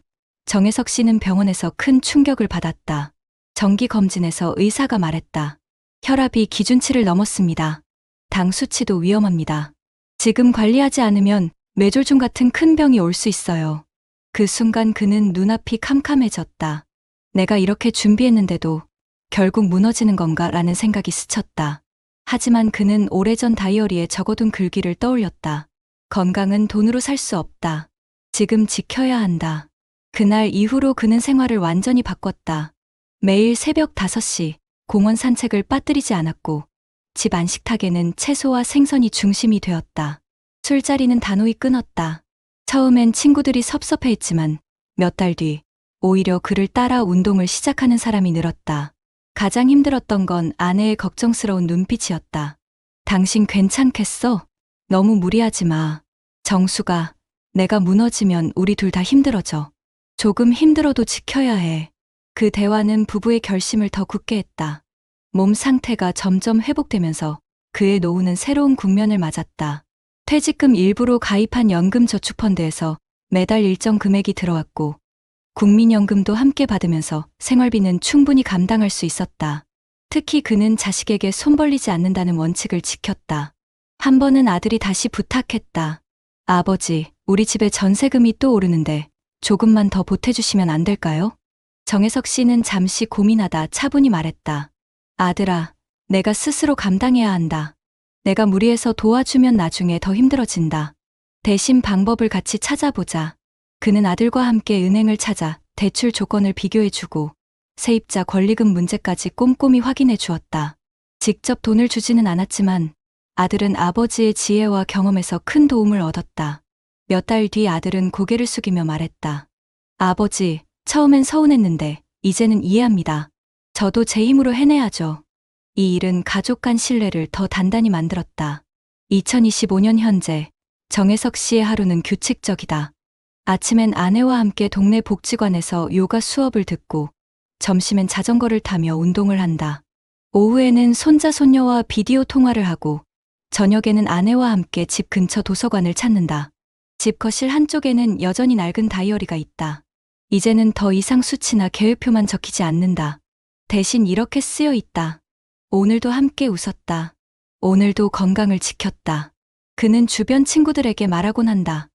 정혜석 씨는 병원에서 큰 충격을 받았다. 정기 검진에서 의사가 말했다. 혈압이 기준치를 넘었습니다. 당 수치도 위험합니다. 지금 관리하지 않으면 뇌졸중 같은 큰 병이 올 수 있어요. 그 순간 그는 눈앞이 캄캄해졌다. 내가 이렇게 준비했는데도 결국 무너지는 건가 라는 생각이 스쳤다. 하지만 그는 오래전 다이어리에 적어둔 글귀를 떠올렸다. 건강은 돈으로 살 수 없다. 지금 지켜야 한다. 그날 이후로 그는 생활을 완전히 바꿨다. 매일 새벽 5시 공원 산책을 빠뜨리지 않았고 집 안식탁에는 채소와 생선이 중심이 되었다. 술자리는 단호히 끊었다. 처음엔 친구들이 섭섭해했지만 몇 달 뒤 오히려 그를 따라 운동을 시작하는 사람이 늘었다. 가장 힘들었던 건 아내의 걱정스러운 눈빛이었다. 당신 괜찮겠어? 너무 무리하지 마. 정수가, 내가 무너지면 우리 둘 다 힘들어져. 조금 힘들어도 지켜야 해. 그 대화는 부부의 결심을 더 굳게 했다. 몸 상태가 점점 회복되면서 그의 노후는 새로운 국면을 맞았다. 퇴직금 일부로 가입한 연금저축펀드에서 매달 일정 금액이 들어왔고 국민연금도 함께 받으면서 생활비는 충분히 감당할 수 있었다. 특히 그는 자식에게 손 벌리지 않는다는 원칙을 지켰다. 한 번은 아들이 다시 부탁했다. 아버지, 우리 집에 전세금이 또 오르는데 조금만 더 보태주시면 안 될까요? 정혜석 씨는 잠시 고민하다 차분히 말했다. 아들아, 내가 스스로 감당해야 한다. 내가 무리해서 도와주면 나중에 더 힘들어진다. 대신 방법을 같이 찾아보자. 그는 아들과 함께 은행을 찾아 대출 조건을 비교해주고 세입자 권리금 문제까지 꼼꼼히 확인해 주었다. 직접 돈을 주지는 않았지만 아들은 아버지의 지혜와 경험에서 큰 도움을 얻었다. 몇 달 뒤 아들은 고개를 숙이며 말했다. 아버지, 처음엔 서운했는데 이제는 이해합니다. 저도 제 힘으로 해내야죠. 이 일은 가족 간 신뢰를 더 단단히 만들었다. 2025년 현재 정혜석 씨의 하루는 규칙적이다. 아침엔 아내와 함께 동네 복지관에서 요가 수업을 듣고 점심엔 자전거를 타며 운동을 한다. 오후에는 손자 손녀와 비디오 통화를 하고 저녁에는 아내와 함께 집 근처 도서관을 찾는다. 집 거실 한쪽에는 여전히 낡은 다이어리가 있다. 이제는 더 이상 수치나 계획표만 적히지 않는다. 대신 이렇게 쓰여 있다. 오늘도 함께 웃었다. 오늘도 건강을 지켰다. 그는 주변 친구들에게 말하곤 한다.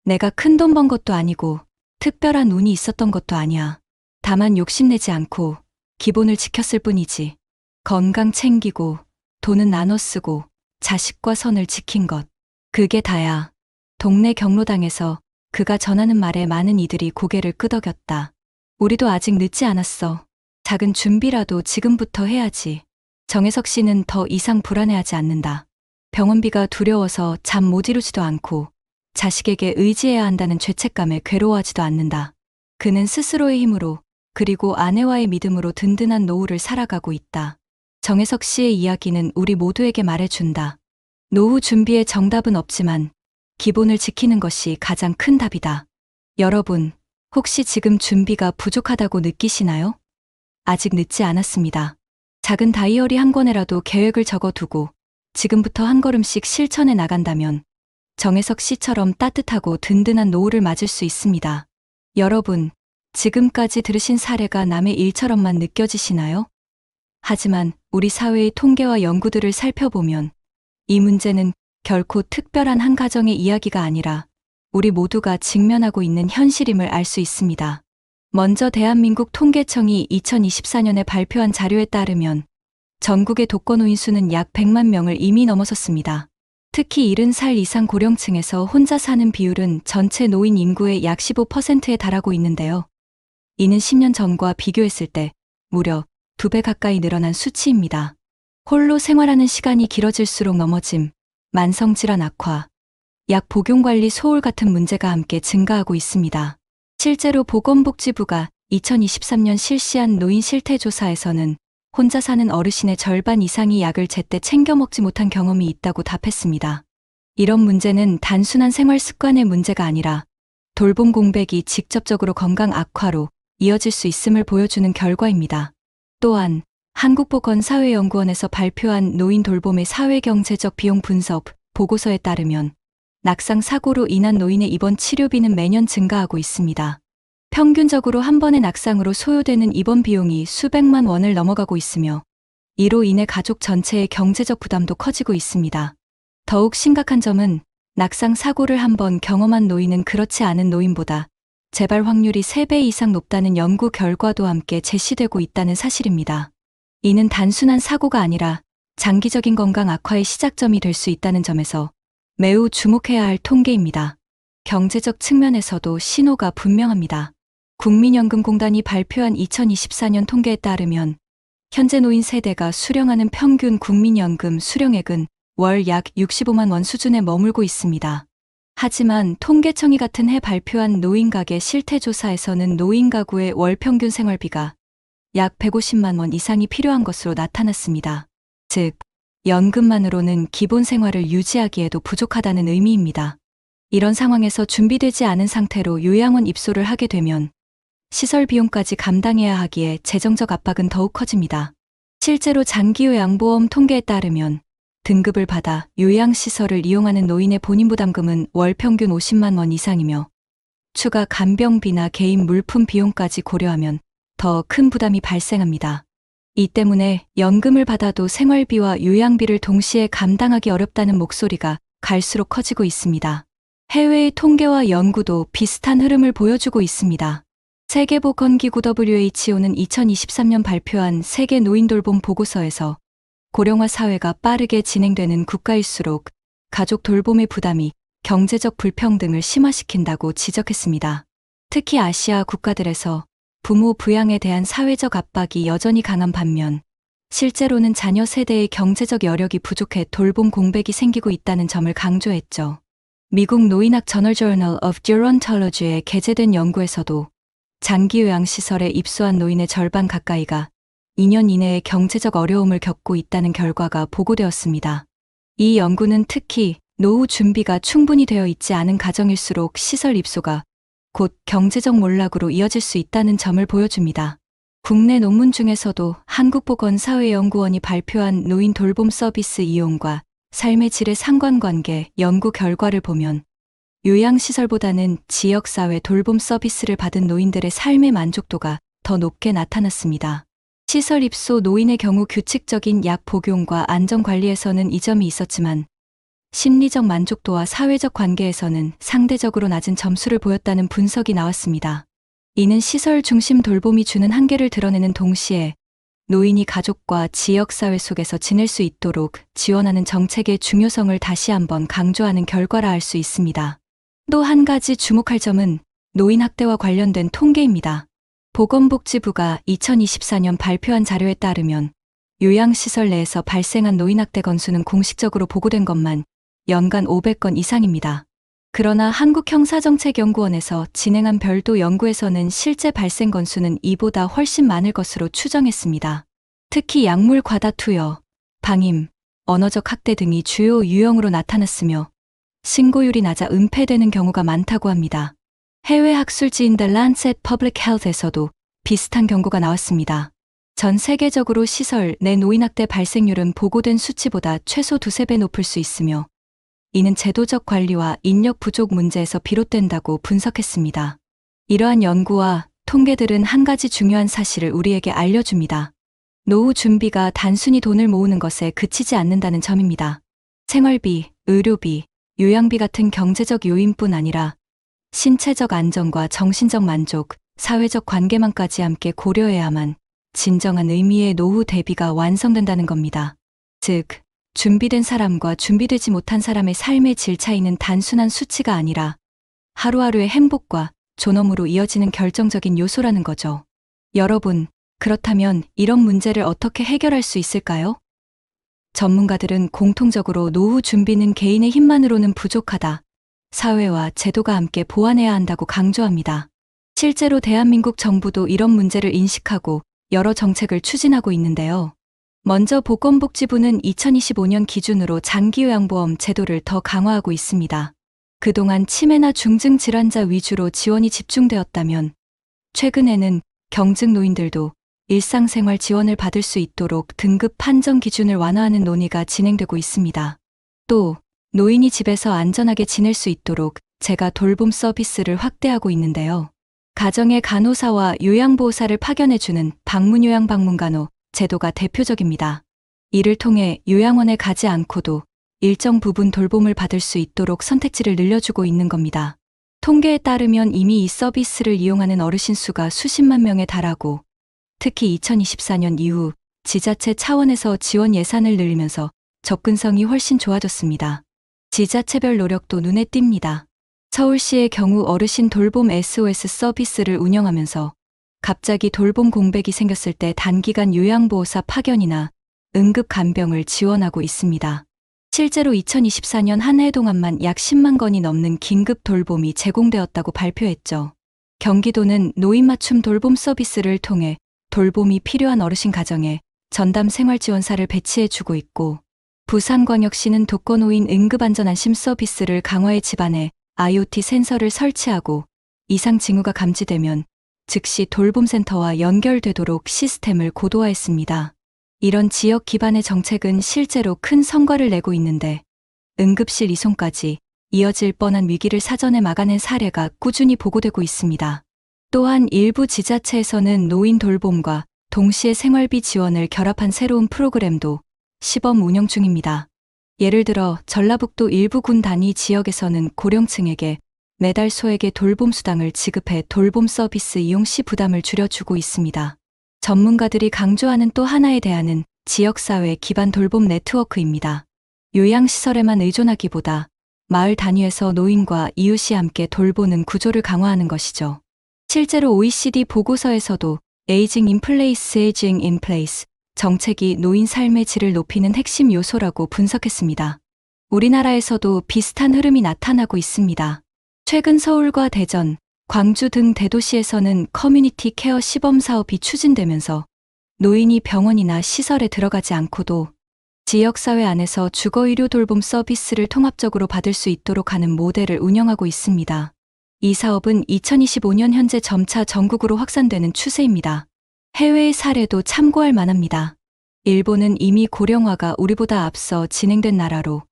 내가 큰 돈 번 것도 아니고 특별한 운이 있었던 것도 아니야. 다만 욕심내지 않고 기본을 지켰을 뿐이지. 건강 챙기고 돈은 나눠 쓰고 자식과 선을 지킨 것. 그게 다야. 동네 경로당에서 그가 전하는 말에 많은 이들이 고개를 끄덕였다. 우리도 아직 늦지 않았어. 작은 준비라도 지금부터 해야지. 정혜석 씨는 더 이상 불안해하지 않는다. 병원비가 두려워서 잠 못 이루지도 않고 자식에게 의지해야 한다는 죄책감에 괴로워하지도 않는다. 그는 스스로의 힘으로 그리고 아내와의 믿음으로 든든한 노후를 살아가고 있다. 정혜석 씨의 이야기는 우리 모두에게 말해준다. 노후 준비에 정답은 없지만 기본을 지키는 것이 가장 큰 답이다. 여러분, 혹시 지금 준비가 부족하다고 느끼시나요? 아직 늦지 않았습니다. 작은 다이어리 한 권에라도 계획을 적어두고 지금부터 한 걸음씩 실천해 나간다면 정혜석 씨처럼 따뜻하고 든든한 노후를 맞을 수 있습니다. 여러분, 지금까지 들으신 사례가 남의 일처럼만 느껴지시나요? 하지만 우리 사회의 통계와 연구들을 살펴보면 이 문제는 결코 특별한 한 가정의 이야기가 아니라 우리 모두가 직면하고 있는 현실임을 알 수 있습니다. 먼저 대한민국 통계청이 2024년에 발표한 자료에 따르면 전국의 독거노인 수는 약 100만 명을 이미 넘어섰습니다. 특히 70살 이상 고령층에서 혼자 사는 비율은 전체 노인 인구의 약 15%에 달하고 있는데요. 이는 10년 전과 비교했을 때 무려 2배 가까이 늘어난 수치입니다. 홀로 생활하는 시간이 길어질수록 넘어짐, 만성질환 악화, 약 복용관리 소홀 같은 문제가 함께 증가하고 있습니다. 실제로 보건복지부가 2023년 실시한 노인 실태조사에서는 혼자 사는 어르신의 절반 이상이 약을 제때 챙겨 먹지 못한 경험이 있다고 답했습니다. 이런 문제는 단순한 생활 습관의 문제가 아니라 돌봄 공백이 직접적으로 건강 악화로 이어질 수 있음을 보여주는 결과입니다. 또한 한국보건사회연구원에서 발표한 노인 돌봄의 사회경제적 비용 분석 보고서에 따르면 낙상 사고로 인한 노인의 입원 치료비는 매년 증가하고 있습니다. 평균적으로 한 번의 낙상으로 소요되는 입원 비용이 수백만 원을 넘어가고 있으며 이로 인해 가족 전체의 경제적 부담도 커지고 있습니다. 더욱 심각한 점은 낙상 사고를 한 번 경험한 노인은 그렇지 않은 노인보다 재발 확률이 3배 이상 높다는 연구 결과도 함께 제시되고 있다는 사실입니다. 이는 단순한 사고가 아니라 장기적인 건강 악화의 시작점이 될 수 있다는 점에서 매우 주목해야 할 통계입니다. 경제적 측면에서도 신호가 분명합니다. 국민연금공단이 발표한 2024년 통계에 따르면 현재 노인 세대가 수령하는 평균 국민연금 수령액은 월 약 65만 원 수준에 머물고 있습니다. 하지만 통계청이 같은 해 발표한 노인가계 실태조사에서는 노인 가구의 월 평균 생활비가 약 150만 원 이상이 필요한 것으로 나타났습니다. 즉, 연금만으로는 기본 생활을 유지하기에도 부족하다는 의미입니다. 이런 상황에서 준비되지 않은 상태로 요양원 입소를 하게 되면 시설 비용까지 감당해야 하기에 재정적 압박은 더욱 커집니다. 실제로 장기요양보험 통계에 따르면 등급을 받아 요양시설을 이용하는 노인의 본인부담금은 월 평균 50만 원 이상이며 추가 간병비나 개인 물품 비용까지 고려하면 더 큰 부담이 발생합니다. 이 때문에 연금을 받아도 생활비와 요양비를 동시에 감당하기 어렵다는 목소리가 갈수록 커지고 있습니다. 해외의 통계와 연구도 비슷한 흐름을 보여주고 있습니다. 세계보건기구 WHO는 2023년 발표한 세계 노인돌봄 보고서에서 고령화 사회가 빠르게 진행되는 국가일수록 가족 돌봄의 부담이 경제적 불평등을 심화시킨다고 지적했습니다. 특히 아시아 국가들에서 부모 부양에 대한 사회적 압박이 여전히 강한 반면 실제로는 자녀 세대의 경제적 여력이 부족해 돌봄 공백이 생기고 있다는 점을 강조했죠. 미국 노인학 저널 Journal of Gerontology에 게재된 연구에서도 장기요양시설에 입소한 노인의 절반 가까이가 2년 이내에 경제적 어려움을 겪고 있다는 결과가 보고되었습니다. 이 연구는 특히 노후 준비가 충분히 되어 있지 않은 가정일수록 시설 입소가 곧 경제적 몰락으로 이어질 수 있다는 점을 보여줍니다. 국내 논문 중에서도 한국보건사회연구원이 발표한 노인 돌봄 서비스 이용과 삶의 질의 상관관계 연구 결과를 보면 요양시설보다는 지역사회 돌봄 서비스를 받은 노인들의 삶의 만족도가 더 높게 나타났습니다. 시설 입소 노인의 경우 규칙적인 약 복용과 안전관리에서는 이점이 있었지만 심리적 만족도와 사회적 관계에서는 상대적으로 낮은 점수를 보였다는 분석이 나왔습니다. 이는 시설 중심 돌봄이 주는 한계를 드러내는 동시에 노인이 가족과 지역사회 속에서 지낼 수 있도록 지원하는 정책의 중요성을 다시 한번 강조하는 결과라 할 수 있습니다. 또 한 가지 주목할 점은 노인 학대와 관련된 통계입니다. 보건복지부가 2024년 발표한 자료에 따르면 요양시설 내에서 발생한 노인학대 건수는 공식적으로 보고된 것만 연간 500건 이상입니다. 그러나 한국형사정책연구원에서 진행한 별도 연구에서는 실제 발생 건수는 이보다 훨씬 많을 것으로 추정했습니다. 특히 약물 과다 투여, 방임, 언어적 학대 등이 주요 유형으로 나타났으며 신고율이 낮아 은폐되는 경우가 많다고 합니다. 해외 학술지인 The Lancet Public Health에서도 비슷한 경고가 나왔습니다. 전 세계적으로 시설 내 노인학대 발생률은 보고된 수치보다 최소 2~3배 높을 수 있으며 이는 제도적 관리와 인력 부족 문제에서 비롯된다고 분석했습니다. 이러한 연구와 통계들은 한 가지 중요한 사실을 우리에게 알려줍니다. 노후 준비가 단순히 돈을 모으는 것에 그치지 않는다는 점입니다. 생활비, 의료비, 요양비 같은 경제적 요인뿐 아니라 신체적 안정과 정신적 만족, 사회적 관계망까지 함께 고려해야만 진정한 의미의 노후 대비가 완성된다는 겁니다. 즉, 준비된 사람과 준비되지 못한 사람의 삶의 질 차이는 단순한 수치가 아니라 하루하루의 행복과 존엄으로 이어지는 결정적인 요소라는 거죠. 여러분, 그렇다면 이런 문제를 어떻게 해결할 수 있을까요? 전문가들은 공통적으로 노후 준비는 개인의 힘만으로는 부족하다. 사회와 제도가 함께 보완해야 한다고 강조합니다. 실제로 대한민국 정부도 이런 문제를 인식하고 여러 정책을 추진하고 있는데요. 먼저 보건복지부는 2025년 기준으로 장기요양보험 제도를 더 강화하고 있습니다. 그동안 치매나 중증 질환자 위주로 지원이 집중되었다면 최근에는 경증 노인들도 일상생활 지원을 받을 수 있도록 등급 판정 기준을 완화하는 논의가 진행되고 있습니다. 또 노인이 집에서 안전하게 지낼 수 있도록 재가 돌봄 서비스를 확대하고 있는데요. 가정의 간호사와 요양보호사를 파견해주는 방문요양방문간호 제도가 대표적입니다. 이를 통해 요양원에 가지 않고도 일정 부분 돌봄을 받을 수 있도록 선택지를 늘려주고 있는 겁니다. 통계에 따르면 이미 이 서비스를 이용하는 어르신 수가 수십만 명에 달하고 특히 2024년 이후 지자체 차원에서 지원 예산을 늘리면서 접근성이 훨씬 좋아졌습니다. 지자체별 노력도 눈에 띕니다. 서울시의 경우 어르신 돌봄 SOS 서비스를 운영하면서 갑자기 돌봄 공백이 생겼을 때 단기간 요양보호사 파견이나 응급 간병을 지원하고 있습니다. 실제로 2024년 한 해 동안만 약 10만 건이 넘는 긴급 돌봄이 제공되었다고 발표했죠. 경기도는 노인 맞춤 돌봄 서비스를 통해 돌봄이 필요한 어르신 가정에 전담 생활지원사를 배치해주고 있고 부산광역시는 독거노인 응급안전안심 서비스를 강화해 집안에 IoT 센서를 설치하고 이상 징후가 감지되면 즉시 돌봄센터와 연결되도록 시스템을 고도화했습니다. 이런 지역 기반의 정책은 실제로 큰 성과를 내고 있는데 응급실 이송까지 이어질 뻔한 위기를 사전에 막아낸 사례가 꾸준히 보고되고 있습니다. 또한 일부 지자체에서는 노인 돌봄과 동시에 생활비 지원을 결합한 새로운 프로그램도 시범 운영 중입니다. 예를 들어 전라북도 일부 군 단위 지역에서는 고령층에게 매달 소액의 돌봄 수당을 지급해 돌봄 서비스 이용 시 부담을 줄여주고 있습니다. 전문가들이 강조하는 또 하나의 대안은 지역사회 기반 돌봄 네트워크입니다. 요양시설에만 의존하기보다 마을 단위에서 노인과 이웃이 함께 돌보는 구조를 강화하는 것이죠. 실제로 OECD 보고서에서도 에이징 인 플레이스, 에이징 인 플레이스 정책이 노인 삶의 질을 높이는 핵심 요소라고 분석했습니다. 우리나라에서도 비슷한 흐름이 나타나고 있습니다. 최근 서울과 대전, 광주 등 대도시에서는 커뮤니티 케어 시범 사업이 추진되면서 노인이 병원이나 시설에 들어가지 않고도 지역사회 안에서 주거의료 돌봄 서비스를 통합적으로 받을 수 있도록 하는 모델을 운영하고 있습니다. 이 사업은 2025년 현재 점차 전국으로 확산되는 추세입니다. 해외의 사례도 참고할 만합니다. 일본은 이미 고령화가 우리보다 앞서 진행된 나라로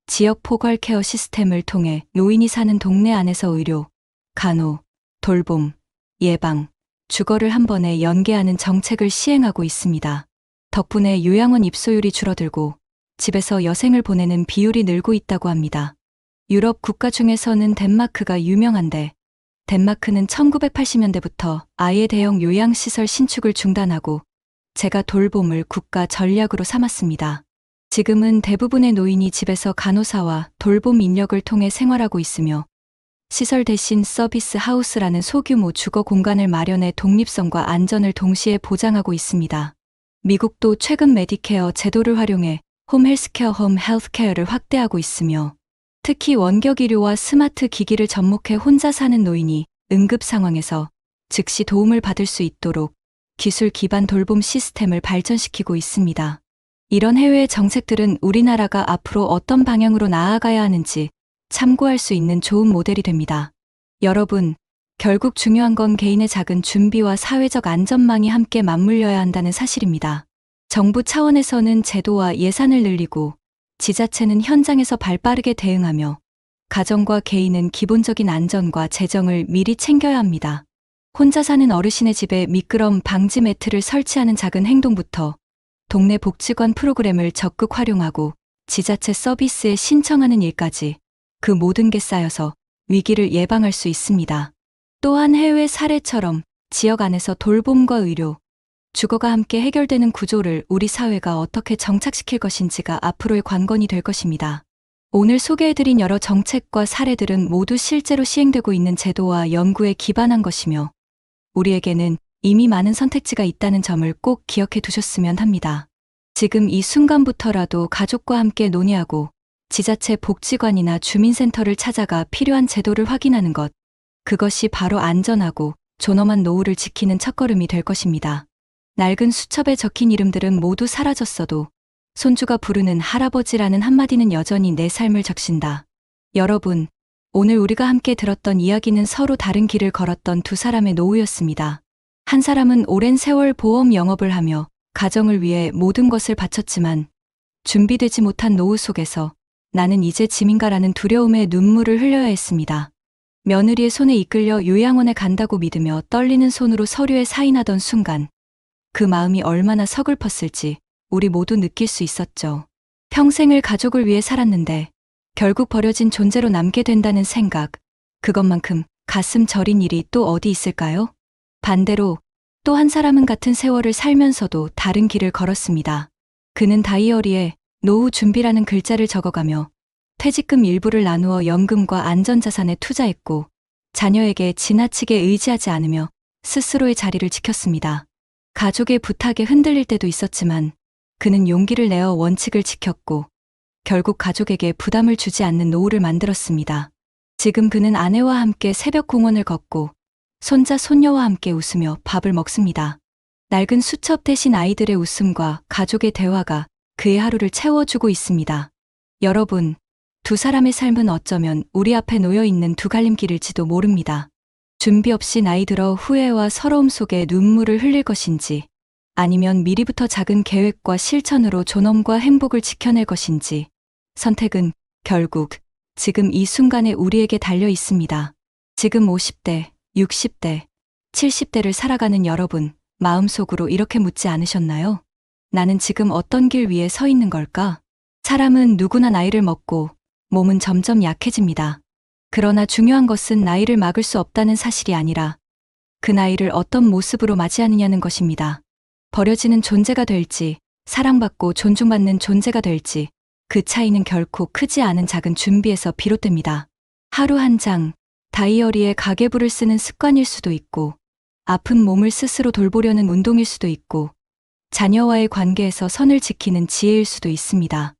지역 포괄 케어 시스템을 통해 노인이 사는 동네 안에서 의료, 간호, 돌봄, 예방, 주거를 한 번에 연계하는 정책을 시행하고 있습니다. 덕분에 요양원 입소율이 줄어들고 집에서 여생을 보내는 비율이 늘고 있다고 합니다. 유럽 국가 중에서는 덴마크가 유명한데 덴마크는 1980년대부터 아예 대형 요양시설 신축을 중단하고 재가 돌봄을 국가 전략으로 삼았습니다. 지금은 대부분의 노인이 집에서 간호사와 돌봄 인력을 통해 생활하고 있으며 시설 대신 서비스 하우스라는 소규모 주거 공간을 마련해 독립성과 안전을 동시에 보장하고 있습니다. 미국도 최근 메디케어 제도를 활용해 홈 헬스케어, 홈 헬스케어를 확대하고 있으며 특히 원격 의료와 스마트 기기를 접목해 혼자 사는 노인이 응급 상황에서 즉시 도움을 받을 수 있도록 기술 기반 돌봄 시스템을 발전시키고 있습니다. 이런 해외의 정책들은 우리나라가 앞으로 어떤 방향으로 나아가야 하는지 참고할 수 있는 좋은 모델이 됩니다. 여러분, 결국 중요한 건 개인의 작은 준비와 사회적 안전망이 함께 맞물려야 한다는 사실입니다. 정부 차원에서는 제도와 예산을 늘리고 지자체는 현장에서 발빠르게 대응하며 가정과 개인은 기본적인 안전과 재정을 미리 챙겨야 합니다. 혼자 사는 어르신의 집에 미끄럼 방지 매트를 설치하는 작은 행동부터 동네 복지관 프로그램을 적극 활용하고 지자체 서비스에 신청하는 일까지 그 모든 게 쌓여서 위기를 예방할 수 있습니다. 또한 해외 사례처럼 지역 안에서 돌봄과 의료, 주거가 함께 해결되는 구조를 우리 사회가 어떻게 정착시킬 것인지가 앞으로의 관건이 될 것입니다. 오늘 소개해드린 여러 정책과 사례들은 모두 실제로 시행되고 있는 제도와 연구에 기반한 것이며 우리에게는 이미 많은 선택지가 있다는 점을 꼭 기억해 두셨으면 합니다. 지금 이 순간부터라도 가족과 함께 논의하고 지자체 복지관이나 주민센터를 찾아가 필요한 제도를 확인하는 것, 그것이 바로 안전하고 존엄한 노후를 지키는 첫걸음이 될 것입니다. 낡은 수첩에 적힌 이름들은 모두 사라졌어도 손주가 부르는 할아버지라는 한마디는 여전히 내 삶을 적신다. 여러분, 오늘 우리가 함께 들었던 이야기는 서로 다른 길을 걸었던 두 사람의 노후였습니다. 한 사람은 오랜 세월 보험 영업을 하며 가정을 위해 모든 것을 바쳤지만 준비되지 못한 노후 속에서 나는 이제 짐인가라는 두려움에 눈물을 흘려야 했습니다. 며느리의 손에 이끌려 요양원에 간다고 믿으며 떨리는 손으로 서류에 사인하던 순간 그 마음이 얼마나 서글펐을지 우리 모두 느낄 수 있었죠. 평생을 가족을 위해 살았는데 결국 버려진 존재로 남게 된다는 생각, 그것만큼 가슴 저린 일이 또 어디 있을까요? 반대로 또 한 사람은 같은 세월을 살면서도 다른 길을 걸었습니다. 그는 다이어리에 노후 준비라는 글자를 적어가며 퇴직금 일부를 나누어 연금과 안전자산에 투자했고 자녀에게 지나치게 의지하지 않으며 스스로의 자리를 지켰습니다. 가족의 부탁에 흔들릴 때도 있었지만 그는 용기를 내어 원칙을 지켰고 결국 가족에게 부담을 주지 않는 노후를 만들었습니다. 지금 그는 아내와 함께 새벽 공원을 걷고 손자 손녀와 함께 웃으며 밥을 먹습니다. 낡은 수첩 대신 아이들의 웃음과 가족의 대화가 그의 하루를 채워주고 있습니다. 여러분, 두 사람의 삶은 어쩌면 우리 앞에 놓여 있는 두 갈림길일지도 모릅니다. 준비 없이 나이 들어 후회와 서러움 속에 눈물을 흘릴 것인지 아니면 미리부터 작은 계획과 실천으로 존엄과 행복을 지켜낼 것인지 선택은 결국 지금 이 순간에 우리에게 달려 있습니다. 지금 50대, 60대, 70대를 살아가는 여러분, 마음속으로 이렇게 묻지 않으셨나요? 나는 지금 어떤 길 위에 서 있는 걸까? 사람은 누구나 나이를 먹고 몸은 점점 약해집니다. 그러나 중요한 것은 나이를 막을 수 없다는 사실이 아니라 그 나이를 어떤 모습으로 맞이하느냐는 것입니다. 버려지는 존재가 될지, 사랑받고 존중받는 존재가 될지, 그 차이는 결코 크지 않은 작은 준비에서 비롯됩니다. 하루 한 장, 다이어리에 가계부를 쓰는 습관일 수도 있고, 아픈 몸을 스스로 돌보려는 운동일 수도 있고, 자녀와의 관계에서 선을 지키는 지혜일 수도 있습니다.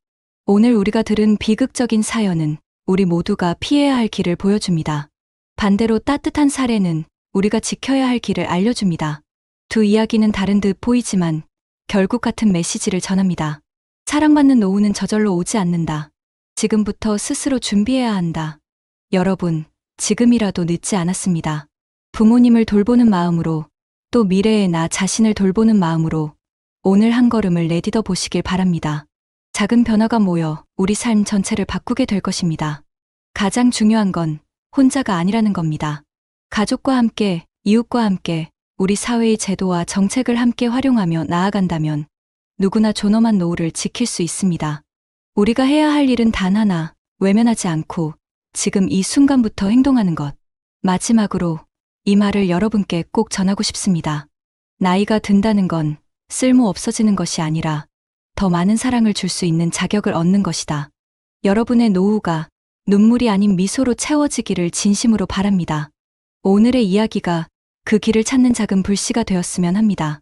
오늘 우리가 들은 비극적인 사연은 우리 모두가 피해야 할 길을 보여줍니다. 반대로 따뜻한 사례는 우리가 지켜야 할 길을 알려줍니다. 두 이야기는 다른 듯 보이지만 결국 같은 메시지를 전합니다. 사랑받는 노후는 저절로 오지 않는다. 지금부터 스스로 준비해야 한다. 여러분, 지금이라도 늦지 않았습니다. 부모님을 돌보는 마음으로, 또 미래의 나 자신을 돌보는 마음으로 오늘 한 걸음을 내딛어 보시길 바랍니다. 작은 변화가 모여 우리 삶 전체를 바꾸게 될 것입니다. 가장 중요한 건 혼자가 아니라는 겁니다. 가족과 함께, 이웃과 함께, 우리 사회의 제도와 정책을 함께 활용하며 나아간다면 누구나 존엄한 노후를 지킬 수 있습니다. 우리가 해야 할 일은 단 하나, 외면하지 않고 지금 이 순간부터 행동하는 것. 마지막으로 이 말을 여러분께 꼭 전하고 싶습니다. 나이가 든다는 건 쓸모 없어지는 것이 아니라 더 많은 사랑을 줄 수 있는 자격을 얻는 것이다. 여러분의 노후가 눈물이 아닌 미소로 채워지기를 진심으로 바랍니다. 오늘의 이야기가 그 길을 찾는 작은 불씨가 되었으면 합니다.